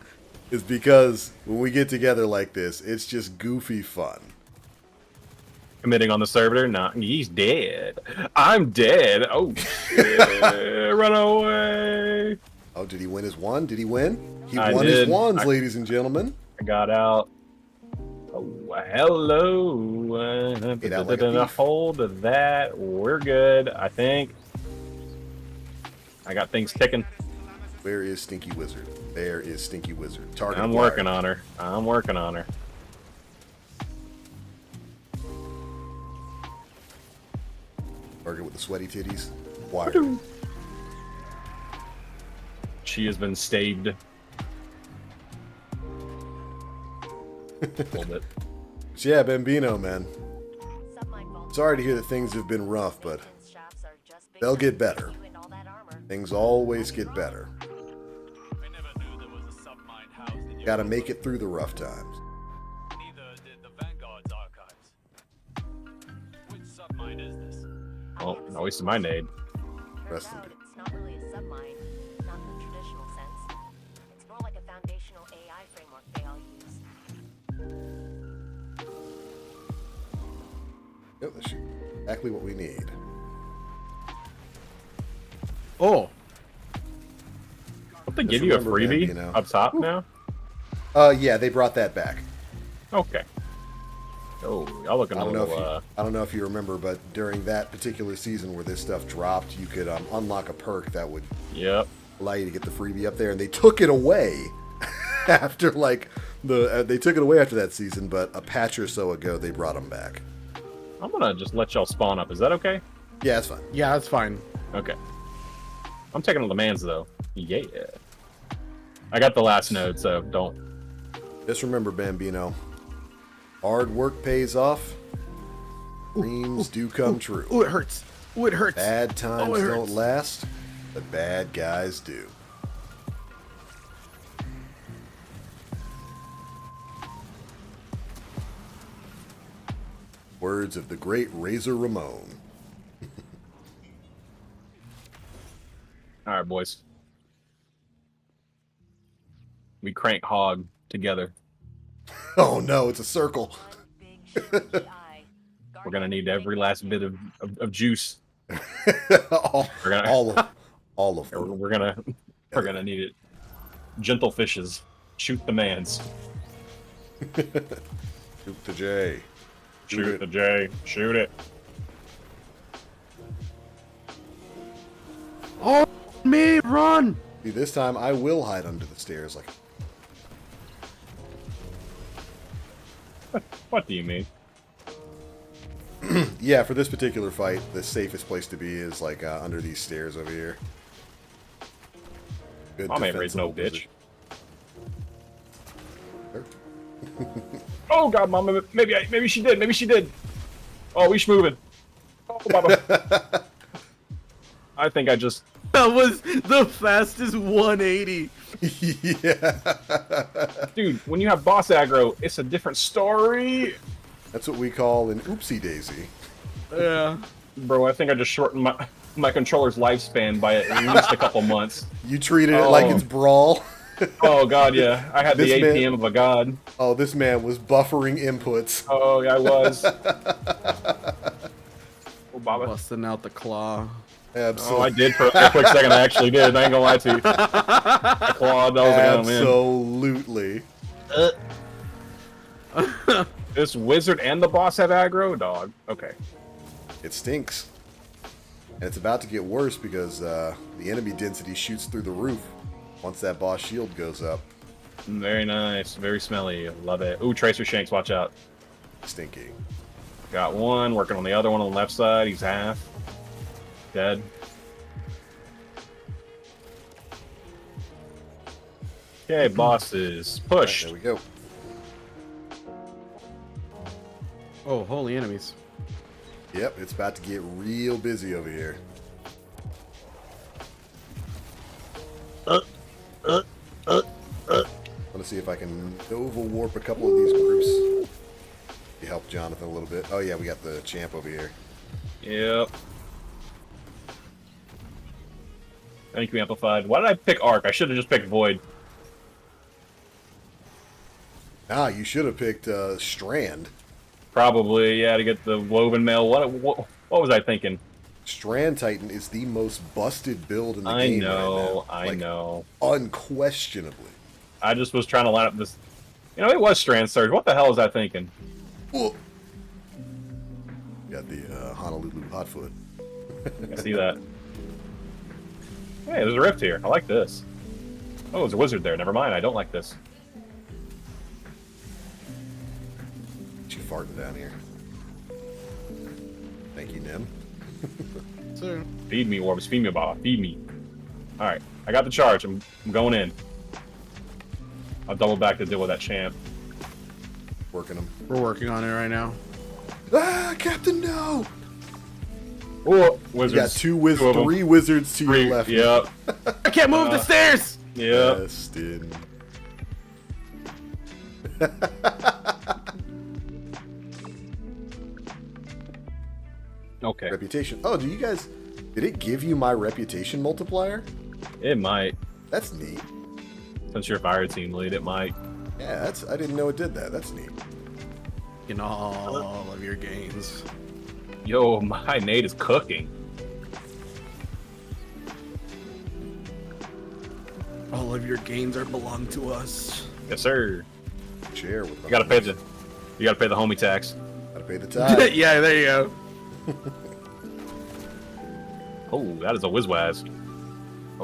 is because when we get together like this, it's just goofy fun. Committing on the servitor? Nah, he's dead. I'm dead. Oh, shit. Run away. Oh, did he win his one? Did he win? He I won his did. wands, ladies and gentlemen. I got out. Oh, hello. Get out like a thief. Hold of that. We're good, I think. I got things ticking. Where is Stinky Wizard? There is Stinky Wizard. Target I'm acquired. working on her. I'm working on her. Target with the sweaty titties. Acquired. She has been staved. A little bit. So yeah, Bambino, man. Submine vault Sorry to hear that things have been rough, but shafts are just big they'll enough get to better. fit you in all that armor. Things always get better. I never knew there was a submine housed in your Gotta make it through the rough times. Neither did the Vanguard's archives. Which submine is this? Oh, I wasted my nade. Rest in Turns out peace. it's not really a submine, not in the traditional sense. It's more like a foundational AI framework they all use. Yep, that's exactly what we need. Oh, Don't they Just give you a remember, freebie Bambino. up top now? Yeah, they brought that back. Okay. Oh, y'all looking I a don't know little, if I don't know if you remember, but during that particular season where this stuff dropped, you could unlock a perk that would Yep. allow you to get the freebie up there, and they took it away after like they took it away after that season, but a patch or so ago they brought them back. I'm gonna just let y'all spawn up. Is that okay? Yeah, that's fine. Yeah, that's fine. Okay. I'm taking all the mans though. Yeah. I got the last node, so don't. Just remember, Bambino, hard work pays off. Dreams do come true. Ooh, it hurts. Ooh, it hurts. Bad times it don't hurts. last, but bad guys do. Words of the great Razor Ramon. All right, boys. We crank hog together. Oh no, it's a circle. We're gonna need every last bit of juice. all, We're gonna, all of them. We're gonna need it. Gentle fishes. Shoot the mans. Shoot the J. Shoot the J. Shoot it. Oh, me, run! See, this time I will hide under the stairs. Like, What do you mean? yeah, for this particular fight, the safest place to be is like under these stairs over here. Good Mom ain't raised no defensible bitch. position. Oh god, Mama, maybe she did. Maybe she did. Oh, we moving. Oh, Baba. I think I just. That was the fastest 180. Yeah. Dude, when you have boss aggro, it's a different story. That's what we call an oopsie daisy. Yeah. Bro, I think I just shortened my controller's lifespan by at least a couple months. You treated it like it's Brawl. Oh god, yeah. I had the This man- APM of a god. Oh, this man was buffering inputs. Oh, yeah, I was. Oh, Baba. Busting out the claw. Absolutely. Oh, I did for a quick second. I actually did. I ain't gonna lie to you. I clawed. I was like, oh, man. Absolutely. This wizard and the boss have aggro? Dog. Okay. It stinks. And it's about to get worse because the enemy density shoots through the roof once that boss shield goes up. Very nice. Very smelly. Love it. Ooh, Tracer Shanks. Watch out. Stinky. Got one. Working on the other one on the left side. He's half. Dead. Okay, bosses. Push. Right, there we go. Oh, holy enemies. Yep, it's about to get real busy over here. I'm gonna see if I can Nova Warp a couple of these groups. You help Jonathan a little bit. Oh yeah, we got the champ over here. Yep. Thank you, Amplified. Why did I pick Arc? I should have just picked Void. Ah, you should have picked Strand. Probably, yeah, to get the Woven Mail. What was I thinking? Strand Titan is the most busted build in the I game know, right now. I know. Unquestionably. I just was trying to line up this. You know, it was Strand Surge. What the hell was I thinking? Whoa. Got the Honolulu Hotfoot. I see that. Hey, there's a rift here. I like this. Oh, there's a wizard there. Never mind. I don't like this. What you farting down here? Thank you, Nim. Sir. Feed me, Orbs. Feed me, Baba. Feed me. Alright. I got the charge. I'm going in. I'll double back to deal with that champ. Working them. We're working on it right now. Ah, Captain, no! Oh, You wizards. got of them. three wizards to Three. your left. Yep. I can't move the stairs! Yep. Destin. Okay. Reputation. Oh, do you guys... Did it give you my reputation multiplier? It might. That's neat. Since you're fire team lead, it might. Yeah, that's... I didn't know it did that. That's neat. In all of your gains. Yo, my Nate is cooking. All of your gains are belong to us. Yes, sir. Share with You gotta pay the homie tax. Gotta pay the tithe. Yeah, there you go. Oh, that is a whiz-waz.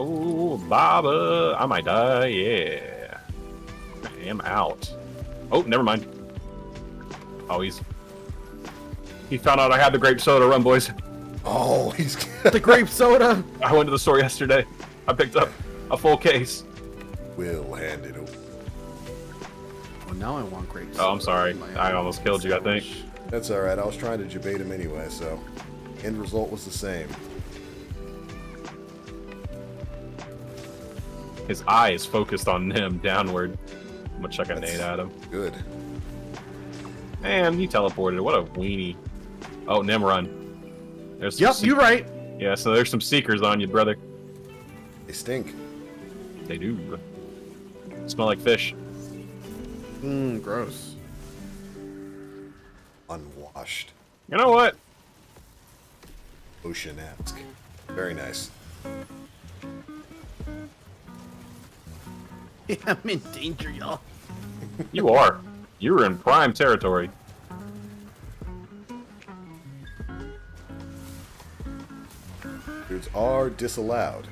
Oh, Baba. I might die. Yeah. I am out. Oh, never mind. Oh, he found out I had the grape soda. Run, boys. Oh, he's The grape soda. I went to the store yesterday. I picked up a full case. Will hand it over. Well, now I want grape soda. Oh, I'm sorry. I almost killed you, I think. That's all right. I was trying to debate him anyway, so end result was the same. His eye is focused on him downward. I'm gonna chuck a nade at him. Good. Man, he teleported. What a weenie. Oh, Nimrun. There's some Yep, you're right. Yeah, so there's some seekers on you, brother. They stink. They do. Smell like fish. Gross. Unwashed. You know what? Ocean-esque. Very nice. I'm in danger, y'all. You are. You're in prime territory. Dudes are disallowed.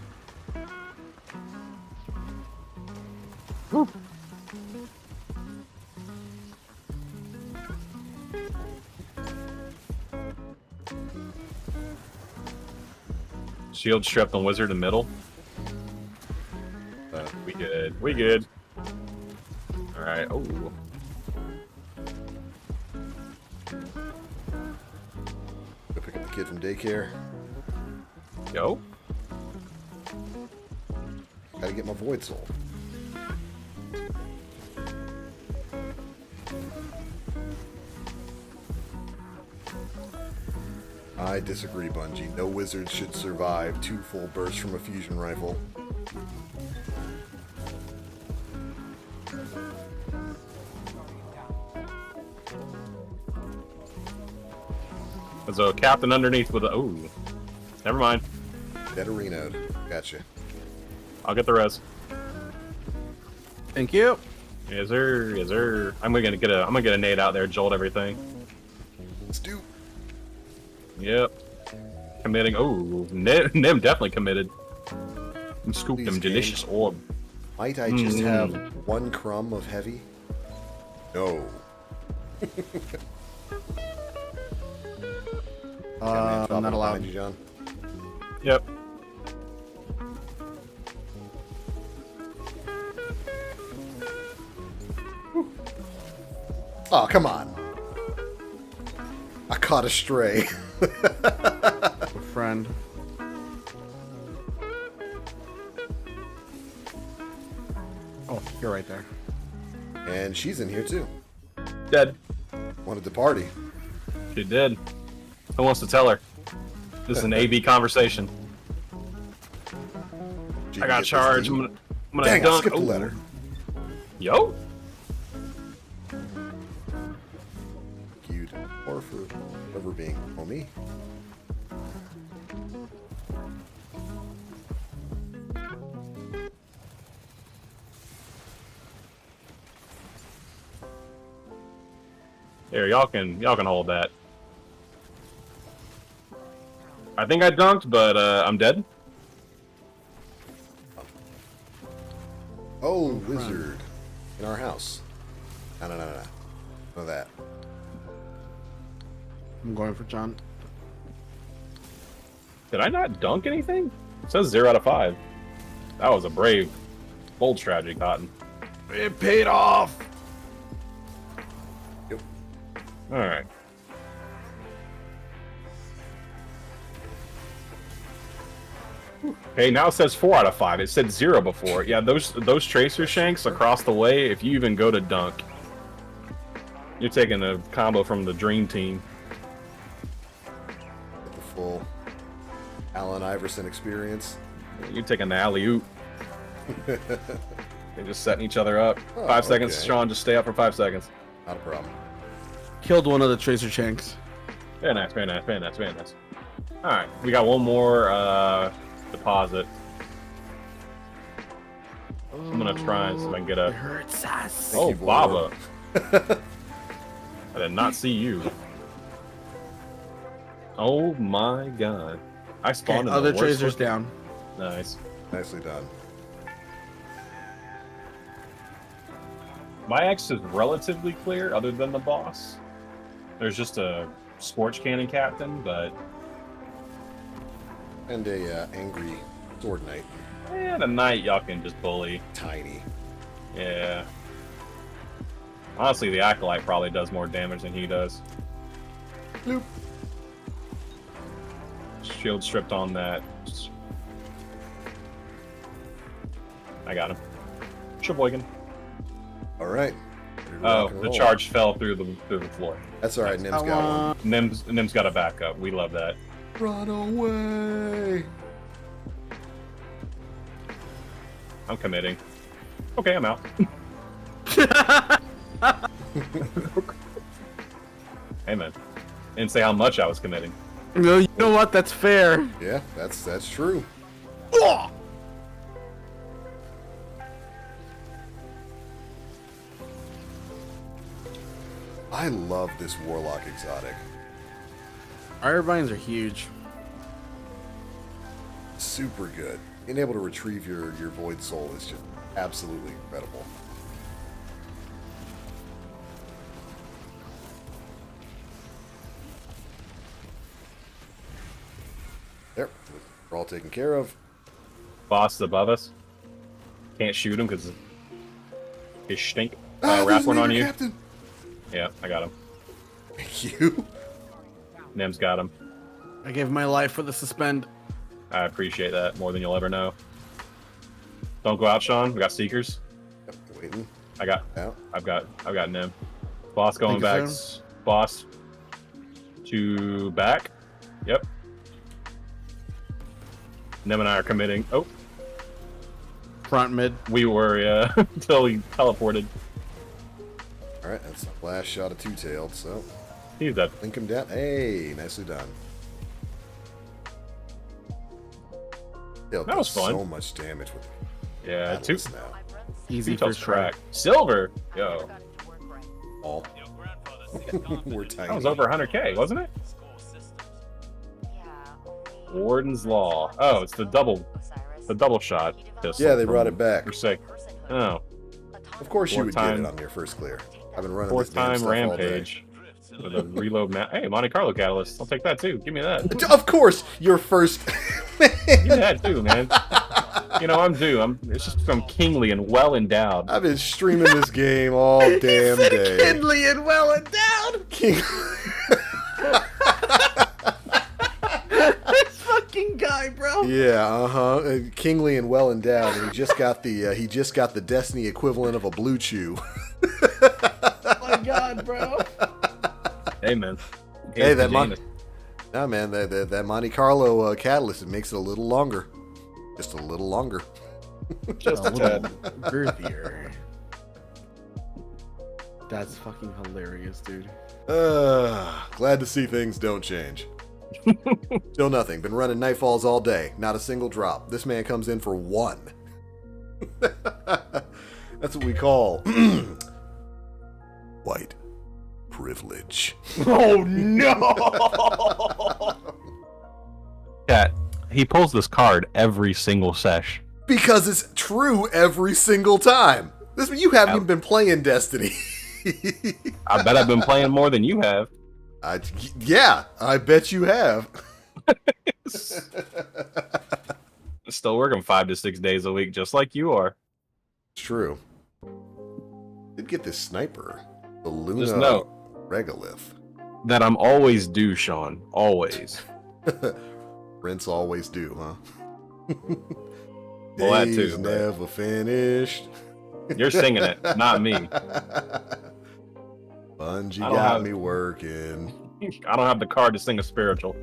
Whew. Shield strapped on wizard in middle. We good. We good. Alright. Oh. Go pick up the kid from daycare. Yo. Gotta get my void soul. I disagree, Bungie. No wizard should survive 2 full bursts from a fusion rifle. There's a captain underneath with a. Ooh. Never mind. Dead arenoed. Gotcha. I'll get the res. Thank you. Yes, sir. Yes, sir. I'm gonna get a nade out there, jolt everything. Let's do. Yep. Committing. Oh, Nim definitely committed. And scooped Please, him delicious orb. Might I just have 1 crumb of heavy? No. I'm not allowed. Behind you, John. Yep. Oh, come on. I caught a stray. Friend. Oh, you're right there. And she's in here too. Dead. Wanted to party. She did. Who wants to tell her? This is an AB conversation. Did I you got get this charged. lead? I'm gonna Dang, I dunk. skipped the Ooh. letter. Yo. Cute. Or for whoever being homie. Here, y'all can hold that. I think I dunked, but I'm dead. Oh, wizard. In our house. No. None of that. I'm going for John. Did I not dunk anything? It says 0 out of 5. That was a brave, bold strategy, Cotton. It paid off. Yep. All right. Okay, now it says 4 out of 5. It said 0 before. Yeah, those tracer shanks across the way. If you even go to dunk, you're taking a combo from the dream team. Get the full Allen Iverson experience. You're taking the alley oop. They're just setting each other up. Oh, 5 seconds, okay. Sean. Just stay up for 5 seconds. Not a problem. Killed one of the tracer shanks. Very nice, very nice, very nice, very nice. All right, we got one more deposit. I'm gonna try and see if I can get It a. hurts us. Oh, you, Baba! I did not see you. Oh my god! I spawned in Other the worst tracers looking- down. Nice. Nicely done. My X is relatively clear, other than the boss. There's just a Scorch Cannon captain, but... And a angry sword knight. And a knight y'all can just bully. Tiny. Yeah. Honestly, the Acolyte probably does more damage than he does. Bloop. Shield stripped on that. I got him. Sheboygan. All right. Oh, the charge fell through the floor. That's all right. Nim's got one. Nim's got a backup. We love that. Run away. I'm committing. Okay, I'm out. Hey man, didn't say how much I was committing. No, you know what? That's fair. Yeah, that's true. I love this Warlock exotic. Irevines are huge. Super good. Being able to retrieve your Void Soul is just absolutely incredible. There, we're all taken care of. Boss is above us. Can't shoot him because his stink. There's Wrap one Leader on you. Captain. Yeah, I got him. Thank you. Nim's got him. I gave my life for the suspend. I appreciate that more than you'll ever know. Don't go out, Sean. We got Seekers. Yep, waiting. I've got Nim. Boss going Thank you, back. sir. Boss to back. Yep. Nim and I are committing. Oh, Front mid. we were until he teleported. All right, that's the last shot of Two-Tailed, so He's dead. link him down. Hey, nicely done. That was fun. So much damage with Yeah, battles two. now. Easy Two-Tailed first try. track. Silver. Yo, All. Your grandfather We're tiny. that was over 100K, wasn't it? score systems. Warden's Law. Oh, it's the double shot. Pistol Yeah, they brought from it back. Forsaken. Oh, Of course you Fourth would time. get it on your first clear. I've been running fourth this damn time stuff all day. Rampage with a reload map. Hey, Monte Carlo Catalyst. I'll take that too. Give me that. Of course, your first. Give me that too, man. You know, I'm due. It's just from kingly and well endowed. I've been streaming this game all damn day. Kindly and well endowed. King. This fucking guy, bro. Yeah, kingly and well endowed, and he just got the Destiny equivalent of a Blue Chew. Oh my god, bro. Hey, man. Hey, that that Monte Carlo catalyst, it makes it a little longer, just a little longer. Just A a tad. little girthier. That's fucking hilarious, dude. Glad to see things don't change. Still nothing. Been running Nightfalls all day. Not a single drop. This man comes in for one. That's what we call white privilege. Oh no! Cat, he pulls this card every single sesh. Because it's true every single time. You haven't even been playing Destiny. I bet I've been playing more than you have. Yeah, I bet you have. Still working 5 to 6 days a week, just like you are. It's true. Did get this sniper, the Luna Just know Regolith. that I'm always due, Sean. Always. Rinse always do, huh? Well, that Days too, but- never finished. You're singing it, not me. Bungie I don't got have- me working. I don't have the card to sing a spiritual.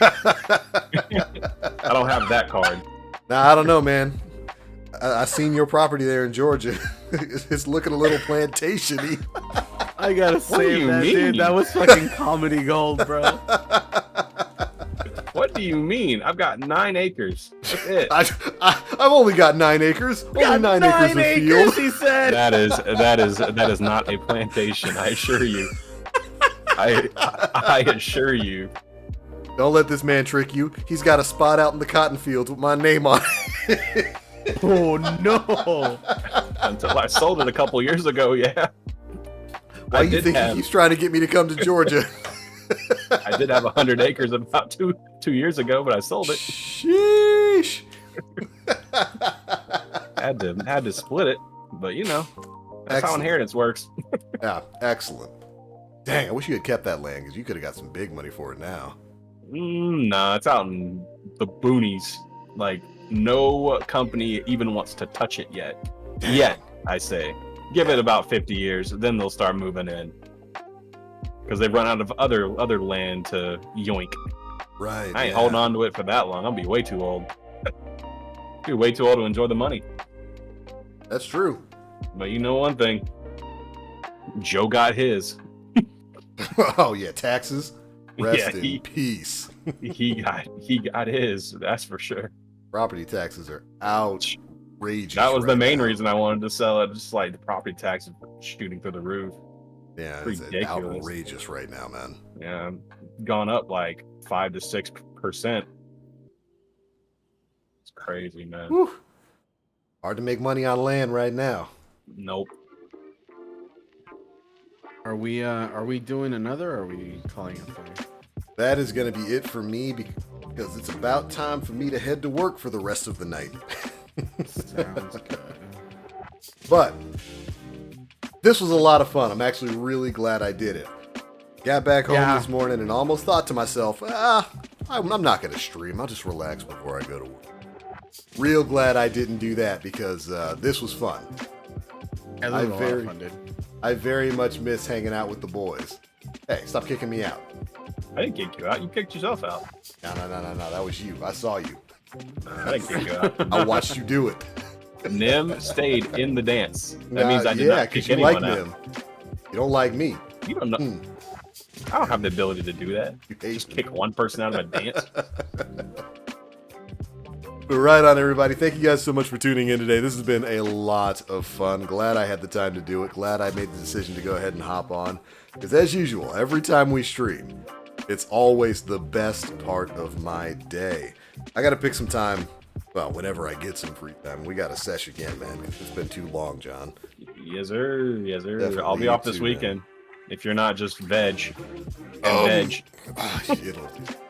I don't have that card. Nah, I don't know, man. I seen your property there in Georgia. It's looking a little plantation-y. I gotta do say you that, mean? dude. That was fucking comedy gold, bro. What do you mean? I've got 9 acres. That's it. I've only got 9 acres. Only 9 acres of field. he said. That is not a plantation. I assure you. I assure you. Don't let this man trick you. He's got a spot out in the cotton fields with my name on Oh no! Until I sold it a couple years ago, yeah. Why do you think he keeps trying to get me to come to Georgia? I did have 100 acres about two years ago, but I sold it. Sheesh. Had to split it, but you know, that's how Excellent. inheritance works. Yeah, excellent. Dang, I wish you had kept that land because you could have got some big money for it now. Nah, it's out in the boonies. Like, no company even wants to touch it yet. Damn. Yet, I say. Give it about 50 years, then they'll start moving in. Because they've run out of other land to yoink. Right. I ain't holding on to it for that long. I'll be way too old. Be way too old to enjoy the money. That's true. But you know one thing. Joe got his. Oh yeah, taxes. Rest Yeah, in peace. he got his, that's for sure. Property taxes are outrageous. That was the right main now. reason I wanted to sell it. Just like the property taxes shooting through the roof. Yeah, it's Ridiculous. outrageous right now, man. Yeah, gone up like 5 to 6%. It's crazy, man. Whew. Hard to make money on land right now. Nope. Are we doing another, or are we calling it there? That is going to be it for me because it's about time for me to head to work for the rest of the night. Sounds good. But this was a lot of fun. I'm actually really glad I did it. Got back home this morning and almost thought to myself, I'm not going to stream. I'll just relax before I go to work. Real glad I didn't do that because this was fun. Yeah, that was a lot of fun, dude. I very much miss hanging out with the boys. Hey, stop kicking me out. I didn't kick you out. You kicked yourself out. No. That was you. I saw you. I didn't kick you out. I watched you do it. Nim stayed in the dance. That means I did not kick you anyone like out. them. You don't like me. You don't know. I don't have the ability to do that. You hate Just me. kick one person out of a dance. But right on, everybody. Thank you guys so much for tuning in today. This has been a lot of fun. Glad I had the time to do it. Glad I made the decision to go ahead and hop on. Because as usual, every time we stream, it's always the best part of my day. I got to pick some time. Well, whenever I get some free time. We got to sesh again, man. 'Cause it's been too long, John. Yes, sir. Yes, sir. Definitely I'll be off this too, weekend. man. If you're not just veg. And veg.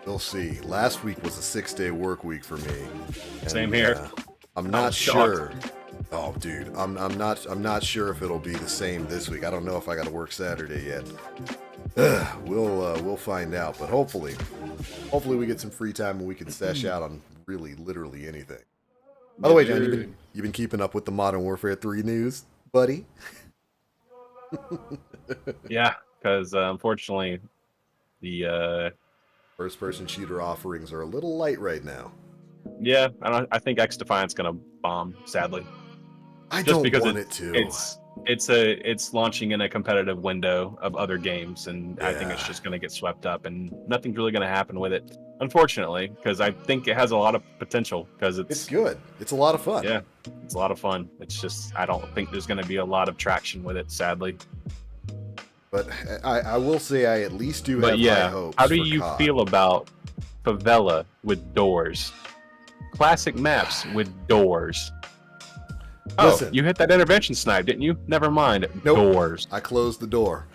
You'll see. Last week was a 6-day work week for me. And, Same here. I'm not was sure. Oh, dude, I'm not sure if it'll be the same this week. I don't know if I got to work Saturday yet. We'll find out. But hopefully we get some free time and we can sesh out on really literally anything. By the way, John, you've been keeping up with the Modern Warfare 3 news, buddy? Yeah, because unfortunately, the First-person shooter offerings are a little light right now. yeah, I think X Defiant's gonna bomb. Sadly, I just don't because want it to. it's launching in a competitive window of other games, and I think it's Yeah. just gonna get swept up, and nothing's really gonna happen with it. Unfortunately, because I think it has a lot of potential. Because It's good. It's a lot of fun. yeah, it's a lot of fun. It's just I don't think there's gonna be a lot of traction with it. Sadly. But I will say I at least do But have high yeah, hopes. how do for you COD. feel about favela with doors? Classic maps with doors. Oh, Listen. you hit that intervention snipe, didn't you? Never mind. Nope. Doors. I closed the door.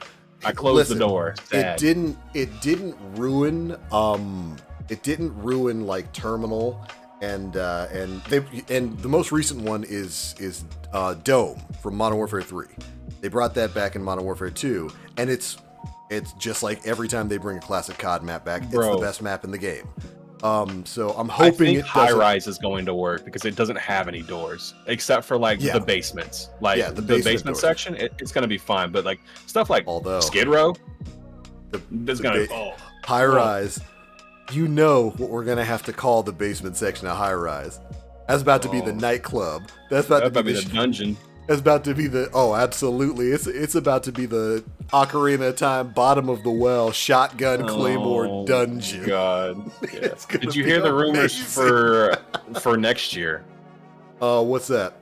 I closed Listen, the door. Sad. It didn't ruin like Terminal and the most recent one is Dome from Modern Warfare 3. They brought that back in Modern Warfare 2, and it's just like every time they bring a classic COD map back, it's the Bro. best map in the game. So I'm I hoping think it high doesn't. rise is going to work because it doesn't have any doors except for like Yeah. the basements. Like Yeah, the the basement basement doors. section, it's going to be fine. But like stuff like Although Skid Row, the there's going ba- to high rise, you know what we're gonna have to call the basement section of high rise. That's about to be the Oh. nightclub. That's about that'd to be be the dungeon. That's about to be the absolutely. It's about to be the Ocarina of Time bottom of the well shotgun claymore Oh, dungeon. God. Yeah. It's gonna Did you be hear the rumors amazing. for next year? What's that?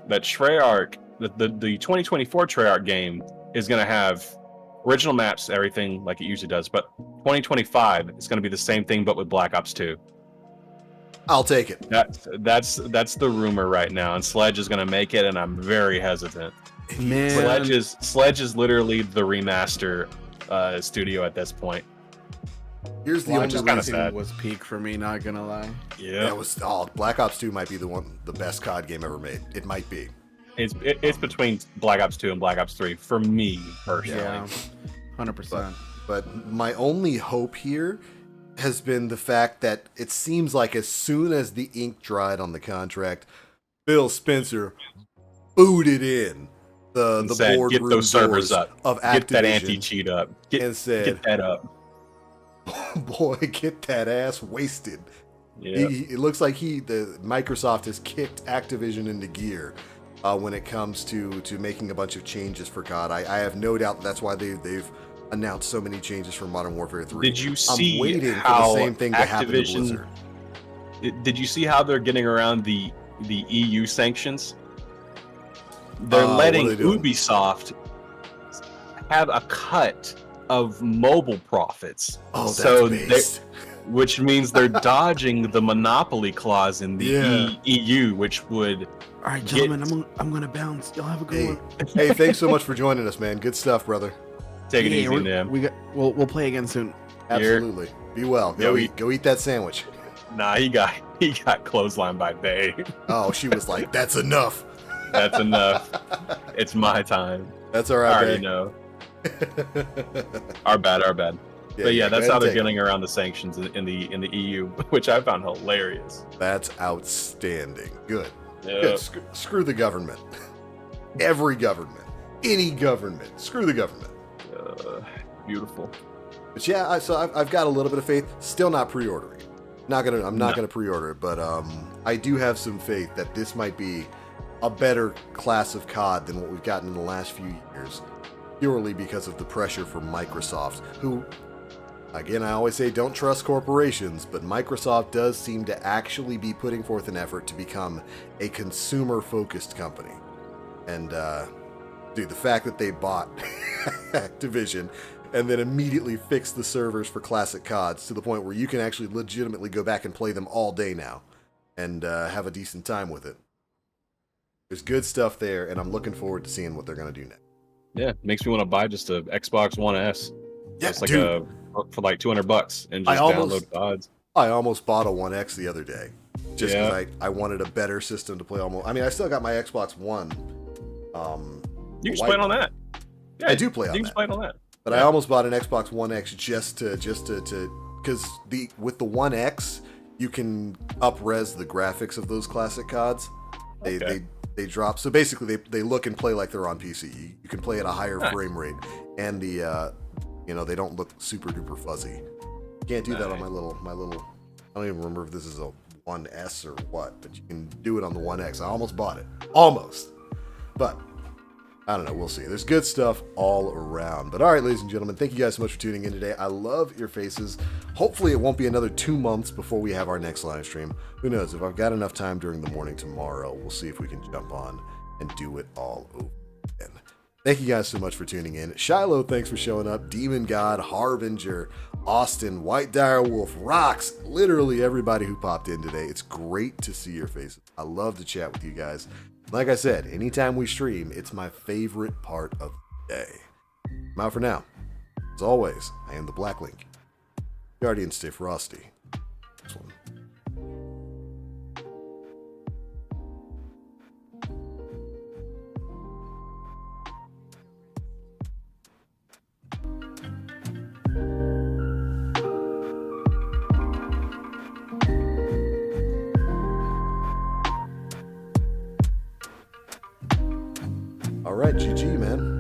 That Treyarch, the 2024 Treyarch game is going to have original maps, everything like it usually does, but 2025 is going to be the same thing but with Black Ops 2. I'll take it. That's the rumor right now, and Sledge is gonna make it, and I'm very hesitant. Man, Sledge is literally the remaster studio at this point. Here's the Watch only kinda reason. sad. was peak for me. Not gonna lie. Yeah, Black Ops 2 might be the best COD game ever made. It might be. it's between Black Ops 2 and Black Ops 3 for me personally. Yeah, 100%. But my only hope here has been the fact that it seems like as soon as the ink dried on the contract, Phil Spencer booted in the Said, boardroom get those servers doors up. of Get that Activision anti-cheat up. and said, Get that up. "Boy, get that ass wasted." Yeah. It looks like Microsoft has kicked Activision into gear when it comes to making a bunch of changes for COD. I have no doubt that's why they've announced so many changes for Modern Warfare 3. Did you see I'm waiting for how the same thing to happen to Activision- Blizzard. Did you see how they're getting around the EU sanctions? They're what are letting they doing? Ubisoft have a cut of mobile profits. Oh, that's so based. which means they're dodging the monopoly clause in the Yeah. EU, which would All right, gentlemen, I'm gonna bounce. Y'all have a good Hey, one. hey, thanks so much for joining us, man. Good stuff, brother. take it easy, we're- man. We'll play again soon. Absolutely. Be well. Go eat that sandwich. Nah, he got clotheslined by Bay. Oh, she was like, "That's enough." That's enough. It's my time. That's all I right, already babe. know. Our bad. But yeah, go that's ahead how and they're take it. getting around the sanctions in the EU, which I found hilarious. That's outstanding. Good. Yeah. Good. Screw the government. Every government. Any government. Screw the government. Beautiful. But yeah, I've got a little bit of faith. Still not pre-ordering. I'm not gonna pre-order it, but I do have some faith that this might be a better class of COD than what we've gotten in the last few years, purely because of the pressure from Microsoft, who, again, I always say don't trust corporations, but Microsoft does seem to actually be putting forth an effort to become a consumer-focused company. And, dude, the fact that they bought Activision and then immediately fixed the servers for classic CODs to the point where you can actually legitimately go back and play them all day now and have a decent time with it. There's good stuff there, and I'm looking forward to seeing what they're going to do next. Yeah, makes me want to buy just a Xbox One S. Yeah, It's like dude. for like $200 and just download CODs. I almost bought a One X the other day just Yeah. because I wanted a better system to play almost. I mean, I still got my Xbox One. You can just play it on that. Yeah, I do play on You can that. just play it on that. But I almost bought an Xbox One X just to because with the One X you can up-res the graphics of those classic CODs. They drop, so basically they look and play like they're on PC. You can play at a higher frame rate, and they don't look super duper fuzzy. Can't do that on my little. I don't even remember if this is a One S or what, but you can do it on the One X. I almost bought it, but I don't know. We'll see. There's good stuff all around. But all right, ladies and gentlemen, thank you guys so much for tuning in today. I love your faces. Hopefully it won't be another 2 months before we have our next live stream. Who knows? If I've got enough time during the morning tomorrow, we'll see if we can jump on and do it all over again. Thank you guys so much for tuning in. Shiloh, thanks for showing up. Demon God, Harbinger, Austin, White Dire Wolf, Rocks, literally everybody who popped in today. It's great to see your faces. I love to chat with you guys. Like I said, anytime we stream, it's my favorite part of the day. I'm out for now. As always, I am the Black Link. Guardians, stay frosty. Next one. All right, GG, man.